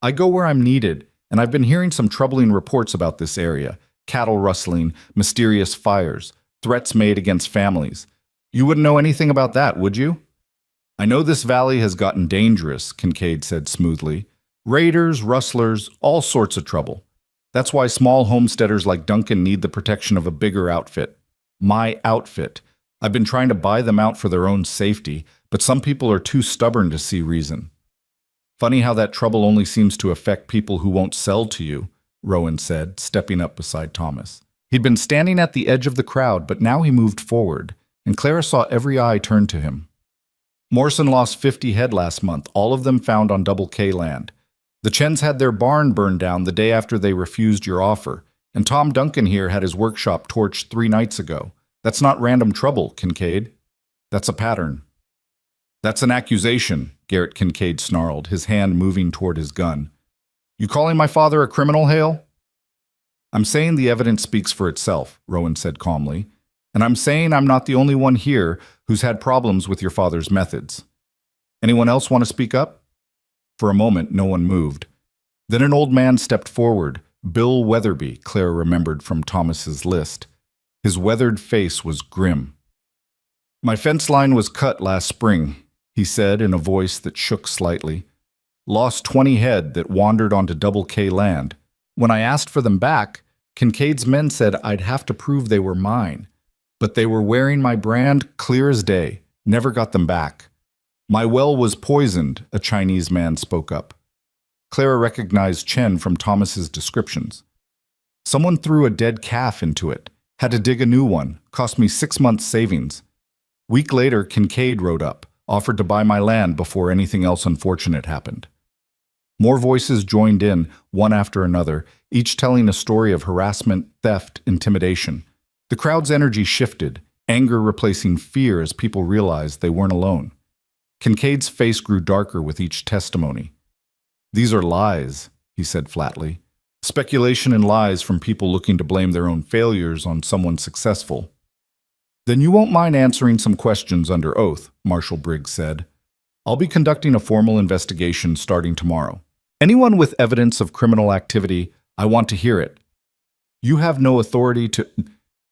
"I go where I'm needed, and I've been hearing some troubling reports about this area. Cattle rustling, mysterious fires, threats made against families. You wouldn't know anything about that, would you?" "I know this valley has gotten dangerous," Kincaid said smoothly. "Raiders, rustlers, all sorts of trouble. That's why small homesteaders like Duncan need the protection of a bigger outfit. My outfit. I've been trying to buy them out for their own safety, but some people are too stubborn to see reason." "Funny how that trouble only seems to affect people who won't sell to you," Rowan said, stepping up beside Thomas. He'd been standing at the edge of the crowd, but now he moved forward, and Clara saw every eye turn to him. "Morrison lost 50 head last month, all of them found on Double K land. The Chens had their barn burned down the day after they refused your offer, and Tom Duncan here had his workshop torched 3 nights ago. That's not random trouble, Kincaid. That's a pattern." "That's an accusation," Garrett Kincaid snarled, his hand moving toward his gun. "You calling my father a criminal, Hale?" "I'm saying the evidence speaks for itself," Rowan said calmly. And I'm saying I'm not the only one here who's had problems with your father's methods. Anyone else want to speak up? For a moment, no one moved. Then an old man stepped forward, Bill Weatherby, Clara remembered from Thomas's list. His weathered face was grim. My fence line was cut last spring, he said in a voice that shook slightly. Lost 20 head that wandered onto Double K land. When I asked for them back, Kincaid's men said I'd have to prove they were mine. But they were wearing my brand clear as day. Never got them back. My well was poisoned, a Chinese man spoke up. Clara recognized Chen from Thomas's descriptions. Someone threw a dead calf into it. Had to dig a new one. Cost me 6 months' savings. Week later, Kincaid rode up, offered to buy my land before anything else unfortunate happened. More voices joined in, one after another, each telling a story of harassment, theft, intimidation. The crowd's energy shifted, anger replacing fear as people realized they weren't alone. Kincaid's face grew darker with each testimony. These are lies, he said flatly. Speculation and lies from people looking to blame their own failures on someone successful. Then you won't mind answering some questions under oath, Marshal Briggs said. I'll be conducting a formal investigation starting tomorrow. Anyone with evidence of criminal activity, I want to hear it. You have no authority to...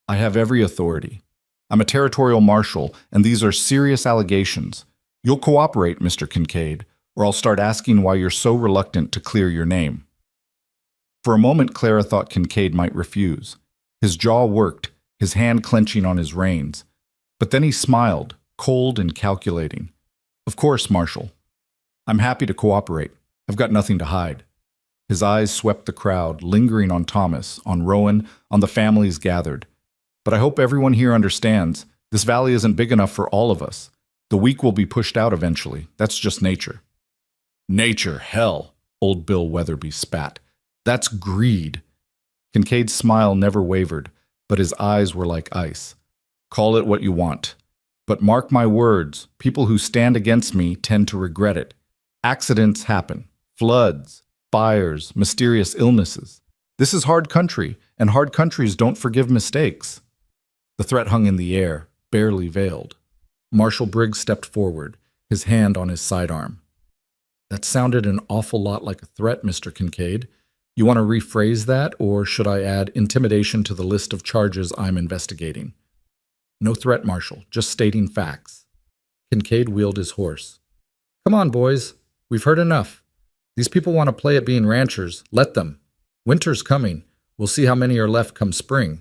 I have every authority. I'm a territorial marshal, and these are serious allegations. You'll cooperate, Mr. Kincaid, or I'll start asking why you're so reluctant to clear your name. For a moment, Clara thought Kincaid might refuse. His jaw worked, his hand clenching on his reins. But then he smiled, cold and calculating. Of course, Marshal. I'm happy to cooperate. I've got nothing to hide. His eyes swept the crowd, lingering on Thomas, on Rowan, on the families gathered. But I hope everyone here understands, this valley isn't big enough for all of us. The weak will be pushed out eventually. That's just nature. Nature, hell, old Bill Weatherby spat. That's greed. Kincaid's smile never wavered, but his eyes were like ice. Call it what you want. But mark my words, people who stand against me tend to regret it. Accidents happen. Floods, fires, mysterious illnesses. This is hard country, and hard countries don't forgive mistakes. The threat hung in the air, barely veiled. Marshal Briggs stepped forward, his hand on his sidearm. That sounded an awful lot like a threat, Mr. Kincaid. You want to rephrase that, or should I add intimidation to the list of charges I'm investigating? No threat, Marshal, just stating facts. Kincaid wheeled his horse. Come on, boys. We've heard enough. These people want to play at being ranchers. Let them. Winter's coming. We'll see how many are left come spring.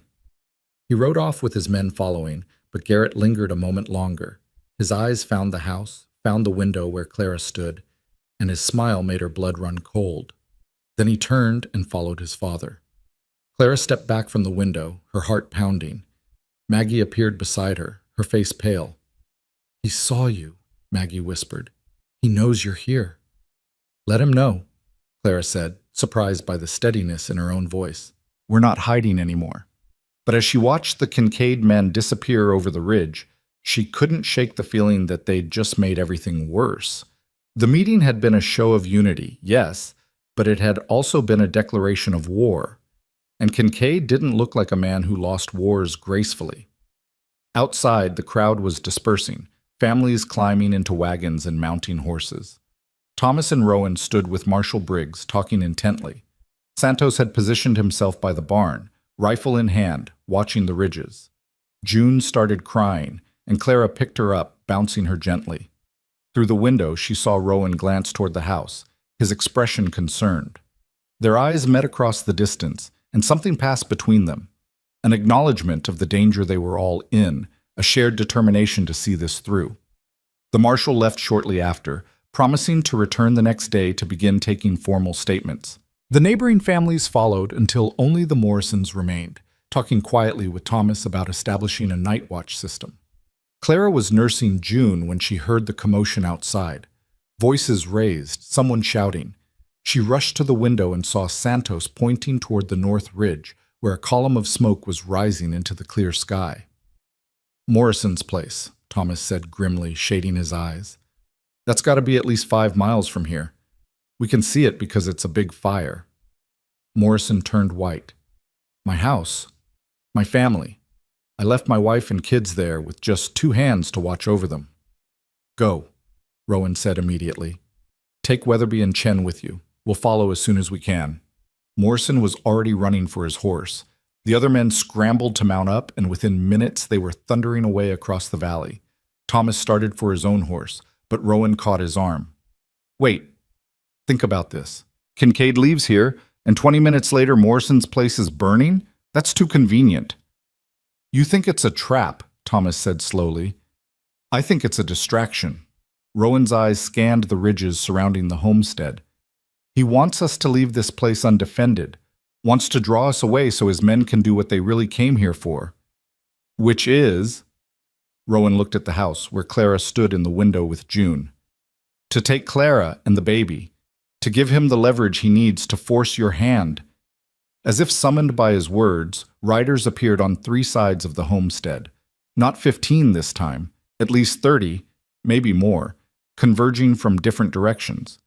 He rode off with his men following, but Garrett lingered a moment longer. His eyes found the house, found the window where Clara stood, and his smile made her blood run cold. Then he turned and followed his father. Clara stepped back from the window, her heart pounding. Maggie appeared beside her, her face pale. He saw you, Maggie whispered. He knows you're here. Let him know, Clara said, surprised by the steadiness in her own voice. We're not hiding anymore. But as she watched the Kincaid men disappear over the ridge, she couldn't shake the feeling that they'd just made everything worse. The meeting had been a show of unity, yes, but it had also been a declaration of war. And Kincaid didn't look like a man who lost wars gracefully. Outside, the crowd was dispersing, families climbing into wagons and mounting horses. Thomas and Rowan stood with Marshal Briggs, talking intently. Santos had positioned himself by the barn, rifle in hand, watching the ridges. June started crying, and Clara picked her up, bouncing her gently. Through the window, she saw Rowan glance toward the house, his expression concerned. Their eyes met across the distance, and something passed between them. An acknowledgement of the danger they were all in, a shared determination to see this through. The marshal left shortly after, promising to return the next day to begin taking formal statements. The neighboring families followed until only the Morrisons remained, talking quietly with Thomas about establishing a night watch system. Clara was nursing June when she heard the commotion outside. Voices raised, someone shouting. She rushed to the window and saw Santos pointing toward the north ridge, where a column of smoke was rising into the clear sky. Morrison's place, Thomas said grimly, shading his eyes. That's got to be at least 5 miles from here. We can see it because it's a big fire. Morrison turned white. My house. My family. I left my wife and kids there with just 2 hands to watch over them. Go, Rowan said immediately. Take Weatherby and Chen with you. We'll follow as soon as we can. Morrison was already running for his horse. The other men scrambled to mount up, and within minutes they were thundering away across the valley. Thomas started for his own horse, but Rowan caught his arm. Wait, think about this. Kincaid leaves here, and 20 minutes later Morrison's place is burning? That's too convenient. You think it's a trap, Thomas said slowly. I think it's a distraction. Rowan's eyes scanned the ridges surrounding the homestead. He wants us to leave this place undefended, wants to draw us away so his men can do what they really came here for. Which is... Rowan looked at the house, where Clara stood in the window with June. To take Clara and the baby, to give him the leverage he needs to force your hand. As if summoned by his words, riders appeared on 3 sides of the homestead. Not 15 this time, at least 30, maybe more, converging from different directions.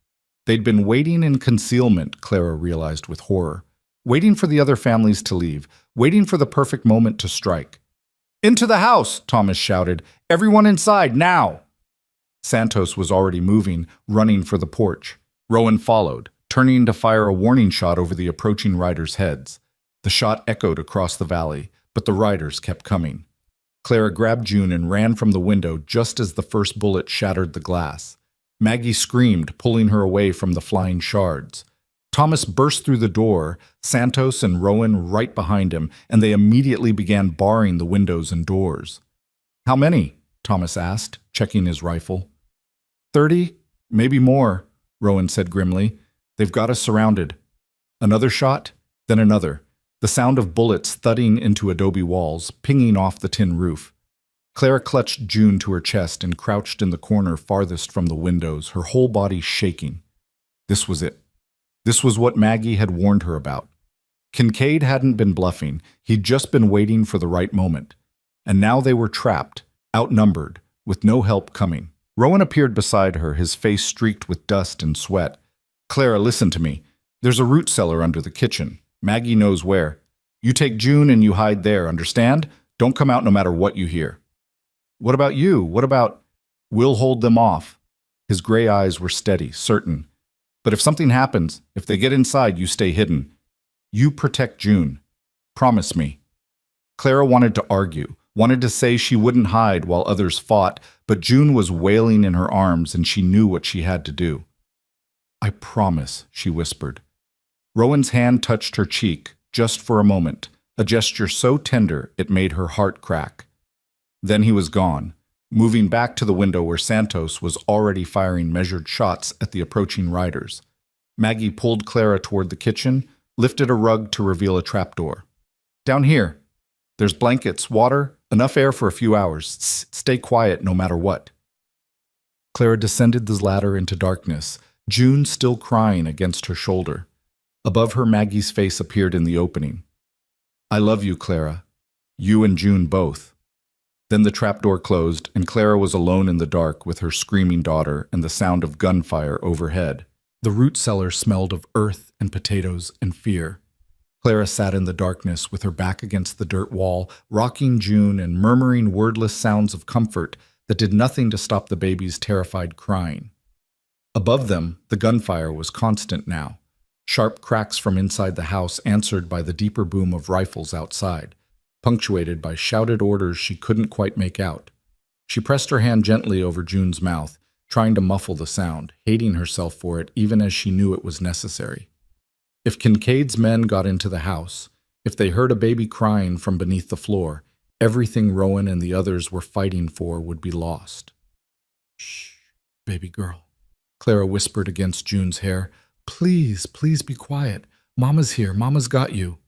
They'd been waiting in concealment, Clara realized with horror. Waiting for the other families to leave, waiting for the perfect moment to strike. Into the house, Thomas shouted. Everyone inside, now! Santos was already moving, running for the porch. Rowan followed, turning to fire a warning shot over the approaching riders' heads. The shot echoed across the valley, but the riders kept coming. Clara grabbed June and ran from the window just as the first bullet shattered the glass. Maggie screamed, pulling her away from the flying shards. Thomas burst through the door, Santos and Rowan right behind him, and they immediately began barring the windows and doors. How many? Thomas asked, checking his rifle. 30, maybe more, Rowan said grimly. They've got us surrounded. Another shot, then another, the sound of bullets thudding into adobe walls, pinging off the tin roof. Clara clutched June to her chest and crouched in the corner farthest from the windows, her whole body shaking. This was it. This was what Maggie had warned her about. Kincaid hadn't been bluffing. He'd just been waiting for the right moment. And now they were trapped, outnumbered, with no help coming. Rowan appeared beside her, his face streaked with dust and sweat. Clara, listen to me. There's a root cellar under the kitchen. Maggie knows where. You take June and you hide there, understand? Don't come out no matter what you hear. What about you? What about... We'll hold them off. His gray eyes were steady, certain. But if something happens, if they get inside, you stay hidden. You protect June. Promise me. Clara wanted to argue, wanted to say she wouldn't hide while others fought, but June was wailing in her arms and she knew what she had to do. I promise, she whispered. Rowan's hand touched her cheek, just for a moment, a gesture so tender it made her heart crack. Then he was gone, moving back to the window where Santos was already firing measured shots at the approaching riders. Maggie pulled Clara toward the kitchen, lifted a rug to reveal a trapdoor. Down here. There's blankets, water, enough air for a few hours. Stay quiet no matter what. Clara descended the ladder into darkness, June still crying against her shoulder. Above her, Maggie's face appeared in the opening. I love you, Clara. You and June both. Then the trapdoor closed, and Clara was alone in the dark with her screaming daughter and the sound of gunfire overhead. The root cellar smelled of earth and potatoes and fear. Clara sat in the darkness with her back against the dirt wall, rocking June and murmuring wordless sounds of comfort that did nothing to stop the baby's terrified crying. Above them, the gunfire was constant now. Sharp cracks from inside the house answered by the deeper boom of rifles outside, punctuated by shouted orders she couldn't quite make out. She pressed her hand gently over June's mouth, trying to muffle the sound, hating herself for it even as she knew it was necessary. If Kincaid's men got into the house, if they heard a baby crying from beneath the floor, everything Rowan and the others were fighting for would be lost. Shh, baby girl, Clara whispered against June's hair. Please, please be quiet. Mama's here. Mama's got you.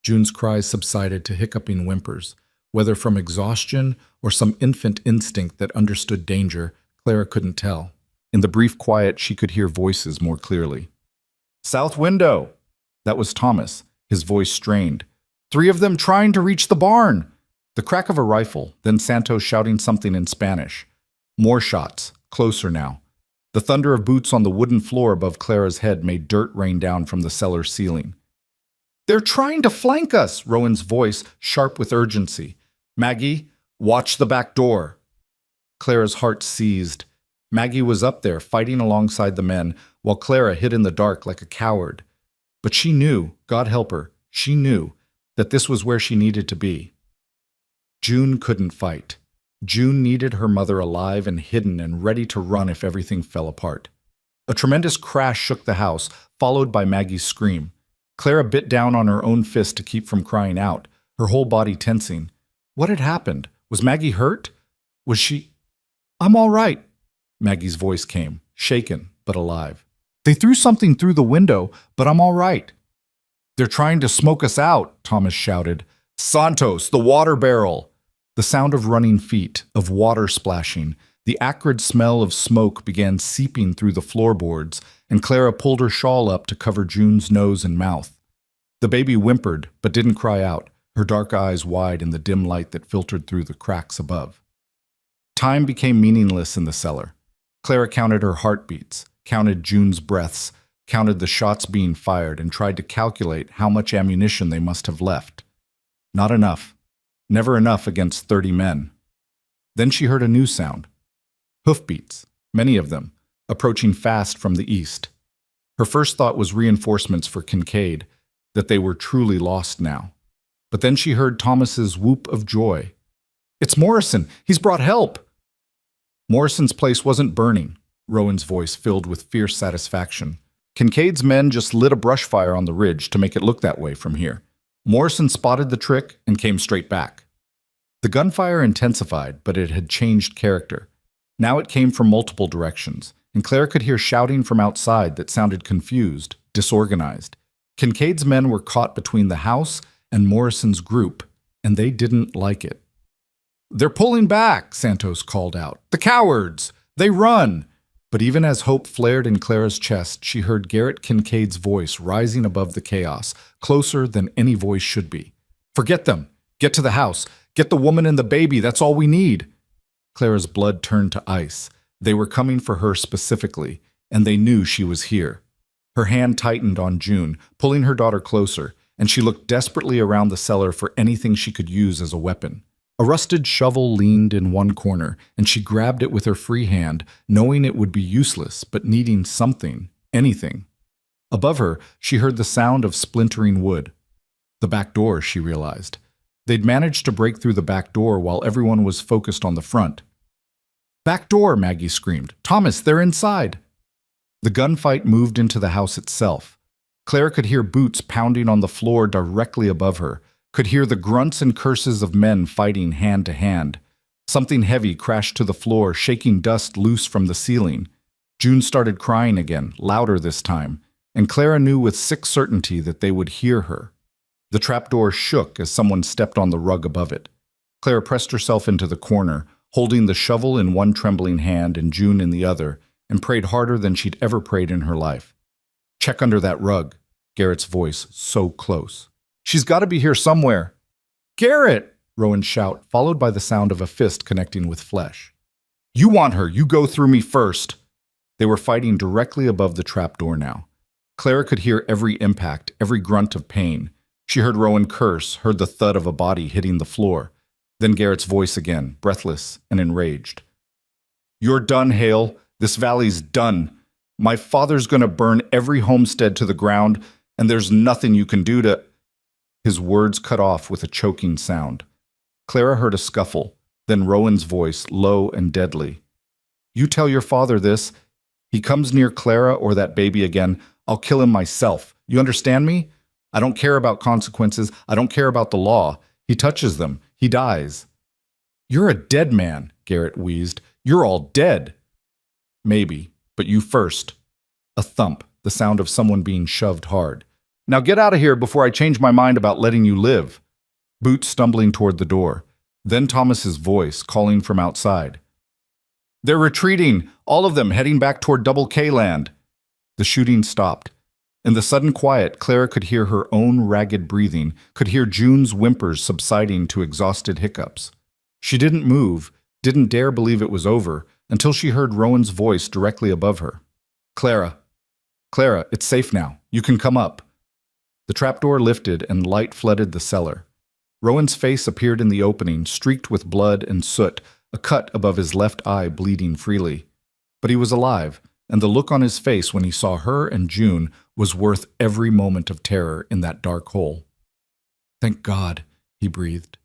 June's cries subsided to hiccuping whimpers. Whether from exhaustion or some infant instinct that understood danger, Clara couldn't tell. In the brief quiet, she could hear voices more clearly. South window! That was Thomas, his voice strained. 3 of them trying to reach the barn! The crack of a rifle, then Santos shouting something in Spanish. More shots, closer now. The thunder of boots on the wooden floor above Clara's head made dirt rain down from the cellar ceiling. They're trying to flank us, Rowan's voice sharp with urgency. Maggie, watch the back door. Clara's heart seized. Maggie was up there, fighting alongside the men, while Clara hid in the dark like a coward. But she knew, God help her, she knew that this was where she needed to be. June couldn't fight. June needed her mother alive and hidden and ready to run if everything fell apart. A tremendous crash shook the house, followed by Maggie's scream. Clara bit down on her own fist to keep from crying out, her whole body tensing. What had happened? Was Maggie hurt? Was she... I'm all right, Maggie's voice came, shaken but alive. They threw something through the window, but I'm all right. They're trying to smoke us out, Thomas shouted. Santos, the water barrel! The sound of running feet, of water splashing, the acrid smell of smoke began seeping through the floorboards, and Clara pulled her shawl up to cover June's nose and mouth. The baby whimpered, but didn't cry out, her dark eyes wide in the dim light that filtered through the cracks above. Time became meaningless in the cellar. Clara counted her heartbeats, counted June's breaths, counted the shots being fired, and tried to calculate how much ammunition they must have left. Not enough. Never enough against 30 men. Then she heard a new sound. Hoofbeats, many of them, approaching fast from the east. Her first thought was reinforcements for Kincaid, that they were truly lost now. But then she heard Thomas's whoop of joy. It's Morrison! He's brought help! Morrison's place wasn't burning, Rowan's voice filled with fierce satisfaction. Kincaid's men just lit a brush fire on the ridge to make it look that way from here. Morrison spotted the trick and came straight back. The gunfire intensified, but it had changed character. Now it came from multiple directions, and Clara could hear shouting from outside that sounded confused, disorganized. Kincaid's men were caught between the house and Morrison's group, and they didn't like it. They're pulling back, Santos called out. The cowards! They run! But even as hope flared in Clara's chest, she heard Garrett Kincaid's voice rising above the chaos, closer than any voice should be. Forget them! Get to the house! Get the woman and the baby! That's all we need! Clara's blood turned to ice. They were coming for her specifically, and they knew she was here. Her hand tightened on June, pulling her daughter closer, and she looked desperately around the cellar for anything she could use as a weapon. A rusted shovel leaned in one corner, and she grabbed it with her free hand, knowing it would be useless, but needing something, anything. Above her, she heard the sound of splintering wood. The back door, she realized. They'd managed to break through the back door while everyone was focused on the front. Back door, Maggie screamed. Thomas, they're inside. The gunfight moved into the house itself. Clara could hear boots pounding on the floor directly above her, could hear the grunts and curses of men fighting hand to hand. Something heavy crashed to the floor, shaking dust loose from the ceiling. June started crying again, louder this time, and Clara knew with sick certainty that they would hear her. The trapdoor shook as someone stepped on the rug above it. Clara pressed herself into the corner, holding the shovel in one trembling hand and June in the other, and prayed harder than she'd ever prayed in her life. Check under that rug, Garrett's voice so close. She's got to be here somewhere. Garrett! Rowan's shout, followed by the sound of a fist connecting with flesh. You want her, you go through me first. They were fighting directly above the trapdoor now. Clara could hear every impact, every grunt of pain. She heard Rowan curse, heard the thud of a body hitting the floor. Then Garrett's voice again, breathless and enraged. You're done, Hale. This valley's done. My father's going to burn every homestead to the ground, and there's nothing you can do to... His words cut off with a choking sound. Clara heard a scuffle, then Rowan's voice, low and deadly. You tell your father this. He comes near Clara or that baby again, I'll kill him myself. You understand me? I don't care about consequences. I don't care about the law. He touches them. He dies. You're a dead man, Garrett wheezed. You're all dead. Maybe, but you first. A thump, the sound of someone being shoved hard. Now get out of here before I change my mind about letting you live. Boots stumbling toward the door. Then Thomas's voice calling from outside. They're retreating, all of them heading back toward Double K land. The shooting stopped. In the sudden quiet, Clara could hear her own ragged breathing, could hear June's whimpers subsiding to exhausted hiccups. She didn't move, didn't dare believe it was over, until she heard Rowan's voice directly above her. Clara, it's safe now. You can come up. The trapdoor lifted and light flooded the cellar. Rowan's face appeared in the opening, streaked with blood and soot, a cut above his left eye bleeding freely. But he was alive, and the look on his face when he saw her and June was worth every moment of terror in that dark hole. "Thank God," he breathed.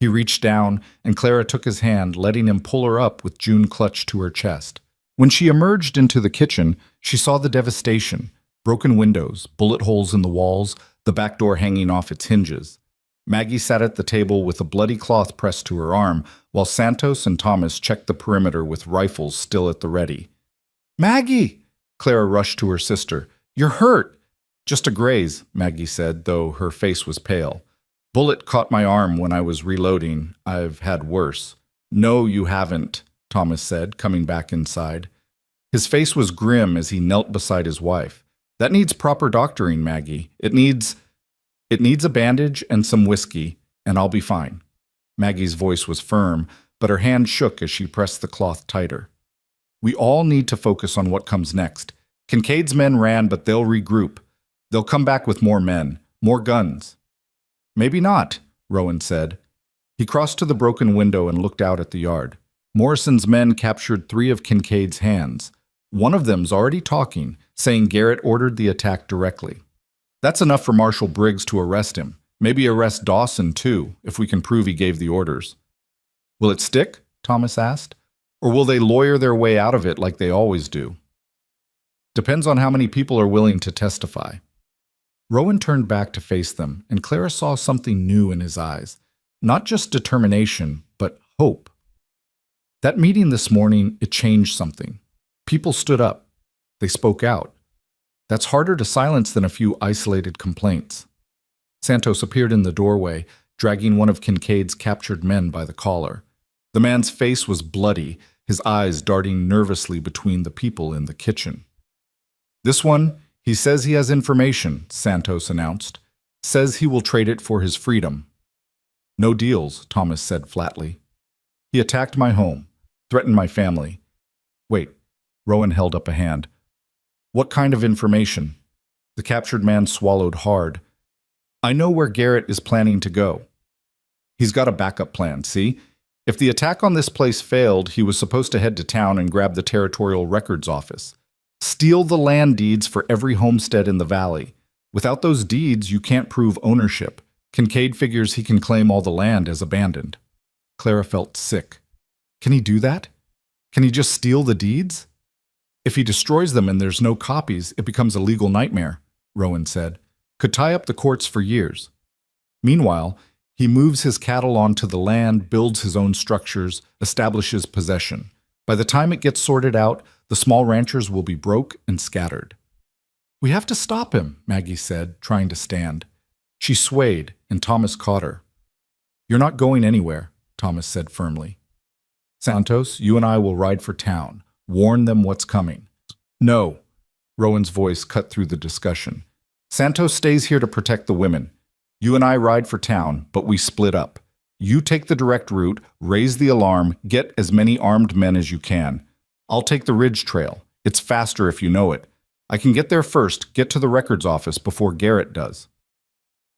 He reached down, and Clara took his hand, letting him pull her up with June clutched to her chest. When she emerged into the kitchen, she saw the devastation: broken windows, bullet holes in the walls, the back door hanging off its hinges. Maggie sat at the table with a bloody cloth pressed to her arm, while Santos and Thomas checked the perimeter with rifles still at the ready. "Maggie!" Clara rushed to her sister. "You're hurt!" "Just a graze," Maggie said, though her face was pale. "Bullet caught my arm when I was reloading. I've had worse." "No, you haven't," Thomas said, coming back inside. His face was grim as he knelt beside his wife. "That needs proper doctoring, Maggie. It needs a bandage and some whiskey, and I'll be fine." Maggie's voice was firm, but her hand shook as she pressed the cloth tighter. "We all need to focus on what comes next. Kincaid's men ran, but they'll regroup. They'll come back with more men, more guns." "Maybe not," Rowan said. He crossed to the broken window and looked out at the yard. Morrison's men captured 3 of Kincaid's hands. One of them's already talking, saying Garrett ordered the attack directly. That's enough for Marshal Briggs to arrest him. Maybe arrest Dawson, too, if we can prove he gave the orders. "Will it stick?" Thomas asked. "Or will they lawyer their way out of it like they always do?" "Depends on how many people are willing to testify." Rowan turned back to face them, and Clara saw something new in his eyes. Not just determination, but hope. That meeting this morning, it changed something. People stood up. They spoke out. That's harder to silence than a few isolated complaints. Santos appeared in the doorway, dragging one of Kincaid's captured men by the collar. The man's face was bloody, his eyes darting nervously between the people in the kitchen. "This one, he says he has information," Santos announced. "Says he will trade it for his freedom." "No deals," Thomas said flatly. "He attacked my home, threatened my family." "Wait," Rowan held up a hand. "What kind of information?" The captured man swallowed hard. "I know where Garrett is planning to go. He's got a backup plan, see? If the attack on this place failed, he was supposed to head to town and grab the Territorial Records Office. Steal the land deeds for every homestead in the valley. Without those deeds, you can't prove ownership. Kincaid figures he can claim all the land as abandoned." Clara felt sick. Can he do that? Can he just steal the deeds? "If he destroys them and there's no copies, it becomes a legal nightmare," Rowan said. "Could tie up the courts for years. Meanwhile, he moves his cattle onto the land, builds his own structures, establishes possession. By the time it gets sorted out, the small ranchers will be broke and scattered." "We have to stop him," Maggie said, trying to stand. She swayed, and Thomas caught her. "You're not going anywhere," Thomas said firmly. "Santos, you and I will ride for town. Warn them what's coming." "No." Rowan's voice cut through the discussion. "Santos stays here to protect the women. You and I ride for town, but we split up. You take the direct route, raise the alarm, get as many armed men as you can. I'll take the ridge trail. It's faster if you know it. I can get there first, get to the records office before Garrett does."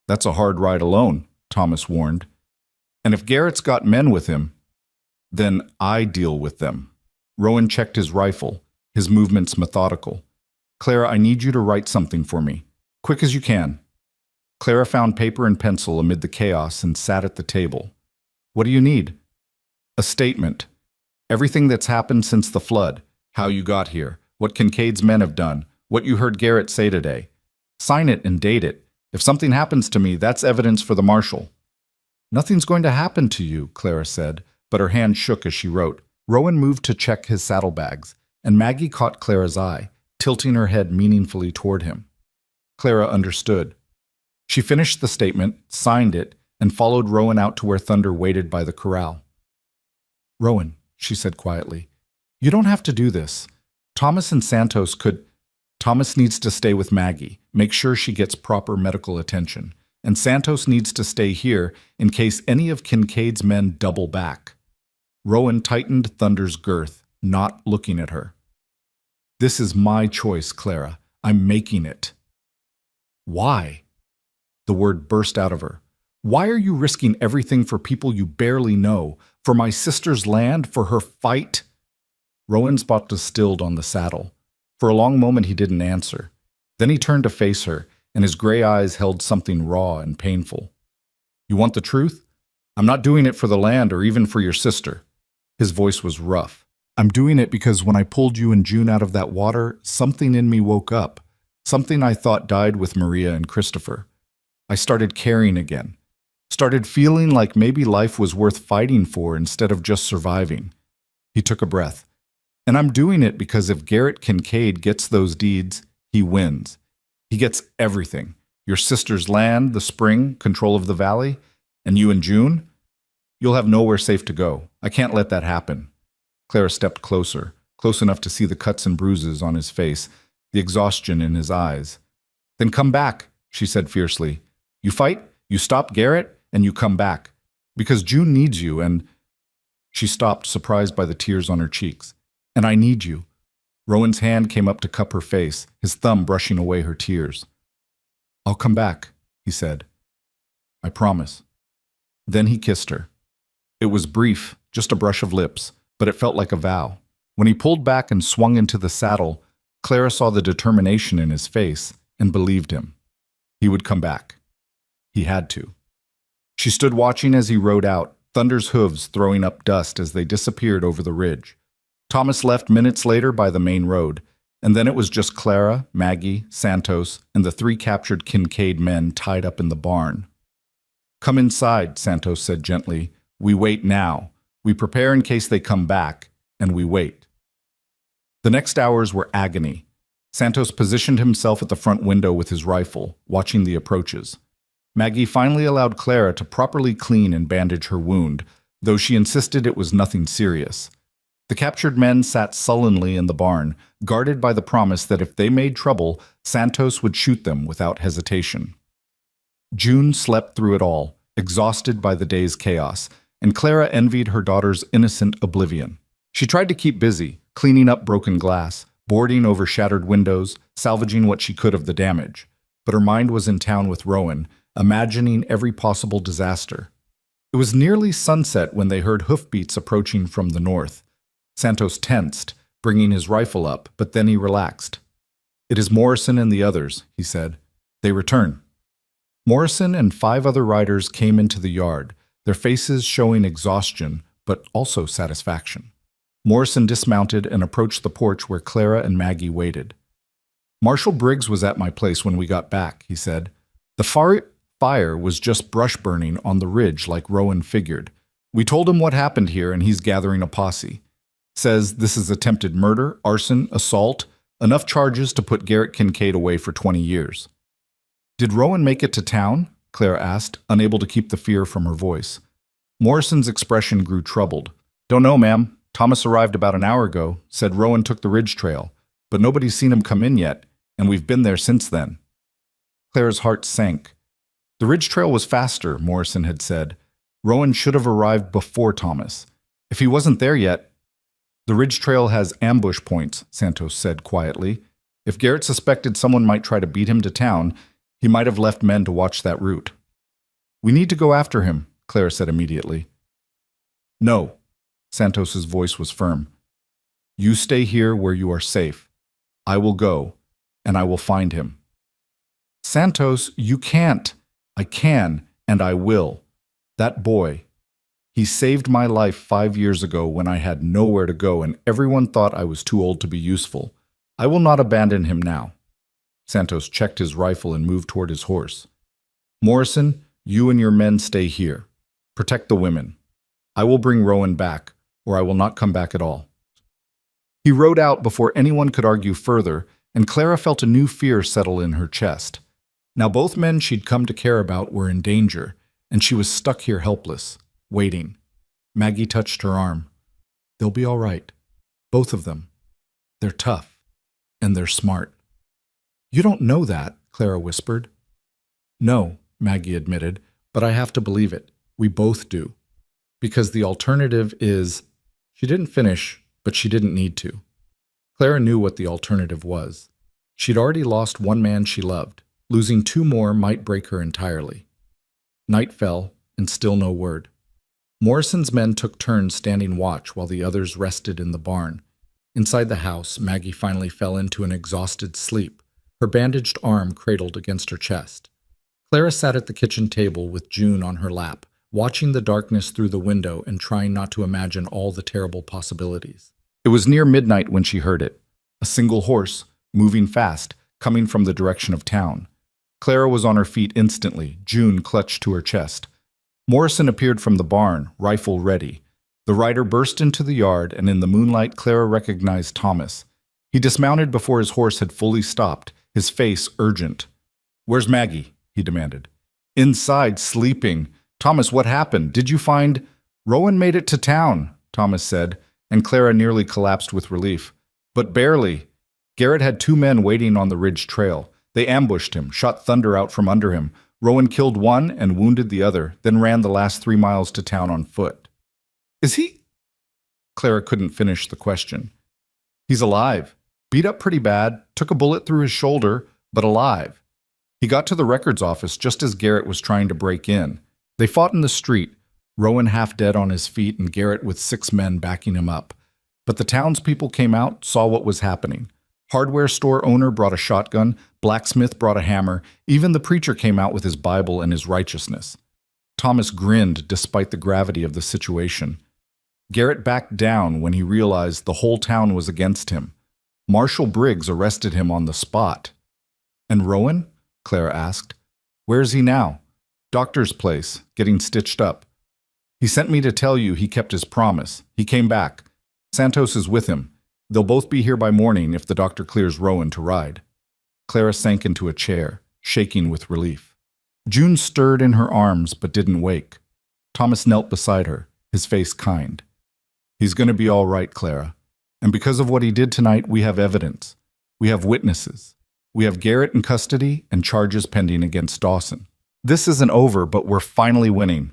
"That's a hard ride alone," Thomas warned. "And if Garrett's got men with him, then I deal with them." Rowan checked his rifle, his movements methodical. "Clara, I need you to write something for me. Quick as you can." Clara found paper and pencil amid the chaos and sat at the table. "What do you need?" "A statement. Everything that's happened since the flood. How you got here. What Kincaid's men have done. What you heard Garrett say today. Sign it and date it. If something happens to me, that's evidence for the marshal." "Nothing's going to happen to you," Clara said, but her hand shook as she wrote. Rowan moved to check his saddlebags, and Maggie caught Clara's eye, tilting her head meaningfully toward him. Clara understood. She finished the statement, signed it, and followed Rowan out to where Thunder waited by the corral. "Rowan," she said quietly, "you don't have to do this. Thomas and Santos could—" "Thomas needs to stay with Maggie, make sure she gets proper medical attention. And Santos needs to stay here in case any of Kincaid's men double back." Rowan tightened Thunder's girth, not looking at her. "This is my choice, Clara. I'm making it." "Why?" The word burst out of her. Why are you risking everything for people you barely know? For my sister's land? For her fight?" Rowan's spot distilled on the saddle. For a long moment he didn't answer. Then he turned to face her, and his gray eyes held something raw and painful. "You want the truth? I'm not doing it for the land or even for your sister." His voice was rough. "I'm doing it because when I pulled you and June out of that water, something in me woke up. Something I thought died with Maria and Christopher. I started caring again. Started feeling like maybe life was worth fighting for instead of just surviving." He took a breath. "And I'm doing it because if Garrett Kincaid gets those deeds, he wins. He gets everything. Your sister's land, the spring, control of the valley, and you and June? You'll have nowhere safe to go. I can't let that happen." Clara stepped closer, close enough to see the cuts and bruises on his face, the exhaustion in his eyes. "Then come back," she said fiercely. "You fight, you stop Garrett, and you come back. Because June needs you, and—" She stopped, surprised by the tears on her cheeks. "And I need you." Rowan's hand came up to cup her face, his thumb brushing away her tears. "I'll come back," he said. "I promise." Then he kissed her. It was brief, just a brush of lips, but it felt like a vow. When he pulled back and swung into the saddle, Clara saw the determination in his face and believed him. He would come back. He had to. She stood watching as he rode out, Thunder's hooves throwing up dust as they disappeared over the ridge. Thomas left minutes later by the main road, and then it was just Clara, Maggie, Santos, and the 3 captured Kincaid men tied up in the barn. "Come inside," Santos said gently. "We wait now. We prepare in case they come back, and we wait." The next hours were agony. Santos positioned himself at the front window with his rifle, watching the approaches. Maggie finally allowed Clara to properly clean and bandage her wound, though she insisted it was nothing serious. The captured men sat sullenly in the barn, guarded by the promise that if they made trouble, Santos would shoot them without hesitation. June slept through it all, exhausted by the day's chaos, and Clara envied her daughter's innocent oblivion. She tried to keep busy, cleaning up broken glass, boarding over shattered windows, salvaging what she could of the damage. But her mind was in town with Rowan, imagining every possible disaster. It was nearly sunset when they heard hoofbeats approaching from the north. Santos tensed, bringing his rifle up, but then he relaxed. "It is Morrison and the others," he said. "They return." Morrison and 5 other riders came into the yard, their faces showing exhaustion, but also satisfaction. Morrison dismounted and approached the porch where Clara and Maggie waited. "Marshal Briggs was at my place when we got back," he said. "The fire was just brush burning on the ridge like Rowan figured. We told him what happened here and he's gathering a posse. Says this is attempted murder, arson, assault, enough charges to put Garrett Kincaid away for 20 years. "Did Rowan make it to town?" Clara asked, unable to keep the fear from her voice. Morrison's expression grew troubled. "Don't know, ma'am. Thomas arrived about an hour ago, said Rowan took the ridge trail, but nobody's seen him come in yet, and we've been there since then." Clara's heart sank. The ridge trail was faster, Morrison had said. Rowan should have arrived before Thomas. If he wasn't there yet— "The ridge trail has ambush points," Santos said quietly. "If Garrett suspected someone might try to beat him to town, he might have left men to watch that route." "We need to go after him," Clara said immediately. "No." Santos's voice was firm. "You stay here where you are safe. I will go, and I will find him." "Santos, you can't." "I can, and I will. That boy, he saved my life 5 years ago when I had nowhere to go and everyone thought I was too old to be useful. I will not abandon him now." Santos checked his rifle and moved toward his horse. "Morrison, you and your men stay here. Protect the women. I will bring Rowan back, or I will not come back at all." He rode out before anyone could argue further, and Clara felt a new fear settle in her chest. Now both men she'd come to care about were in danger, and she was stuck here helpless, waiting. Maggie touched her arm. "They'll be all right. Both of them. They're tough, and they're smart." "You don't know that," Clara whispered. "No," Maggie admitted, "but I have to believe it. We both do. Because the alternative is—" She didn't finish, but she didn't need to. Clara knew what the alternative was. She'd already lost one man she loved. Losing 2 more might break her entirely. Night fell, and still no word. Morrison's men took turns standing watch while the others rested in the barn. Inside the house, Maggie finally fell into an exhausted sleep, her bandaged arm cradled against her chest. Clara sat at the kitchen table with June on her lap, watching the darkness through the window and trying not to imagine all the terrible possibilities. It was near midnight when she heard it. A single horse, moving fast, coming from the direction of town. Clara was on her feet instantly, June clutched to her chest. Morrison appeared from the barn, rifle ready. The rider burst into the yard, and in the moonlight Clara recognized Thomas. He dismounted before his horse had fully stopped, his face urgent. "Where's Maggie?" he demanded. "Inside, sleeping. Thomas, what happened? Did you find—" "Rowan made it to town," Thomas said, and Clara nearly collapsed with relief. "But barely. Garrett had 2 men waiting on the ridge trail. They ambushed him, shot thunder out from under him. Rowan killed one and wounded the other, then ran the last 3 miles to town on foot." "Is he—" Clara couldn't finish the question. "He's alive. Beat up pretty bad, took a bullet through his shoulder, but alive. He got to the records office just as Garrett was trying to break in. They fought in the street, Rowan half dead on his feet and Garrett with 6 men backing him up. But the townspeople came out, saw what was happening. Hardware store owner brought a shotgun, blacksmith brought a hammer, even the preacher came out with his Bible and his righteousness." Thomas grinned despite the gravity of the situation. Garrett backed down when he realized the whole town was against him. Marshal Briggs arrested him on the spot. "And Rowan?" Clara asked. "Where is he now?" "Doctor's place, getting stitched up. He sent me to tell you he kept his promise. He came back. Santos is with him. They'll both be here by morning if the doctor clears Rowan to ride." Clara sank into a chair, shaking with relief. June stirred in her arms but didn't wake. Thomas knelt beside her, his face kind. "He's going to be all right, Clara. And because of what he did tonight, we have evidence. We have witnesses. We have Garrett in custody and charges pending against Dawson. This isn't over, but we're finally winning."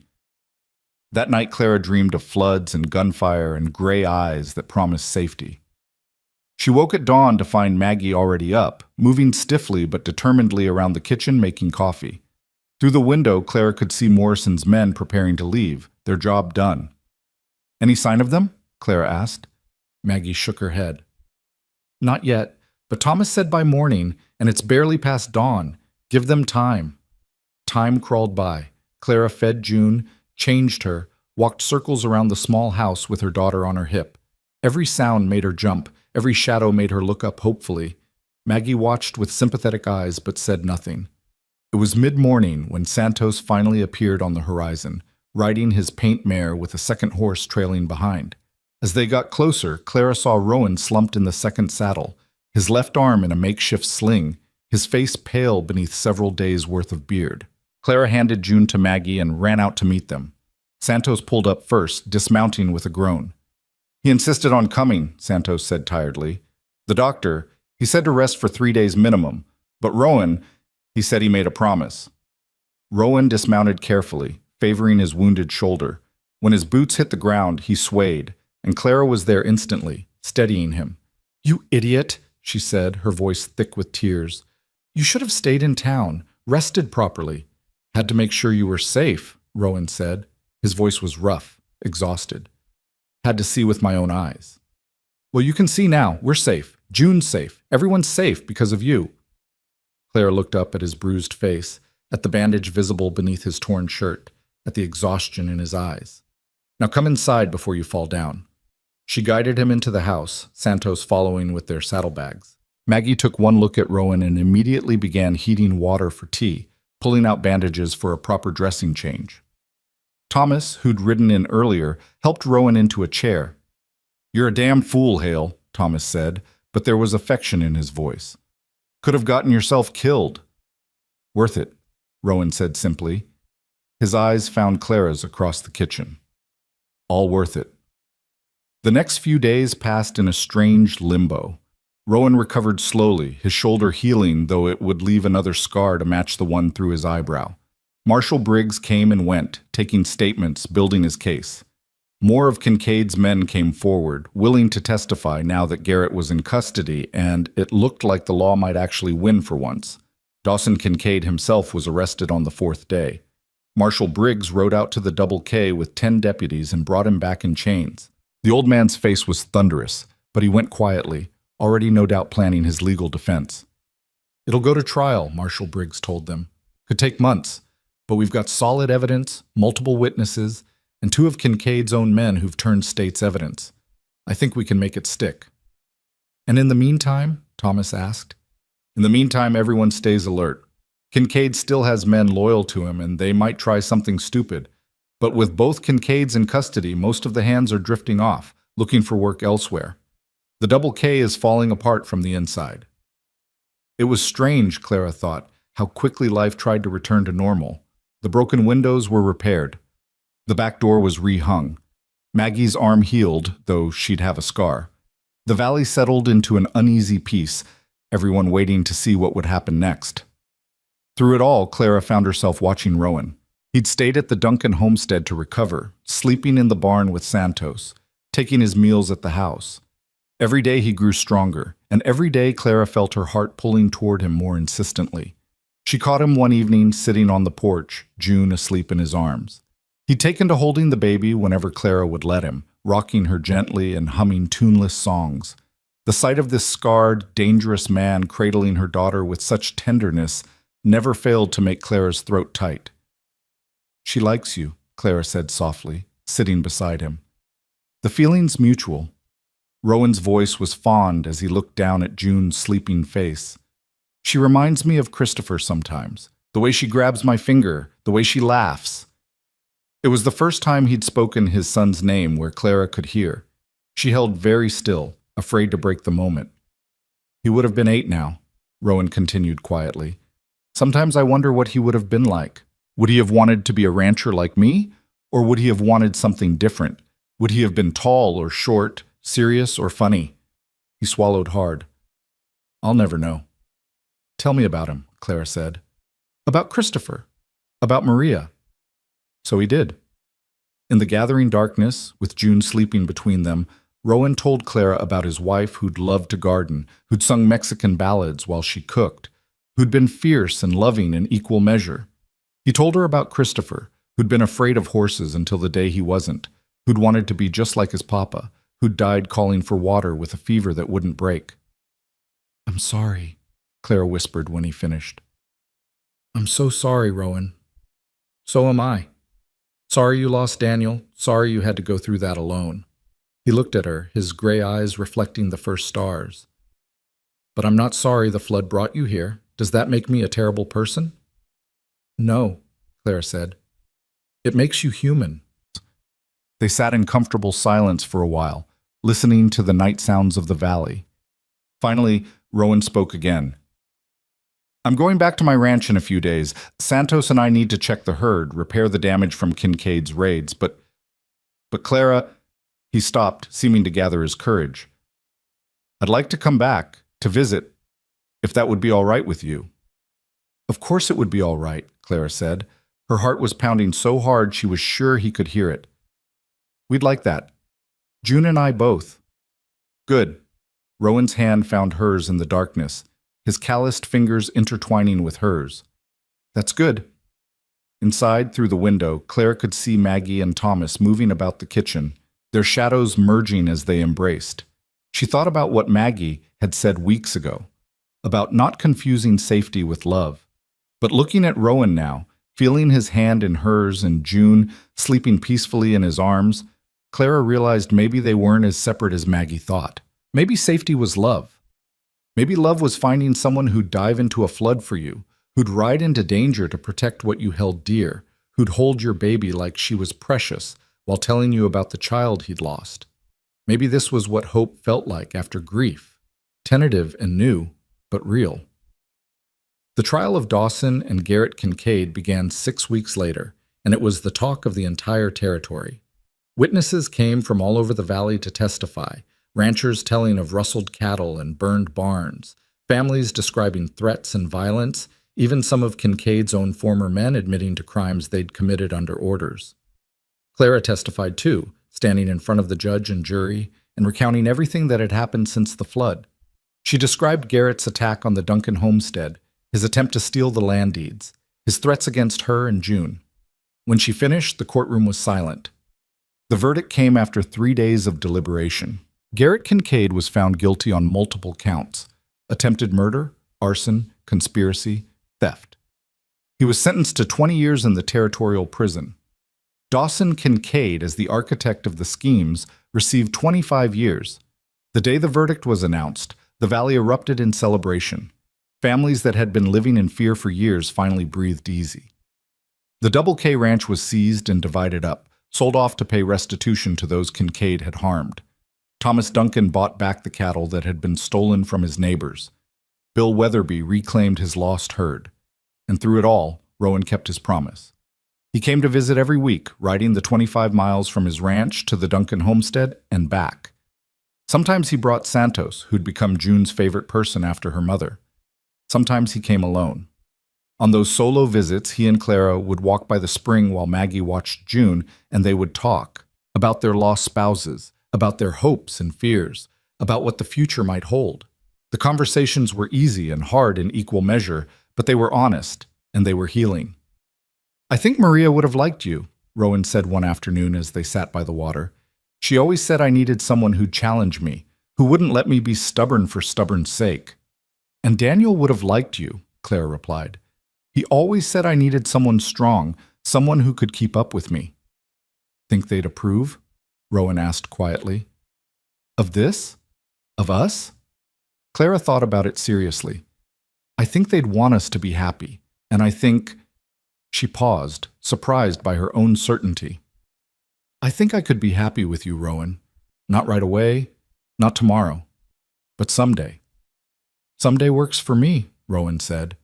That night, Clara dreamed of floods and gunfire and gray eyes that promised safety. She woke at dawn to find Maggie already up, moving stiffly but determinedly around the kitchen making coffee. Through the window, Clara could see Morrison's men preparing to leave, their job done. "Any sign of them?" Clara asked. Maggie shook her head. "Not yet, but Thomas said by morning, and it's barely past dawn. Give them time." Time crawled by. Clara fed June, changed her, walked circles around the small house with her daughter on her hip. Every sound made her jump, every shadow made her look up hopefully. Maggie watched with sympathetic eyes but said nothing. It was mid-morning when Santos finally appeared on the horizon, riding his paint mare with a second horse trailing behind. As they got closer, Clara saw Rowan slumped in the second saddle, his left arm in a makeshift sling, his face pale beneath several days' worth of beard. Clara handed June to Maggie and ran out to meet them. Santos pulled up first, dismounting with a groan. "He insisted on coming," Santos said tiredly. "The doctor, he said to rest for 3 days minimum. But Rowan, he said he made a promise." Rowan dismounted carefully, favoring his wounded shoulder. When his boots hit the ground, he swayed, and Clara was there instantly, steadying him. "You idiot," she said, her voice thick with tears. "You should have stayed in town, rested properly." "Had to make sure you were safe," Rowan said. His voice was rough, exhausted. "Had to see with my own eyes." "Well, you can see now. We're safe. June's safe. Everyone's safe because of you." Clara looked up at his bruised face, at the bandage visible beneath his torn shirt, at the exhaustion in his eyes. "Now come inside before you fall down." She guided him into the house, Santos following with their saddlebags. Maggie took one look at Rowan and immediately began heating water for tea, pulling out bandages for a proper dressing change. Thomas, who'd ridden in earlier, helped Rowan into a chair. "You're a damn fool, Hale," Thomas said, but there was affection in his voice. "Could have gotten yourself killed." "Worth it," Rowan said simply. His eyes found Clara's across the kitchen. "All worth it." The next few days passed in a strange limbo. Rowan recovered slowly, his shoulder healing, though it would leave another scar to match the one through his eyebrow. Marshal Briggs came and went, taking statements, building his case. More of Kincaid's men came forward, willing to testify now that Garrett was in custody, and it looked like the law might actually win for once. Dawson Kincaid himself was arrested on the 4th day. Marshal Briggs rode out to the Double K with 10 deputies and brought him back in chains. The old man's face was thunderous, but he went quietly, already no doubt planning his legal defense. "It'll go to trial," Marshal Briggs told them. "Could take months, but we've got solid evidence, multiple witnesses, and 2 of Kincaid's own men who've turned state's evidence. I think we can make it stick." "And in the meantime?" Thomas asked. "In the meantime, everyone stays alert. Kincaid still has men loyal to him, and they might try something stupid. But with both Kincaids in custody, most of the hands are drifting off, looking for work elsewhere. The Double K is falling apart from the inside." It was strange, Clara thought, how quickly life tried to return to normal. The broken windows were repaired. The back door was rehung. Maggie's arm healed, though she'd have a scar. The valley settled into an uneasy peace, everyone waiting to see what would happen next. Through it all, Clara found herself watching Rowan. He'd stayed at the Duncan homestead to recover, sleeping in the barn with Santos, taking his meals at the house. Every day he grew stronger, and every day Clara felt her heart pulling toward him more insistently. She caught him one evening sitting on the porch, June asleep in his arms. He'd taken to holding the baby whenever Clara would let him, rocking her gently and humming tuneless songs. The sight of this scarred, dangerous man cradling her daughter with such tenderness never failed to make Clara's throat tight. "She likes you," Clara said softly, sitting beside him. "The feeling's mutual." Rowan's voice was fond as he looked down at June's sleeping face. "She reminds me of Christopher sometimes, the way she grabs my finger, the way she laughs." It was the first time he'd spoken his son's name where Clara could hear. She held very still, afraid to break the moment. "He would have been 8 now," Rowan continued quietly. "Sometimes I wonder what he would have been like. Would he have wanted to be a rancher like me? Or would he have wanted something different? Would he have been tall or short, serious or funny?" He swallowed hard. "I'll never know." "Tell me about him," Clara said. "About Christopher. About Maria." So he did. In the gathering darkness, with June sleeping between them, Rowan told Clara about his wife who'd loved to garden, who'd sung Mexican ballads while she cooked, who'd been fierce and loving in equal measure. He told her about Christopher, who'd been afraid of horses until the day he wasn't, who'd wanted to be just like his papa, who'd died calling for water with a fever that wouldn't break. "I'm sorry," Clara whispered when he finished. "I'm so sorry, Rowan." "So am I. Sorry you lost Daniel. Sorry you had to go through that alone." He looked at her, his gray eyes reflecting the first stars. "But I'm not sorry the flood brought you here. Does that make me a terrible person?" "No," Clara said. "It makes you human." They sat in comfortable silence for a while, listening to the night sounds of the valley. Finally, Rowan spoke again. "I'm going back to my ranch in a few days. Santos and I need to check the herd, repair the damage from Kincaid's raids, but Clara..." He stopped, seeming to gather his courage. "I'd like to come back, to visit, if that would be all right with you." "Of course it would be all right," Clara said. Her heart was pounding so hard she was sure he could hear it. "We'd like that. June and I both." "Good." Rowan's hand found hers in the darkness, his calloused fingers intertwining with hers. "That's good." Inside, through the window, Clara could see Maggie and Thomas moving about the kitchen, their shadows merging as they embraced. She thought about what Maggie had said weeks ago, about not confusing safety with love. But looking at Rowan now, feeling his hand in hers and June sleeping peacefully in his arms, Clara realized maybe they weren't as separate as Maggie thought. Maybe safety was love. Maybe love was finding someone who'd dive into a flood for you, who'd ride into danger to protect what you held dear, who'd hold your baby like she was precious while telling you about the child he'd lost. Maybe this was what hope felt like after grief, tentative and new, but real. The trial of Dawson and Garrett Kincaid began 6 weeks later, and it was the talk of the entire territory. Witnesses came from all over the valley to testify, ranchers telling of rustled cattle and burned barns, families describing threats and violence, even some of Kincaid's own former men admitting to crimes they'd committed under orders. Clara testified too, standing in front of the judge and jury and recounting everything that had happened since the flood. She described Garrett's attack on the Duncan homestead, his attempt to steal the land deeds, his threats against her and June. When she finished, the courtroom was silent. The verdict came after 3 days of deliberation. Garrett Kincaid was found guilty on multiple counts: attempted murder, arson, conspiracy, theft. He was sentenced to 20 years in the territorial prison. Dawson Kincaid, as the architect of the schemes, received 25 years. The day the verdict was announced, the valley erupted in celebration. Families that had been living in fear for years finally breathed easy. The Double K Ranch was seized and divided up, sold off to pay restitution to those Kincaid had harmed. Thomas Duncan bought back the cattle that had been stolen from his neighbors. Bill Weatherby reclaimed his lost herd. And through it all, Rowan kept his promise. He came to visit every week, riding the 25 miles from his ranch to the Duncan homestead and back. Sometimes he brought Santos, who'd become June's favorite person after her mother. Sometimes he came alone. On those solo visits, he and Clara would walk by the spring while Maggie watched June, and they would talk about their lost spouses, about their hopes and fears, about what the future might hold. The conversations were easy and hard in equal measure, but they were honest, and they were healing. "I think Maria would have liked you," Rowan said one afternoon as they sat by the water. "She always said I needed someone who'd challenge me, who wouldn't let me be stubborn for stubborn's sake." "And Daniel would have liked you," Clara replied. "He always said I needed someone strong, someone who could keep up with me." "Think they'd approve?" Rowan asked quietly. "Of this? Of us?" Clara thought about it seriously. "I think they'd want us to be happy, and I think—" She paused, surprised by her own certainty. "I think I could be happy with you, Rowan. Not right away, not tomorrow, but someday." "Someday works for me," Rowan said.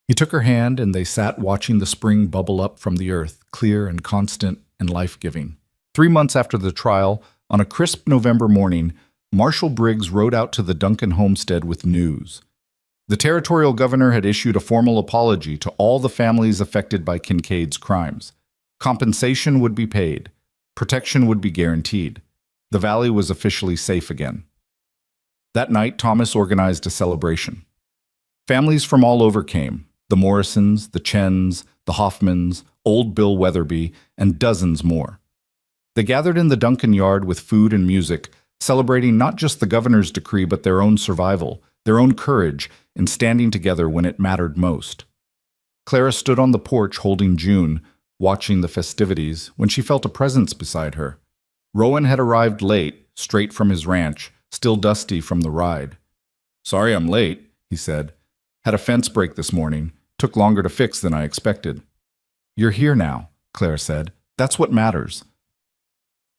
He took her hand and they sat watching the spring bubble up from the earth, clear and constant and life-giving. 3 months after the trial, on a crisp November morning, Marshal Briggs rode out to the Duncan homestead with news. The territorial governor had issued a formal apology to all the families affected by Kincaid's crimes. Compensation would be paid. Protection would be guaranteed. The valley was officially safe again. That night, Thomas organized a celebration. Families from all over came: the Morrisons, the Chens, the Hoffmans, old Bill Weatherby, and dozens more. They gathered in the Duncan yard with food and music, celebrating not just the governor's decree but their own survival, their own courage, in standing together when it mattered most. Clara stood on the porch holding June, watching the festivities, when she felt a presence beside her. Rowan had arrived late, straight from his ranch, still dusty from the ride. "Sorry I'm late," he said. "Had a fence break this morning. Took longer to fix than I expected." "You're here now," Clara said. "That's what matters."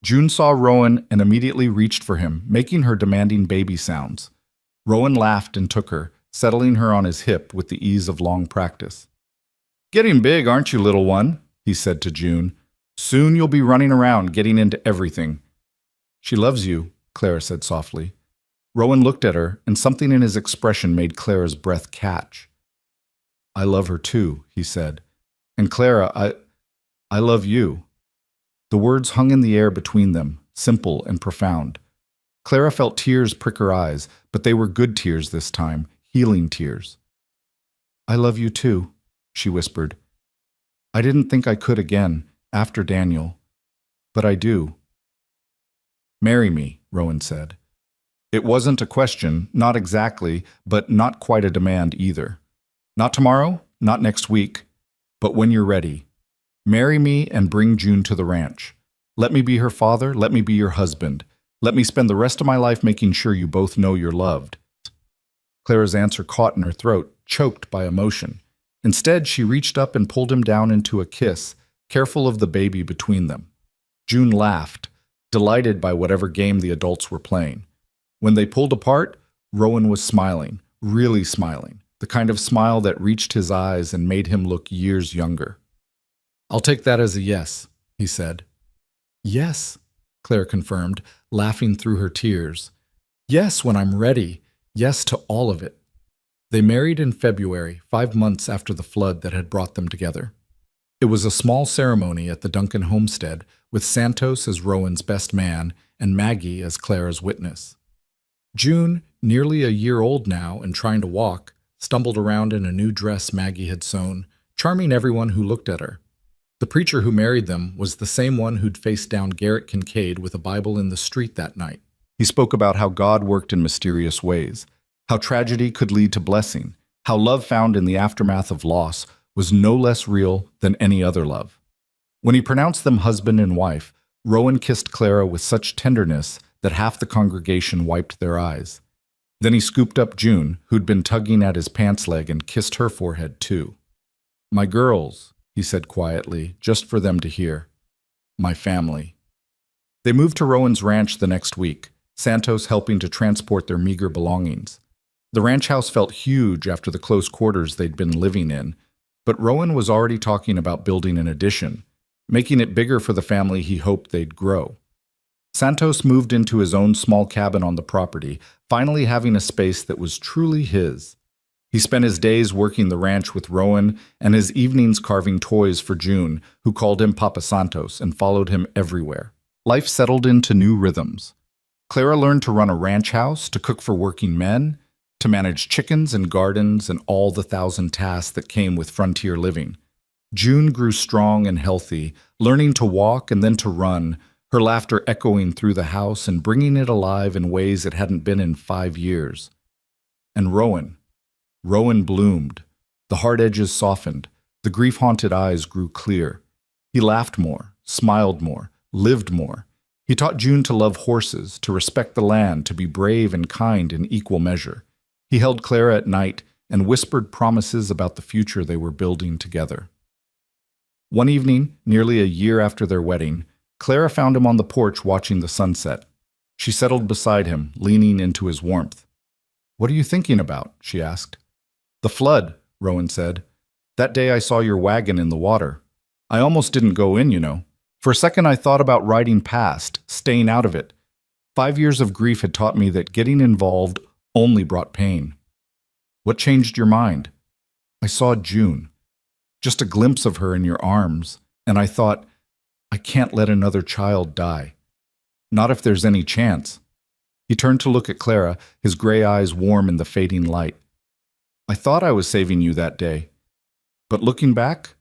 June saw Rowan and immediately reached for him, making her demanding baby sounds. Rowan laughed and took her, settling her on his hip with the ease of long practice. "Getting big, aren't you, little one?" he said to June. "Soon you'll be running around, getting into everything." "She loves you," Clara said softly. Rowan looked at her, and something in his expression made Clara's breath catch. "I love her too," he said. "And Clara, I love you." The words hung in the air between them, simple and profound. Clara felt tears prick her eyes, but they were good tears this time, healing tears. "I love you too," she whispered. "I didn't think I could again, after Daniel. But I do." "Marry me," Rowan said. It wasn't a question, not exactly, but not quite a demand either. "Not tomorrow, not next week, but when you're ready. Marry me and bring June to the ranch. Let me be her father, let me be your husband. Let me spend the rest of my life making sure you both know you're loved." Clara's answer caught in her throat, choked by emotion. Instead, she reached up and pulled him down into a kiss, careful of the baby between them. June laughed, delighted by whatever game the adults were playing. When they pulled apart, Rowan was smiling, really smiling, the kind of smile that reached his eyes and made him look years younger. "I'll take that as a yes," he said. "Yes," Clara confirmed, laughing through her tears. "Yes, when I'm ready. Yes to all of it." They married in February, 5 months after the flood that had brought them together. It was a small ceremony at the Duncan homestead, with Santos as Rowan's best man and Maggie as Clara's witness. June, nearly a year old now and trying to walk, stumbled around in a new dress Maggie had sewn, charming everyone who looked at her. The preacher who married them was the same one who'd faced down Garrett Kincaid with a Bible in the street that night. He spoke about how God worked in mysterious ways, how tragedy could lead to blessing, how love found in the aftermath of loss was no less real than any other love. When he pronounced them husband and wife, Rowan kissed Clara with such tenderness that half the congregation wiped their eyes. Then he scooped up June, who'd been tugging at his pants leg, and kissed her forehead too. "My girls," he said quietly, just for them to hear. "My family." They moved to Rowan's ranch the next week, Santos helping to transport their meager belongings. The ranch house felt huge after the close quarters they'd been living in, but Rowan was already talking about building an addition, making it bigger for the family he hoped they'd grow. Santos moved into his own small cabin on the property, finally having a space that was truly his. He spent his days working the ranch with Rowan and his evenings carving toys for June, who called him Papa Santos and followed him everywhere. Life settled into new rhythms. Clara learned to run a ranch house, to cook for working men, to manage chickens and gardens and all the 1,000 tasks that came with frontier living. June grew strong and healthy, learning to walk and then to run, her laughter echoing through the house and bringing it alive in ways it hadn't been in 5 years. And Rowan bloomed. The hard edges softened. The grief-haunted eyes grew clear. He laughed more, smiled more, lived more. He taught June to love horses, to respect the land, to be brave and kind in equal measure. He held Clara at night and whispered promises about the future they were building together. One evening, nearly a year after their wedding, Clara found him on the porch watching the sunset. She settled beside him, leaning into his warmth. "What are you thinking about?" she asked. "The flood," Rowan said. "That day I saw your wagon in the water. I almost didn't go in, you know. For a second I thought about riding past, staying out of it. 5 years of grief had taught me that getting involved only brought pain." "What changed your mind?" "I saw June. Just a glimpse of her in your arms, and I thought, I can't let another child die. Not if there's any chance." He turned to look at Clara, his gray eyes warm in the fading light. "I thought I was saving you that day. But looking back,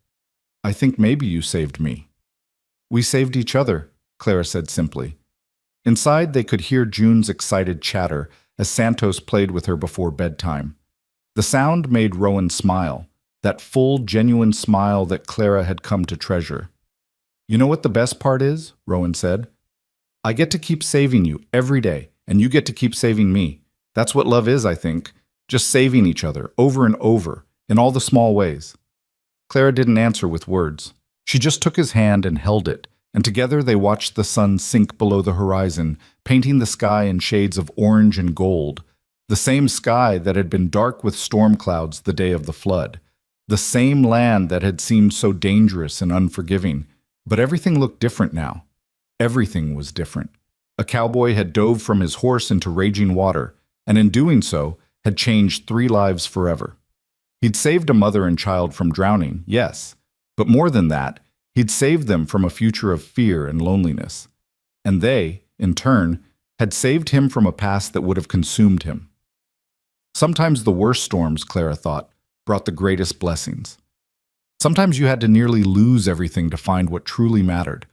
I think maybe you saved me." "We saved each other," Clara said simply. Inside, they could hear June's excited chatter as Santos played with her before bedtime. The sound made Rowan smile, that full, genuine smile that Clara had come to treasure. "You know what the best part is?" Rowan said. "I get to keep saving you every day, and you get to keep saving me. That's what love is, I think. Just saving each other, over and over, in all the small ways." Clara didn't answer with words. She just took his hand and held it, and together they watched the sun sink below the horizon, painting the sky in shades of orange and gold, the same sky that had been dark with storm clouds the day of the flood, the same land that had seemed so dangerous and unforgiving. But everything looked different now. Everything was different. A cowboy had dove from his horse into raging water, and in doing so, had changed 3 lives forever. He'd saved a mother and child from drowning, yes, but more than that, he'd saved them from a future of fear and loneliness. And they, in turn, had saved him from a past that would have consumed him. Sometimes the worst storms, Clara thought, brought the greatest blessings. Sometimes you had to nearly lose everything to find what truly mattered.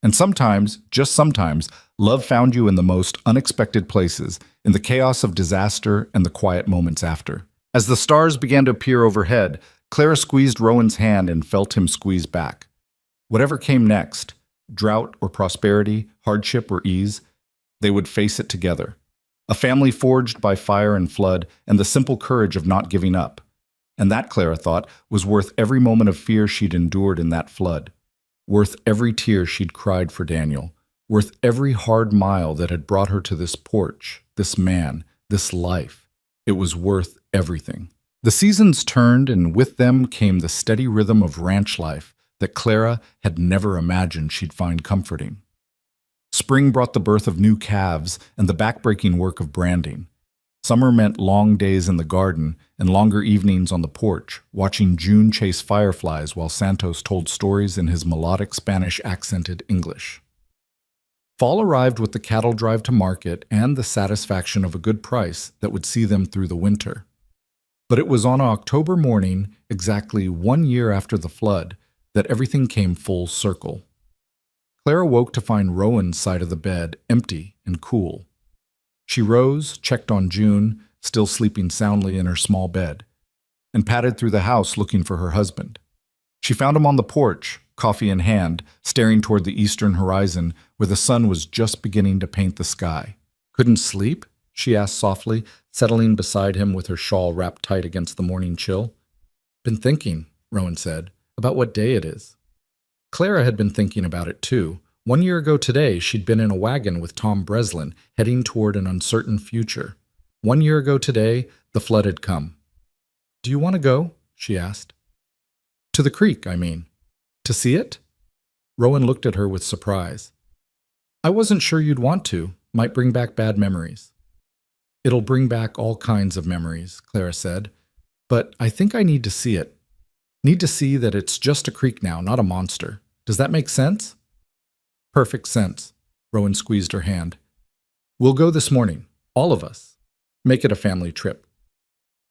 And sometimes, just sometimes, love found you in the most unexpected places, in the chaos of disaster and the quiet moments after. As the stars began to appear overhead, Clara squeezed Rowan's hand and felt him squeeze back. Whatever came next, drought or prosperity, hardship or ease, they would face it together. A family forged by fire and flood and the simple courage of not giving up. And that, Clara thought, was worth every moment of fear she'd endured in that flood. Worth every tear she'd cried for Daniel. Worth every hard mile that had brought her to this porch, this man, this life. It was worth everything. The seasons turned, and with them came the steady rhythm of ranch life that Clara had never imagined she'd find comforting. Spring brought the birth of new calves and the backbreaking work of branding. Summer meant long days in the garden and longer evenings on the porch, watching June chase fireflies while Santos told stories in his melodic Spanish-accented English. Fall arrived with the cattle drive to market and the satisfaction of a good price that would see them through the winter. But it was on an October morning, exactly 1 year after the flood, that everything came full circle. Clara woke to find Rowan's side of the bed empty and cool. She rose, checked on June, still sleeping soundly in her small bed, and padded through the house looking for her husband. She found him on the porch, coffee in hand, staring toward the eastern horizon where the sun was just beginning to paint the sky. "Couldn't sleep?" she asked softly, settling beside him with her shawl wrapped tight against the morning chill. "Been thinking," Rowan said, "about what day it is." Clara had been thinking about it too. 1 year ago today, she'd been in a wagon with Tom Breslin, heading toward an uncertain future. 1 year ago today, the flood had come. "Do you want to go?" she asked. "To the creek, I mean. To see it?" Rowan looked at her with surprise. "I wasn't sure you'd want to. Might bring back bad memories." "It'll bring back all kinds of memories," Clara said. "But I think I need to see it. Need to see that it's just a creek now, not a monster. Does that make sense?" "Perfect sense." Rowan squeezed her hand. "We'll go this morning, all of us. Make it a family trip."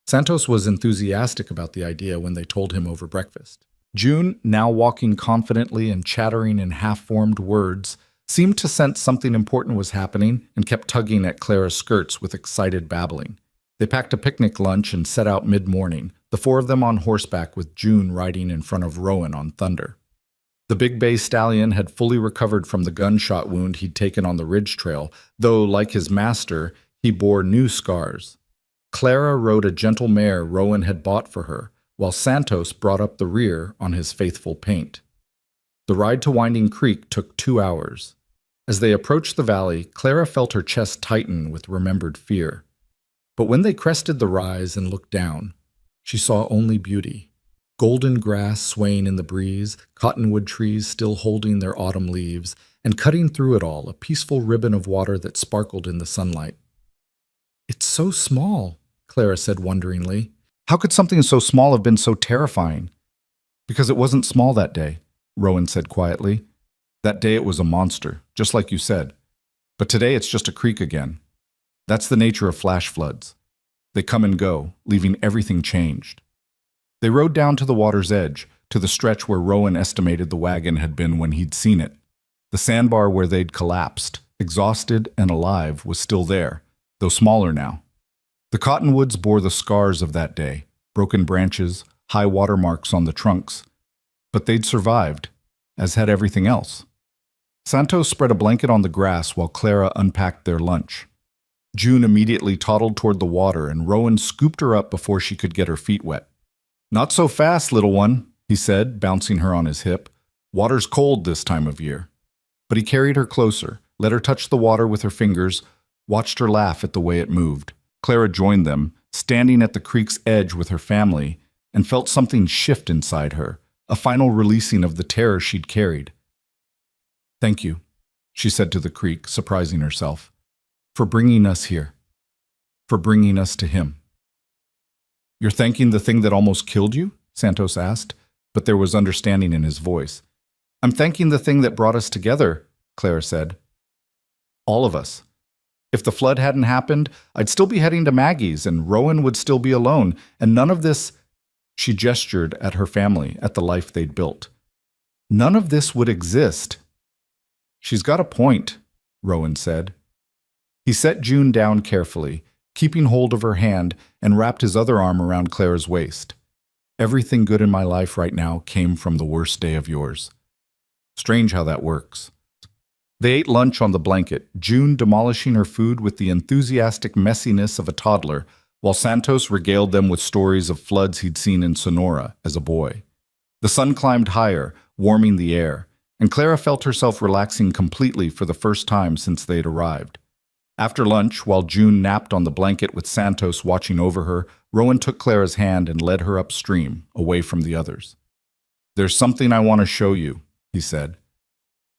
Santos was enthusiastic about the idea when they told him over breakfast. June, now walking confidently and chattering in half-formed words, seemed to sense something important was happening and kept tugging at Clara's skirts with excited babbling. They packed a picnic lunch and set out mid-morning, the four of them on horseback with June riding in front of Rowan on Thunder. The big bay stallion had fully recovered from the gunshot wound he'd taken on the ridge trail, though, like his master, he bore new scars. Clara rode a gentle mare Rowan had bought for her, while Santos brought up the rear on his faithful Paint. The ride to Winding Creek took 2 hours. As they approached the valley, Clara felt her chest tighten with remembered fear. But when they crested the rise and looked down, she saw only beauty. Golden grass swaying in the breeze, cottonwood trees still holding their autumn leaves, and cutting through it all, a peaceful ribbon of water that sparkled in the sunlight. "It's so small," Clara said wonderingly. "How could something so small have been so terrifying?" "Because it wasn't small that day," Rowan said quietly. "That day it was a monster, just like you said. But today it's just a creek again. That's the nature of flash floods. They come and go, leaving everything changed." They rode down to the water's edge, to the stretch where Rowan estimated the wagon had been when he'd seen it. The sandbar where they'd collapsed, exhausted and alive, was still there, though smaller now. The cottonwoods bore the scars of that day, broken branches, high water marks on the trunks. But they'd survived, as had everything else. Santos spread a blanket on the grass while Clara unpacked their lunch. June immediately toddled toward the water, and Rowan scooped her up before she could get her feet wet. "Not so fast, little one," he said, bouncing her on his hip. "Water's cold this time of year." But he carried her closer, let her touch the water with her fingers, watched her laugh at the way it moved. Clara joined them, standing at the creek's edge with her family, and felt something shift inside her, a final releasing of the terror she'd carried. "Thank you," she said to the creek, surprising herself, "for bringing us here, for bringing us to him." "You're thanking the thing that almost killed you?" Santos asked, but there was understanding in his voice. "I'm thanking the thing that brought us together," Clara said. "All of us. If the flood hadn't happened, I'd still be heading to Maggie's, and Rowan would still be alone, and none of this—" She gestured at her family, at the life they'd built. "None of this would exist." "She's got a point," Rowan said. He set June down carefully, keeping hold of her hand, and wrapped his other arm around Clara's waist. "Everything good in my life right now came from the worst day of yours." Strange how that works. They ate lunch on the blanket, June demolishing her food with the enthusiastic messiness of a toddler, while Santos regaled them with stories of floods he'd seen in Sonora as a boy. The sun climbed higher, warming the air, and Clara felt herself relaxing completely for the first time since they'd arrived. After lunch, while June napped on the blanket with Santos watching over her, Rowan took Clara's hand and led her upstream, away from the others. "There's something I want to show you," he said.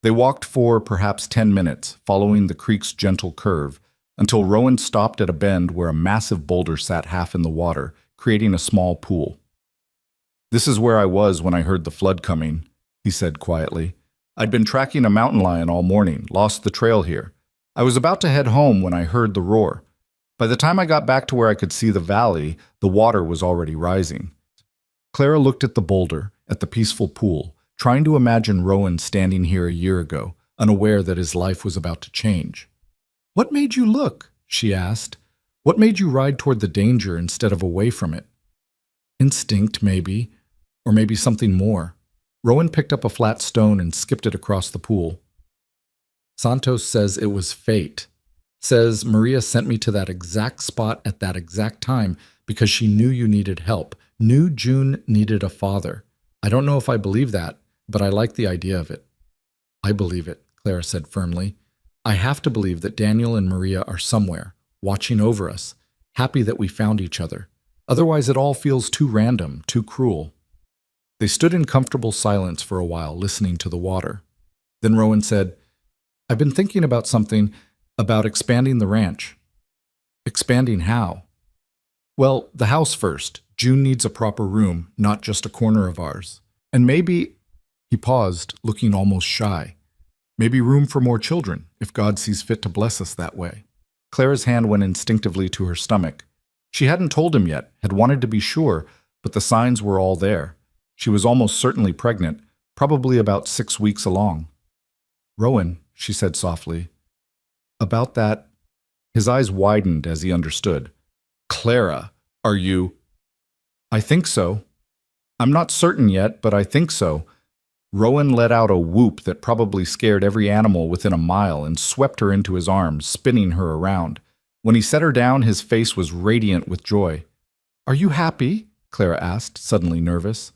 They walked for perhaps 10 minutes, following the creek's gentle curve, until Rowan stopped at a bend where a massive boulder sat half in the water, creating a small pool. "This is where I was when I heard the flood coming," he said quietly. "I'd been tracking a mountain lion all morning, lost the trail here. I was about to head home when I heard the roar. By the time I got back to where I could see the valley, the water was already rising." Clara looked at the boulder, at the peaceful pool, trying to imagine Rowan standing here a year ago, unaware that his life was about to change. "What made you look?" she asked. "What made you ride toward the danger instead of away from it?" "Instinct, maybe, or maybe something more." Rowan picked up a flat stone and skipped it across the pool. "Santos says it was fate. Says Maria sent me to that exact spot at that exact time because she knew you needed help, knew June needed a father. I don't know if I believe that, but I like the idea of it." "I believe it," Clara said firmly. "I have to believe that Daniel and Maria are somewhere, watching over us, happy that we found each other. Otherwise it all feels too random, too cruel." They stood in comfortable silence for a while, listening to the water. Then Rowan said, "I've been thinking about something, about expanding the ranch." "Expanding how?" "Well, the house first. June needs a proper room, not just a corner of ours. And maybe—" He paused, looking almost shy. "Maybe room for more children, if God sees fit to bless us that way." Clara's hand went instinctively to her stomach. She hadn't told him yet, had wanted to be sure, but the signs were all there. She was almost certainly pregnant, probably about 6 weeks along. "Rowan," she said softly, "about that—" His eyes widened as he understood. "Clara, are you—" "I think so. I'm not certain yet, but I think so." Rowan let out a whoop that probably scared every animal within a mile and swept her into his arms, spinning her around. When he set her down, his face was radiant with joy. "Are you happy?" Clara asked, suddenly nervous.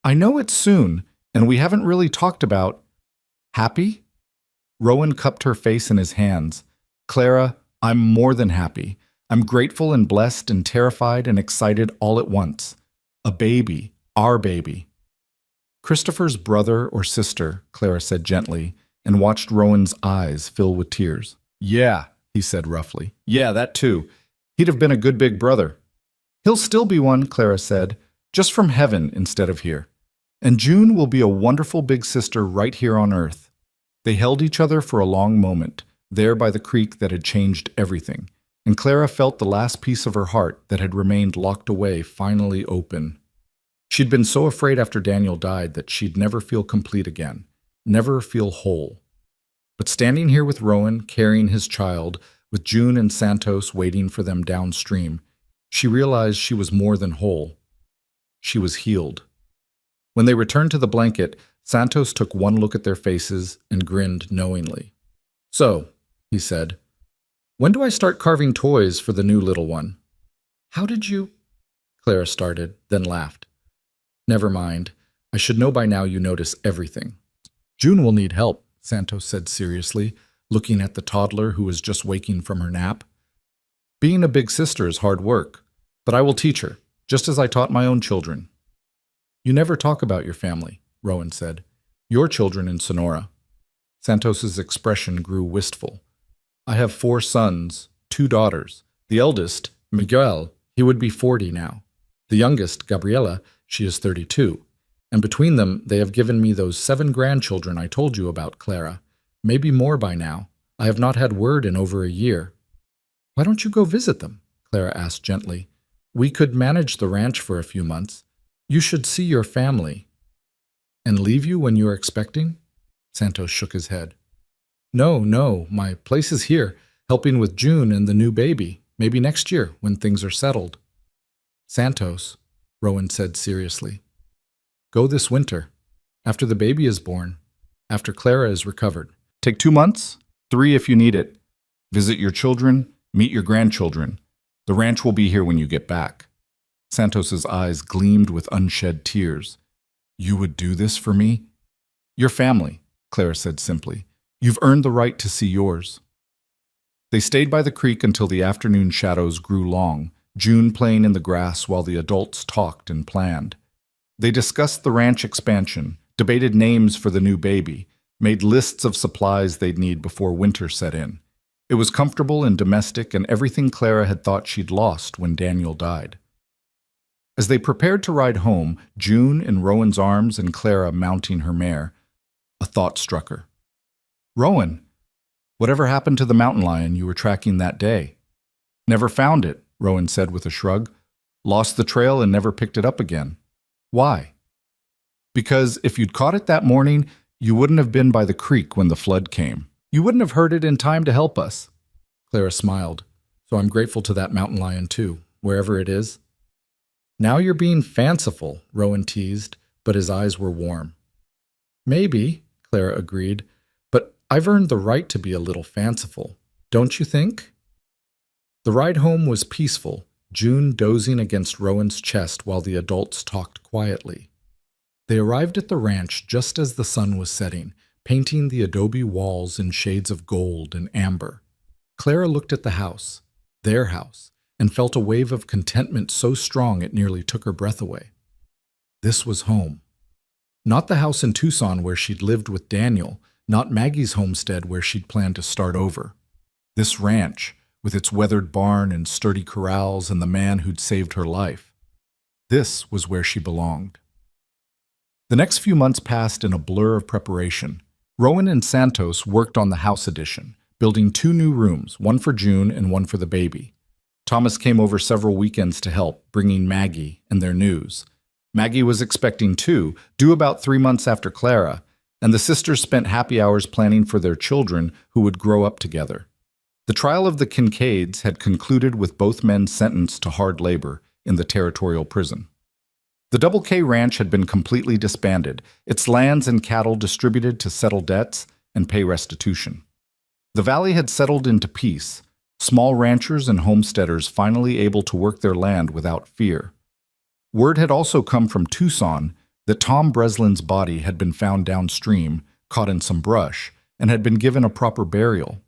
"I know it's soon, and we haven't really talked about—" "Happy?" Rowan cupped her face in his hands. "Clara, I'm more than happy. I'm grateful and blessed and terrified and excited all at once. A baby, our baby." "Christopher's brother or sister," Clara said gently, and watched Rowan's eyes fill with tears. "Yeah," he said roughly. "Yeah, that too. He'd have been a good big brother." "He'll still be one," Clara said, "just from heaven instead of here. And June will be a wonderful big sister right here on earth." They held each other for a long moment, there by the creek that had changed everything, and Clara felt the last piece of her heart that had remained locked away finally open. She'd been so afraid after Daniel died that she'd never feel complete again, never feel whole. But standing here with Rowan, carrying his child, with June and Santos waiting for them downstream, she realized she was more than whole. She was healed. When they returned to the blanket, Santos took one look at their faces and grinned knowingly. "So," he said, "when do I start carving toys for the new little one?" "How did you—" Clara started, then laughed. "Never mind. I should know by now you notice everything." "June will need help," Santos said seriously, looking at the toddler who was just waking from her nap. "Being a big sister is hard work, but I will teach her, just as I taught my own children." "You never talk about your family," Rowan said. "Your children in Sonora." Santos's expression grew wistful. "I have 4 sons, 2 daughters. The eldest, Miguel, he would be 40 now. The youngest, Gabriela, she is 32. And between them, they have given me those 7 grandchildren I told you about, Clara. Maybe more by now. I have not had word in over a year." "Why don't you go visit them?" Clara asked gently. "We could manage the ranch for a few months. You should see your family." "And leave you when you are expecting?" Santos shook his head. No, my place is here, helping with June and the new baby, maybe next year when things are settled." "Santos," Rowan said seriously, "go this winter, after the baby is born, after Clara is recovered. Take 2 months, 3 if you need it. Visit your children, meet your grandchildren. The ranch will be here when you get back." Santos's eyes gleamed with unshed tears. "You would do this for me?" "Your family," Clara said simply. "You've earned the right to see yours." They stayed by the creek until the afternoon shadows grew long, June playing in the grass while the adults talked and planned. They discussed the ranch expansion, debated names for the new baby, made lists of supplies they'd need before winter set in. It was comfortable and domestic and everything Clara had thought she'd lost when Daniel died. As they prepared to ride home, June in Rowan's arms and Clara mounting her mare, a thought struck her. "Rowan, whatever happened to the mountain lion you were tracking that day?" "Never found it," Rowan said with a shrug. "Lost the trail and never picked it up again." "Why?" Because if you'd caught it that morning, you wouldn't have been by the creek when the flood came. You wouldn't have heard it in time to help us." Clara smiled. "So I'm grateful to that mountain lion too, wherever it is." "Now you're being fanciful," Rowan teased, but his eyes were warm. "Maybe," Clara agreed, "but I've earned the right to be a little fanciful. Don't you think?" The ride home was peaceful, June dozing against Rowan's chest while the adults talked quietly. They arrived at the ranch just as the sun was setting, painting the adobe walls in shades of gold and amber. Clara looked at the house, their house, and felt a wave of contentment so strong it nearly took her breath away. This was home. Not the house in Tucson where she'd lived with Daniel, not Maggie's homestead where she'd planned to start over. This ranch, with its weathered barn and sturdy corrals and the man who'd saved her life. This was where she belonged. The next few months passed in a blur of preparation. Rowan and Santos worked on the house addition, building 2 new rooms, one for June and one for the baby. Thomas came over several weekends to help, bringing Maggie and their news. Maggie was expecting too, due about 3 months after Clara, and the sisters spent happy hours planning for their children who would grow up together. The trial of the Kincaids had concluded with both men sentenced to hard labor in the territorial prison. The Double K Ranch had been completely disbanded, its lands and cattle distributed to settle debts and pay restitution. The valley had settled into peace, small ranchers and homesteaders finally able to work their land without fear. Word had also come from Tucson that Tom Breslin's body had been found downstream, caught in some brush, and had been given a proper burial.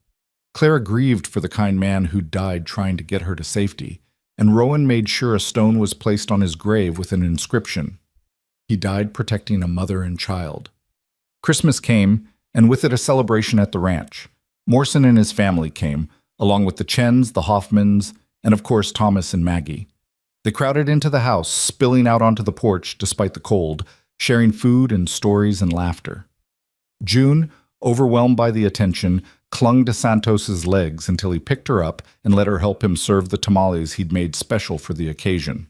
Clara grieved for the kind man who'd died trying to get her to safety, and Rowan made sure a stone was placed on his grave with an inscription. He died protecting a mother and child. Christmas came, and with it a celebration at the ranch. Morrison and his family came, along with the Chens, the Hoffmans, and of course Thomas and Maggie. They crowded into the house, spilling out onto the porch despite the cold, sharing food and stories and laughter. June, overwhelmed by the attention, clung to Santos's legs until he picked her up and let her help him serve the tamales he'd made special for the occasion.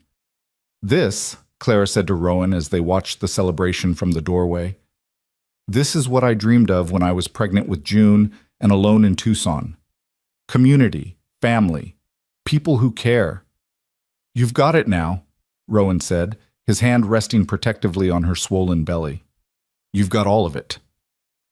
"This," Clara said to Rowan as they watched the celebration from the doorway, "this is what I dreamed of when I was pregnant with June and alone in Tucson. Community, family, people who care." "You've got it now," Rowan said, his hand resting protectively on her swollen belly. "You've got all of it."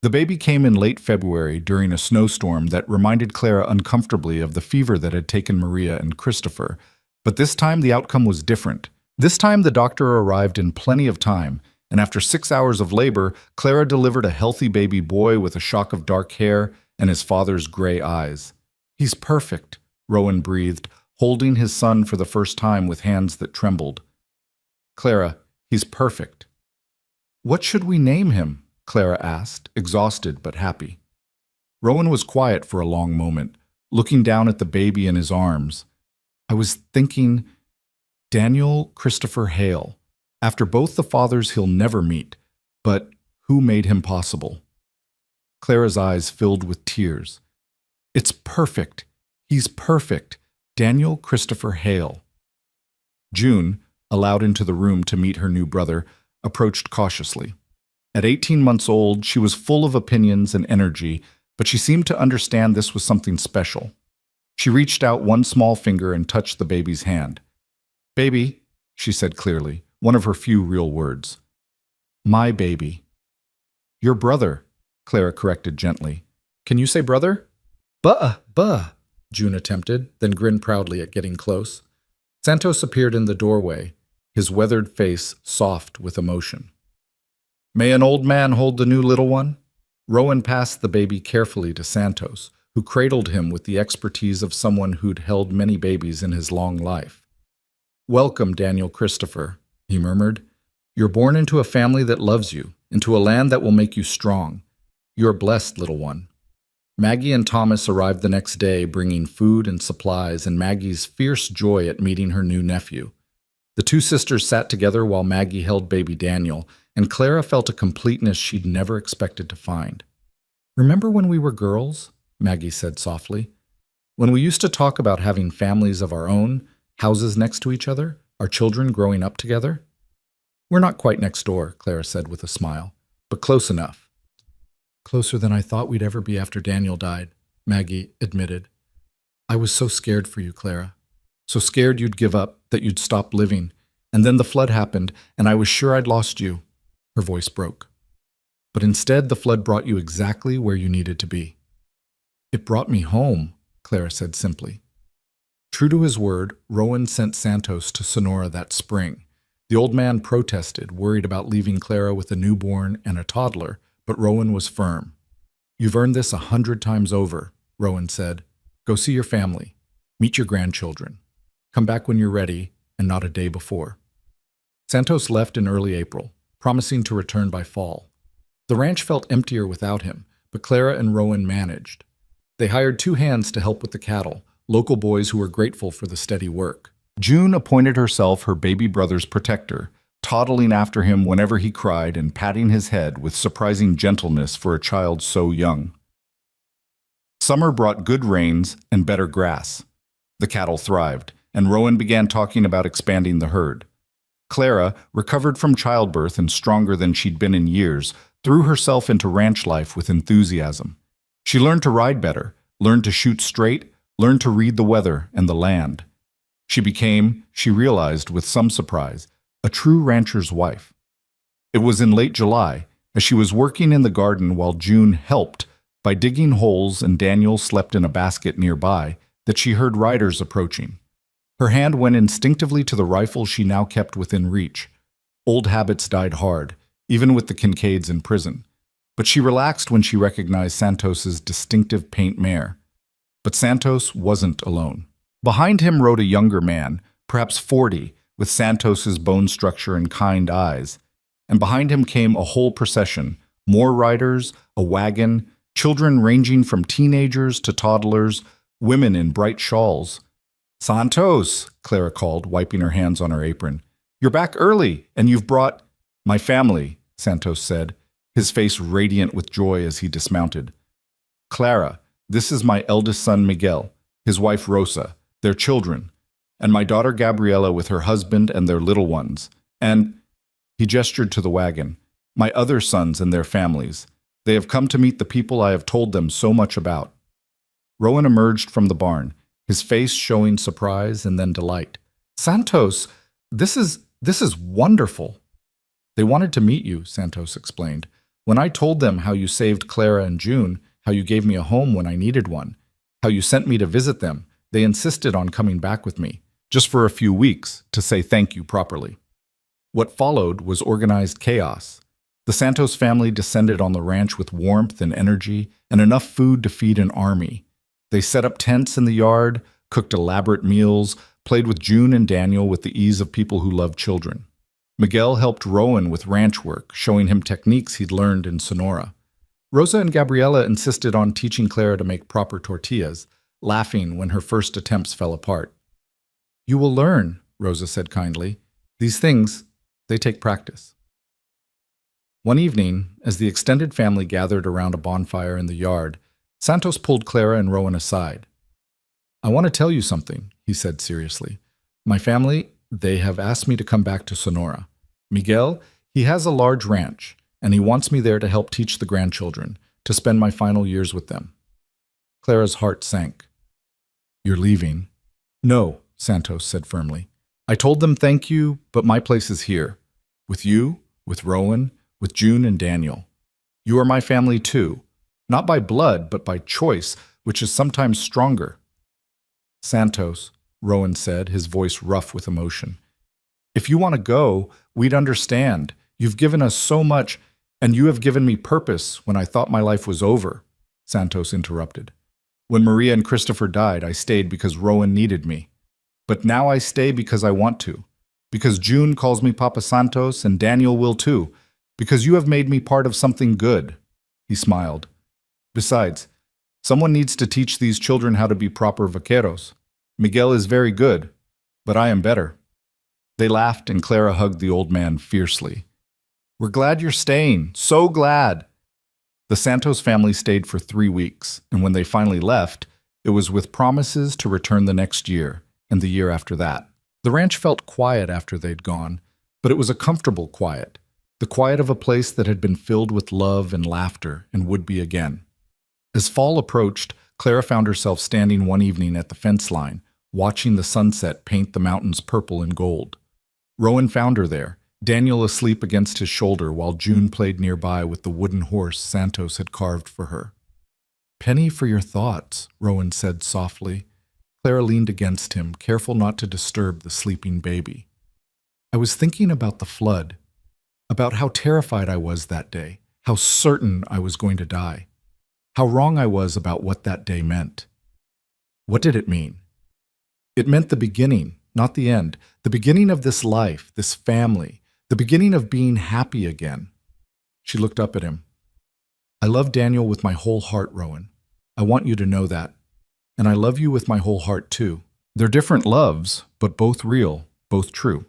The baby came in late February during a snowstorm that reminded Clara uncomfortably of the fever that had taken Maria and Christopher, but this time the outcome was different. This time the doctor arrived in plenty of time, and after 6 hours of labor, Clara delivered a healthy baby boy with a shock of dark hair and his father's gray eyes. "He's perfect," Rowan breathed, holding his son for the first time with hands that trembled. "Clara, he's perfect." "What should we name him?" Clara asked, exhausted but happy. Rowan was quiet for a long moment, looking down at the baby in his arms. "I was thinking, Daniel Christopher Hale, after both the fathers he'll never meet, but who made him possible?" Clara's eyes filled with tears. "It's perfect. He's perfect. Daniel Christopher Hale." June, allowed into the room to meet her new brother, approached cautiously. At 18 months old, she was full of opinions and energy, but she seemed to understand this was something special. She reached out one small finger and touched the baby's hand. "Baby," she said clearly, one of her few real words. "My baby." "Your brother," Clara corrected gently. "Can you say brother?" Buh, June attempted, then grinned proudly at getting close. Santos appeared in the doorway, his weathered face soft with emotion. "May an old man hold the new little one?" Rowan passed the baby carefully to Santos, who cradled him with the expertise of someone who'd held many babies in his long life. "Welcome, Daniel Christopher," he murmured. "You're born into a family that loves you, into a land that will make you strong. You're blessed, little one." Maggie and Thomas arrived the next day, bringing food and supplies and Maggie's fierce joy at meeting her new nephew. The 2 sisters sat together while Maggie held baby Daniel, and Clara felt a completeness she'd never expected to find. "Remember when we were girls?" Maggie said softly. "When we used to talk about having families of our own, houses next to each other, our children growing up together?" We're not quite next door, Clara said with a smile, but close enough. Closer than I thought we'd ever be after Daniel died, Maggie admitted. I was so scared for you, Clara. So scared you'd give up, that you'd stop living. And then the flood happened, and I was sure I'd lost you. Her voice broke. But instead, the flood brought you exactly where you needed to be. It brought me home, Clara said simply. True to his word, Rowan sent Santos to Sonora that spring. The old man protested, worried about leaving Clara with a newborn and a toddler, but Rowan was firm. You've earned this 100 times over, Rowan said. Go see your family. Meet your grandchildren. Come back when you're ready, and not a day before. Santos left in early April, promising to return by fall. The ranch felt emptier without him, but Clara and Rowan managed. They hired 2 hands to help with the cattle, local boys who were grateful for the steady work. June appointed herself her baby brother's protector, toddling after him whenever he cried and patting his head with surprising gentleness for a child so young. Summer brought good rains and better grass. The cattle thrived, and Rowan began talking about expanding the herd. Clara, recovered from childbirth and stronger than she'd been in years, threw herself into ranch life with enthusiasm. She learned to ride better, learned to shoot straight, learned to read the weather and the land. She became, she realized with some surprise, a true rancher's wife. It was in late July, as she was working in the garden while June helped by digging holes and Daniel slept in a basket nearby, that she heard riders approaching. Her hand went instinctively to the rifle she now kept within reach. Old habits died hard, even with the Kincaids in prison. But she relaxed when she recognized Santos's distinctive paint mare. But Santos wasn't alone. Behind him rode a younger man, perhaps 40, with Santos's bone structure and kind eyes. And behind him came a whole procession, more riders, a wagon, children ranging from teenagers to toddlers, women in bright shawls. Santos, Clara called, wiping her hands on her apron. You're back early, and you've brought... My family, Santos said, his face radiant with joy as he dismounted. Clara, this is my eldest son Miguel, his wife Rosa, their children, and my daughter Gabriela with her husband and their little ones, and, he gestured to the wagon, my other sons and their families. They have come to meet the people I have told them so much about. Rowan emerged from the barn, his face showing surprise and then delight. Santos, this is wonderful. They wanted to meet you, Santos explained. When I told them how you saved Clara and June, how you gave me a home when I needed one, how you sent me to visit them, they insisted on coming back with me, just for a few weeks, to say thank you properly. What followed was organized chaos. The Santos family descended on the ranch with warmth and energy and enough food to feed an army. They set up tents in the yard, cooked elaborate meals, played with June and Daniel with the ease of people who love children. Miguel helped Rowan with ranch work, showing him techniques he'd learned in Sonora. Rosa and Gabriela insisted on teaching Clara to make proper tortillas, laughing when her first attempts fell apart. You will learn, Rosa said kindly. These things, they take practice. One evening, as the extended family gathered around a bonfire in the yard, Santos pulled Clara and Rowan aside. I want to tell you something, he said seriously. My family, they have asked me to come back to Sonora. Miguel, he has a large ranch, and he wants me there to help teach the grandchildren, to spend my final years with them. Clara's heart sank. You're leaving? No, Santos said firmly. I told them thank you, but my place is here. With you, with Rowan, with June and Daniel. You are my family too, not by blood, but by choice, which is sometimes stronger. Santos, Rowan said, his voice rough with emotion. If you want to go, we'd understand. You've given us so much, and you have given me purpose when I thought my life was over, Santos interrupted. When Maria and Christopher died, I stayed because Rowan needed me. But now I stay because I want to. Because June calls me Papa Santos and Daniel will too. Because you have made me part of something good. He smiled. Besides, someone needs to teach these children how to be proper vaqueros. Miguel is very good, but I am better. They laughed and Clara hugged the old man fiercely. We're glad you're staying. So glad. The Santos family stayed for 3 weeks, and when they finally left, it was with promises to return the next year and the year after that. The ranch felt quiet after they'd gone. But it was a comfortable quiet, the quiet of a place that had been filled with love and laughter and would be again. As fall approached, Clara found herself standing one evening at the fence line, watching the sunset paint the mountains purple and gold. Rowan found her there, Daniel asleep against his shoulder while June played nearby with the wooden horse Santos had carved for her. "Penny for your thoughts," Rowan said softly. Clara leaned against him, careful not to disturb the sleeping baby. "I was thinking about the flood, about how terrified I was that day, how certain I was going to die, how wrong I was about what that day meant." "What did it mean?" "It meant the beginning, not the end, the beginning of this life, this family, the beginning of being happy again." She looked up at him. "I love Daniel with my whole heart, Rowan. I want you to know that. And I love you with my whole heart, too. They're different loves, but both real, both true."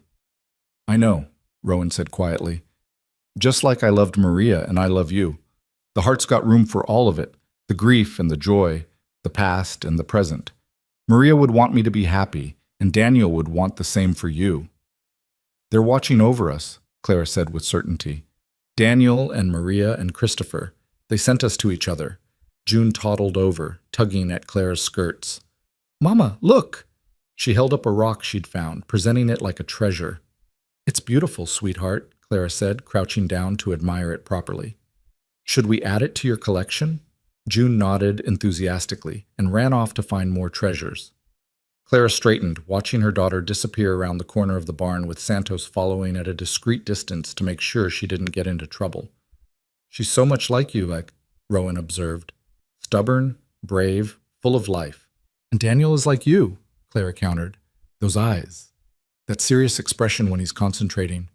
"I know," Rowan said quietly. "Just like I loved Maria and I love you. The heart's got room for all of it, the grief and the joy, the past and the present. Maria would want me to be happy, and Daniel would want the same for you." "They're watching over us," Clara said with certainty. "Daniel and Maria and Christopher. They sent us to each other." June toddled over, tugging at Clara's skirts. "Mama, look!" She held up a rock she'd found, presenting it like a treasure. "It's beautiful, sweetheart," Clara said, crouching down to admire it properly. "Should we add it to your collection?" June nodded enthusiastically and ran off to find more treasures. Clara straightened, watching her daughter disappear around the corner of the barn with Santos following at a discreet distance to make sure she didn't get into trouble. "She's so much like you," Rowan observed. "Stubborn, brave, full of life." "And Daniel is like you," Clara countered. "Those eyes. That serious expression when he's concentrating."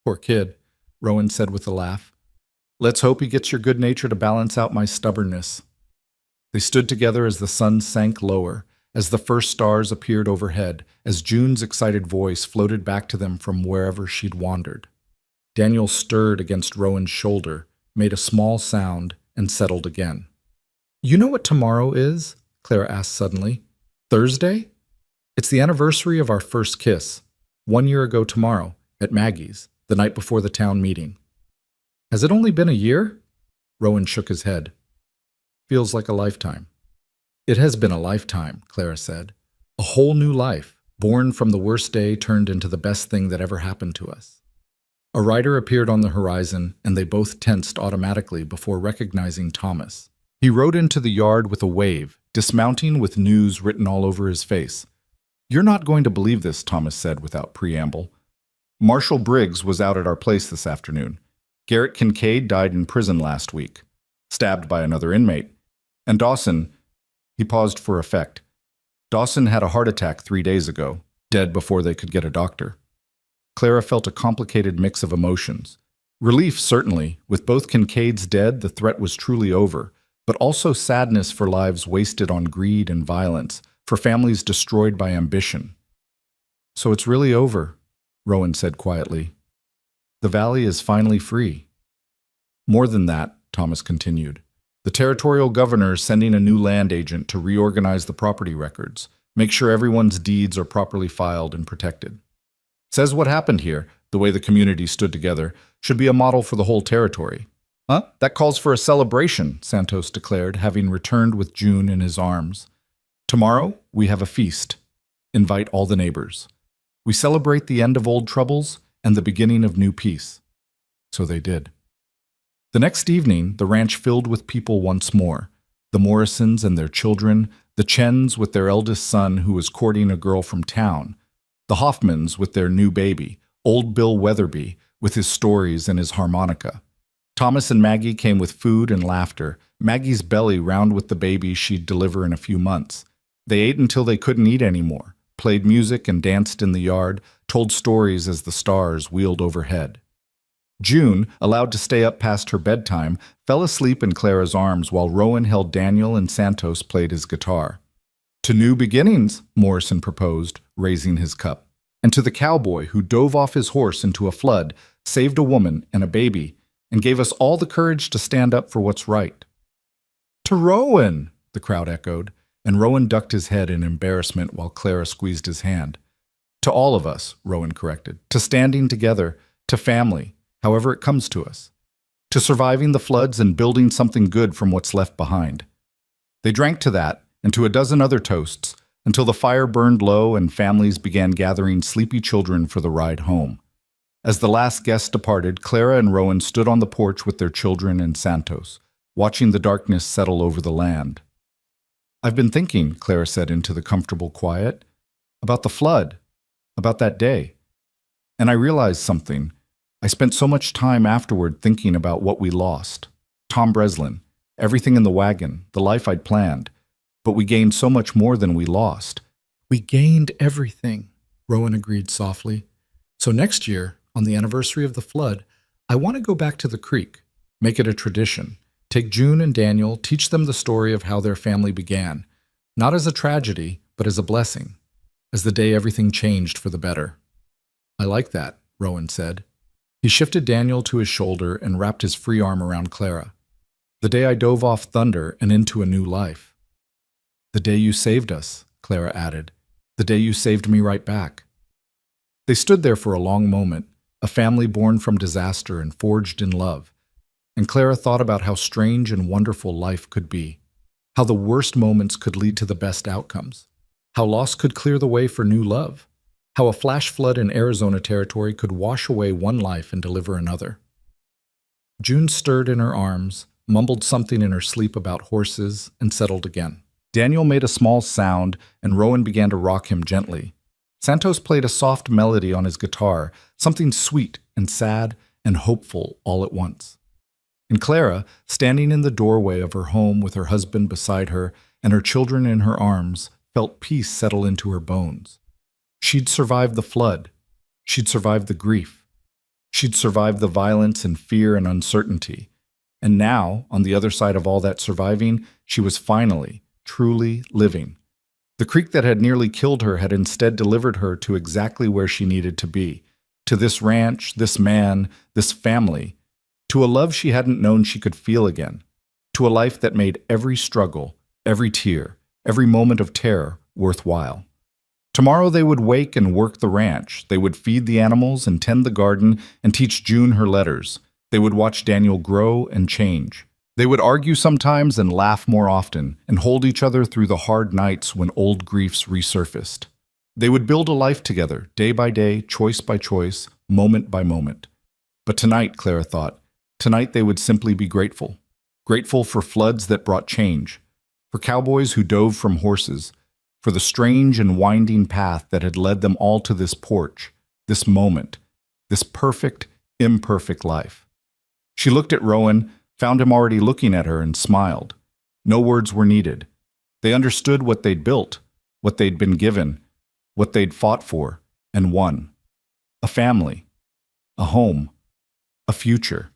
"Poor kid," Rowan said with a laugh. "Let's hope he gets your good nature to balance out my stubbornness." They stood together as the sun sank lower, as the first stars appeared overhead, as June's excited voice floated back to them from wherever she'd wandered. Daniel stirred against Rowan's shoulder, made a small sound, and settled again. "You know what tomorrow is?" Clara asked suddenly. "Thursday? It's the anniversary of our first kiss. 1 year ago tomorrow, at Maggie's, the night before the town meeting." "Has it only been a year?" Rowan shook his head. "Feels like a lifetime." "It has been a lifetime," Clara said. "A whole new life, born from the worst day turned into the best thing that ever happened to us." A rider appeared on the horizon, and they both tensed automatically before recognizing Thomas. He rode into the yard with a wave, dismounting with news written all over his face. "You're not going to believe this," Thomas said without preamble. "Marshal Briggs was out at our place this afternoon. Garrett Kincaid died in prison last week, stabbed by another inmate. And Dawson..." He paused for effect. "Dawson had a heart attack 3 days ago, dead before they could get a doctor." Clara felt a complicated mix of emotions. Relief, certainly. With both Kincaids dead, the threat was truly over, but also sadness for lives wasted on greed and violence, for families destroyed by ambition. "So it's really over," Rowan said quietly. "The valley is finally free." "More than that," Thomas continued. "The territorial governor is sending a new land agent to reorganize the property records, make sure everyone's deeds are properly filed and protected. Says what happened here, the way the community stood together, should be a model for the whole territory." "Huh? That calls for a celebration," Santos declared, having returned with June in his arms. "Tomorrow, we have a feast. Invite all the neighbors. We celebrate the end of old troubles and the beginning of new peace." So they did. The next evening, the ranch filled with people once more. The Morrisons and their children, the Chens with their eldest son who was courting a girl from town, the Hoffmans with their new baby, old Bill Weatherby with his stories and his harmonica. Thomas and Maggie came with food and laughter, Maggie's belly round with the baby she'd deliver in a few months. They ate until they couldn't eat anymore, played music and danced in the yard, told stories as the stars wheeled overhead. June, allowed to stay up past her bedtime, fell asleep in Clara's arms while Rowan held Daniel and Santos played his guitar. "To new beginnings," Morrison proposed, raising his cup. "And to the cowboy who dove off his horse into a flood, saved a woman and a baby, and gave us all the courage to stand up for what's right." "To Rowan!" the crowd echoed, and Rowan ducked his head in embarrassment while Clara squeezed his hand. To all of us, Rowan corrected. To standing together, to family, however it comes to us. To surviving the floods and building something good from what's left behind. They drank to that, and to a dozen other toasts, until the fire burned low and families began gathering sleepy children for the ride home. As the last guest departed, Clara and Rowan stood on the porch with their children and Santos, watching the darkness settle over the land. "I've been thinking," Clara said into the comfortable quiet, "about the flood, about that day. And I realized something. I spent so much time afterward thinking about what we lost. Tom Breslin, everything in the wagon, the life I'd planned. But we gained so much more than we lost." "We gained everything," Rowan agreed softly. "So next year, on the anniversary of the flood, I want to go back to the creek, make it a tradition. Take June and Daniel, teach them the story of how their family began, not as a tragedy, but as a blessing, as the day everything changed for the better." "I like that," Rowan said. He shifted Daniel to his shoulder and wrapped his free arm around Clara. "The day I dove off thunder and into a new life." "The day you saved us," Clara added. "The day you saved me right back." They stood there for a long moment, a family born from disaster and forged in love. And Clara thought about how strange and wonderful life could be, how the worst moments could lead to the best outcomes, how loss could clear the way for new love, how a flash flood in Arizona territory could wash away one life and deliver another. June stirred in her arms, mumbled something in her sleep about horses, and settled again. Daniel made a small sound, and Rowan began to rock him gently. Santos played a soft melody on his guitar, something sweet and sad and hopeful all at once. And Clara, standing in the doorway of her home with her husband beside her and her children in her arms, felt peace settle into her bones. She'd survived the flood. She'd survived the grief. She'd survived the violence and fear and uncertainty. And now, on the other side of all that surviving, she was finally, truly living. The creek that had nearly killed her had instead delivered her to exactly where she needed to be, to this ranch, this man, this family, to a love she hadn't known she could feel again, to a life that made every struggle, every tear, every moment of terror worthwhile. Tomorrow they would wake and work the ranch. They would feed the animals and tend the garden and teach June her letters. They would watch Daniel grow and change. They would argue sometimes and laugh more often and hold each other through the hard nights when old griefs resurfaced. They would build a life together, day by day, choice by choice, moment by moment. But tonight, Clara thought, tonight they would simply be grateful. Grateful for floods that brought change, for cowboys who dove from horses, for the strange and winding path that had led them all to this porch, this moment, this perfect, imperfect life. She looked at Rowan, found him already looking at her, and smiled. No words were needed. They understood what they'd built, what they'd been given, what they'd fought for, and won. A family, a home, a future.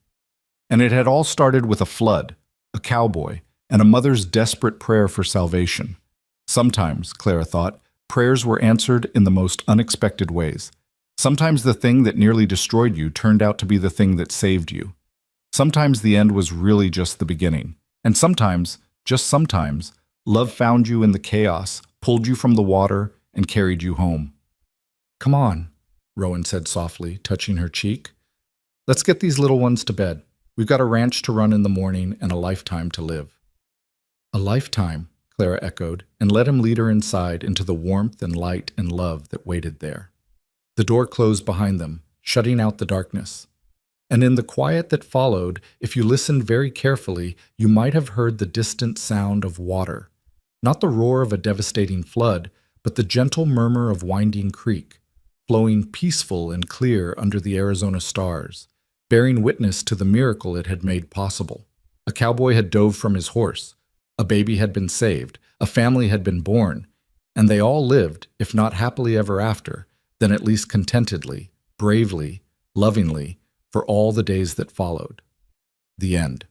And it had all started with a flood, a cowboy, and a mother's desperate prayer for salvation. Sometimes, Clara thought, prayers were answered in the most unexpected ways. Sometimes the thing that nearly destroyed you turned out to be the thing that saved you. Sometimes the end was really just the beginning. And sometimes, just sometimes, love found you in the chaos, pulled you from the water, and carried you home. "Come on," Rowan said softly, touching her cheek. "Let's get these little ones to bed. We've got a ranch to run in the morning and a lifetime to live." "A lifetime," Clara echoed, and let him lead her inside into the warmth and light and love that waited there. The door closed behind them, shutting out the darkness. And in the quiet that followed, if you listened very carefully, you might have heard the distant sound of water. Not the roar of a devastating flood, but the gentle murmur of winding creek, flowing peaceful and clear under the Arizona stars, bearing witness to the miracle it had made possible. A cowboy had dove from his horse. A baby had been saved, a family had been born, and they all lived, if not happily ever after, then at least contentedly, bravely, lovingly, for all the days that followed. The end.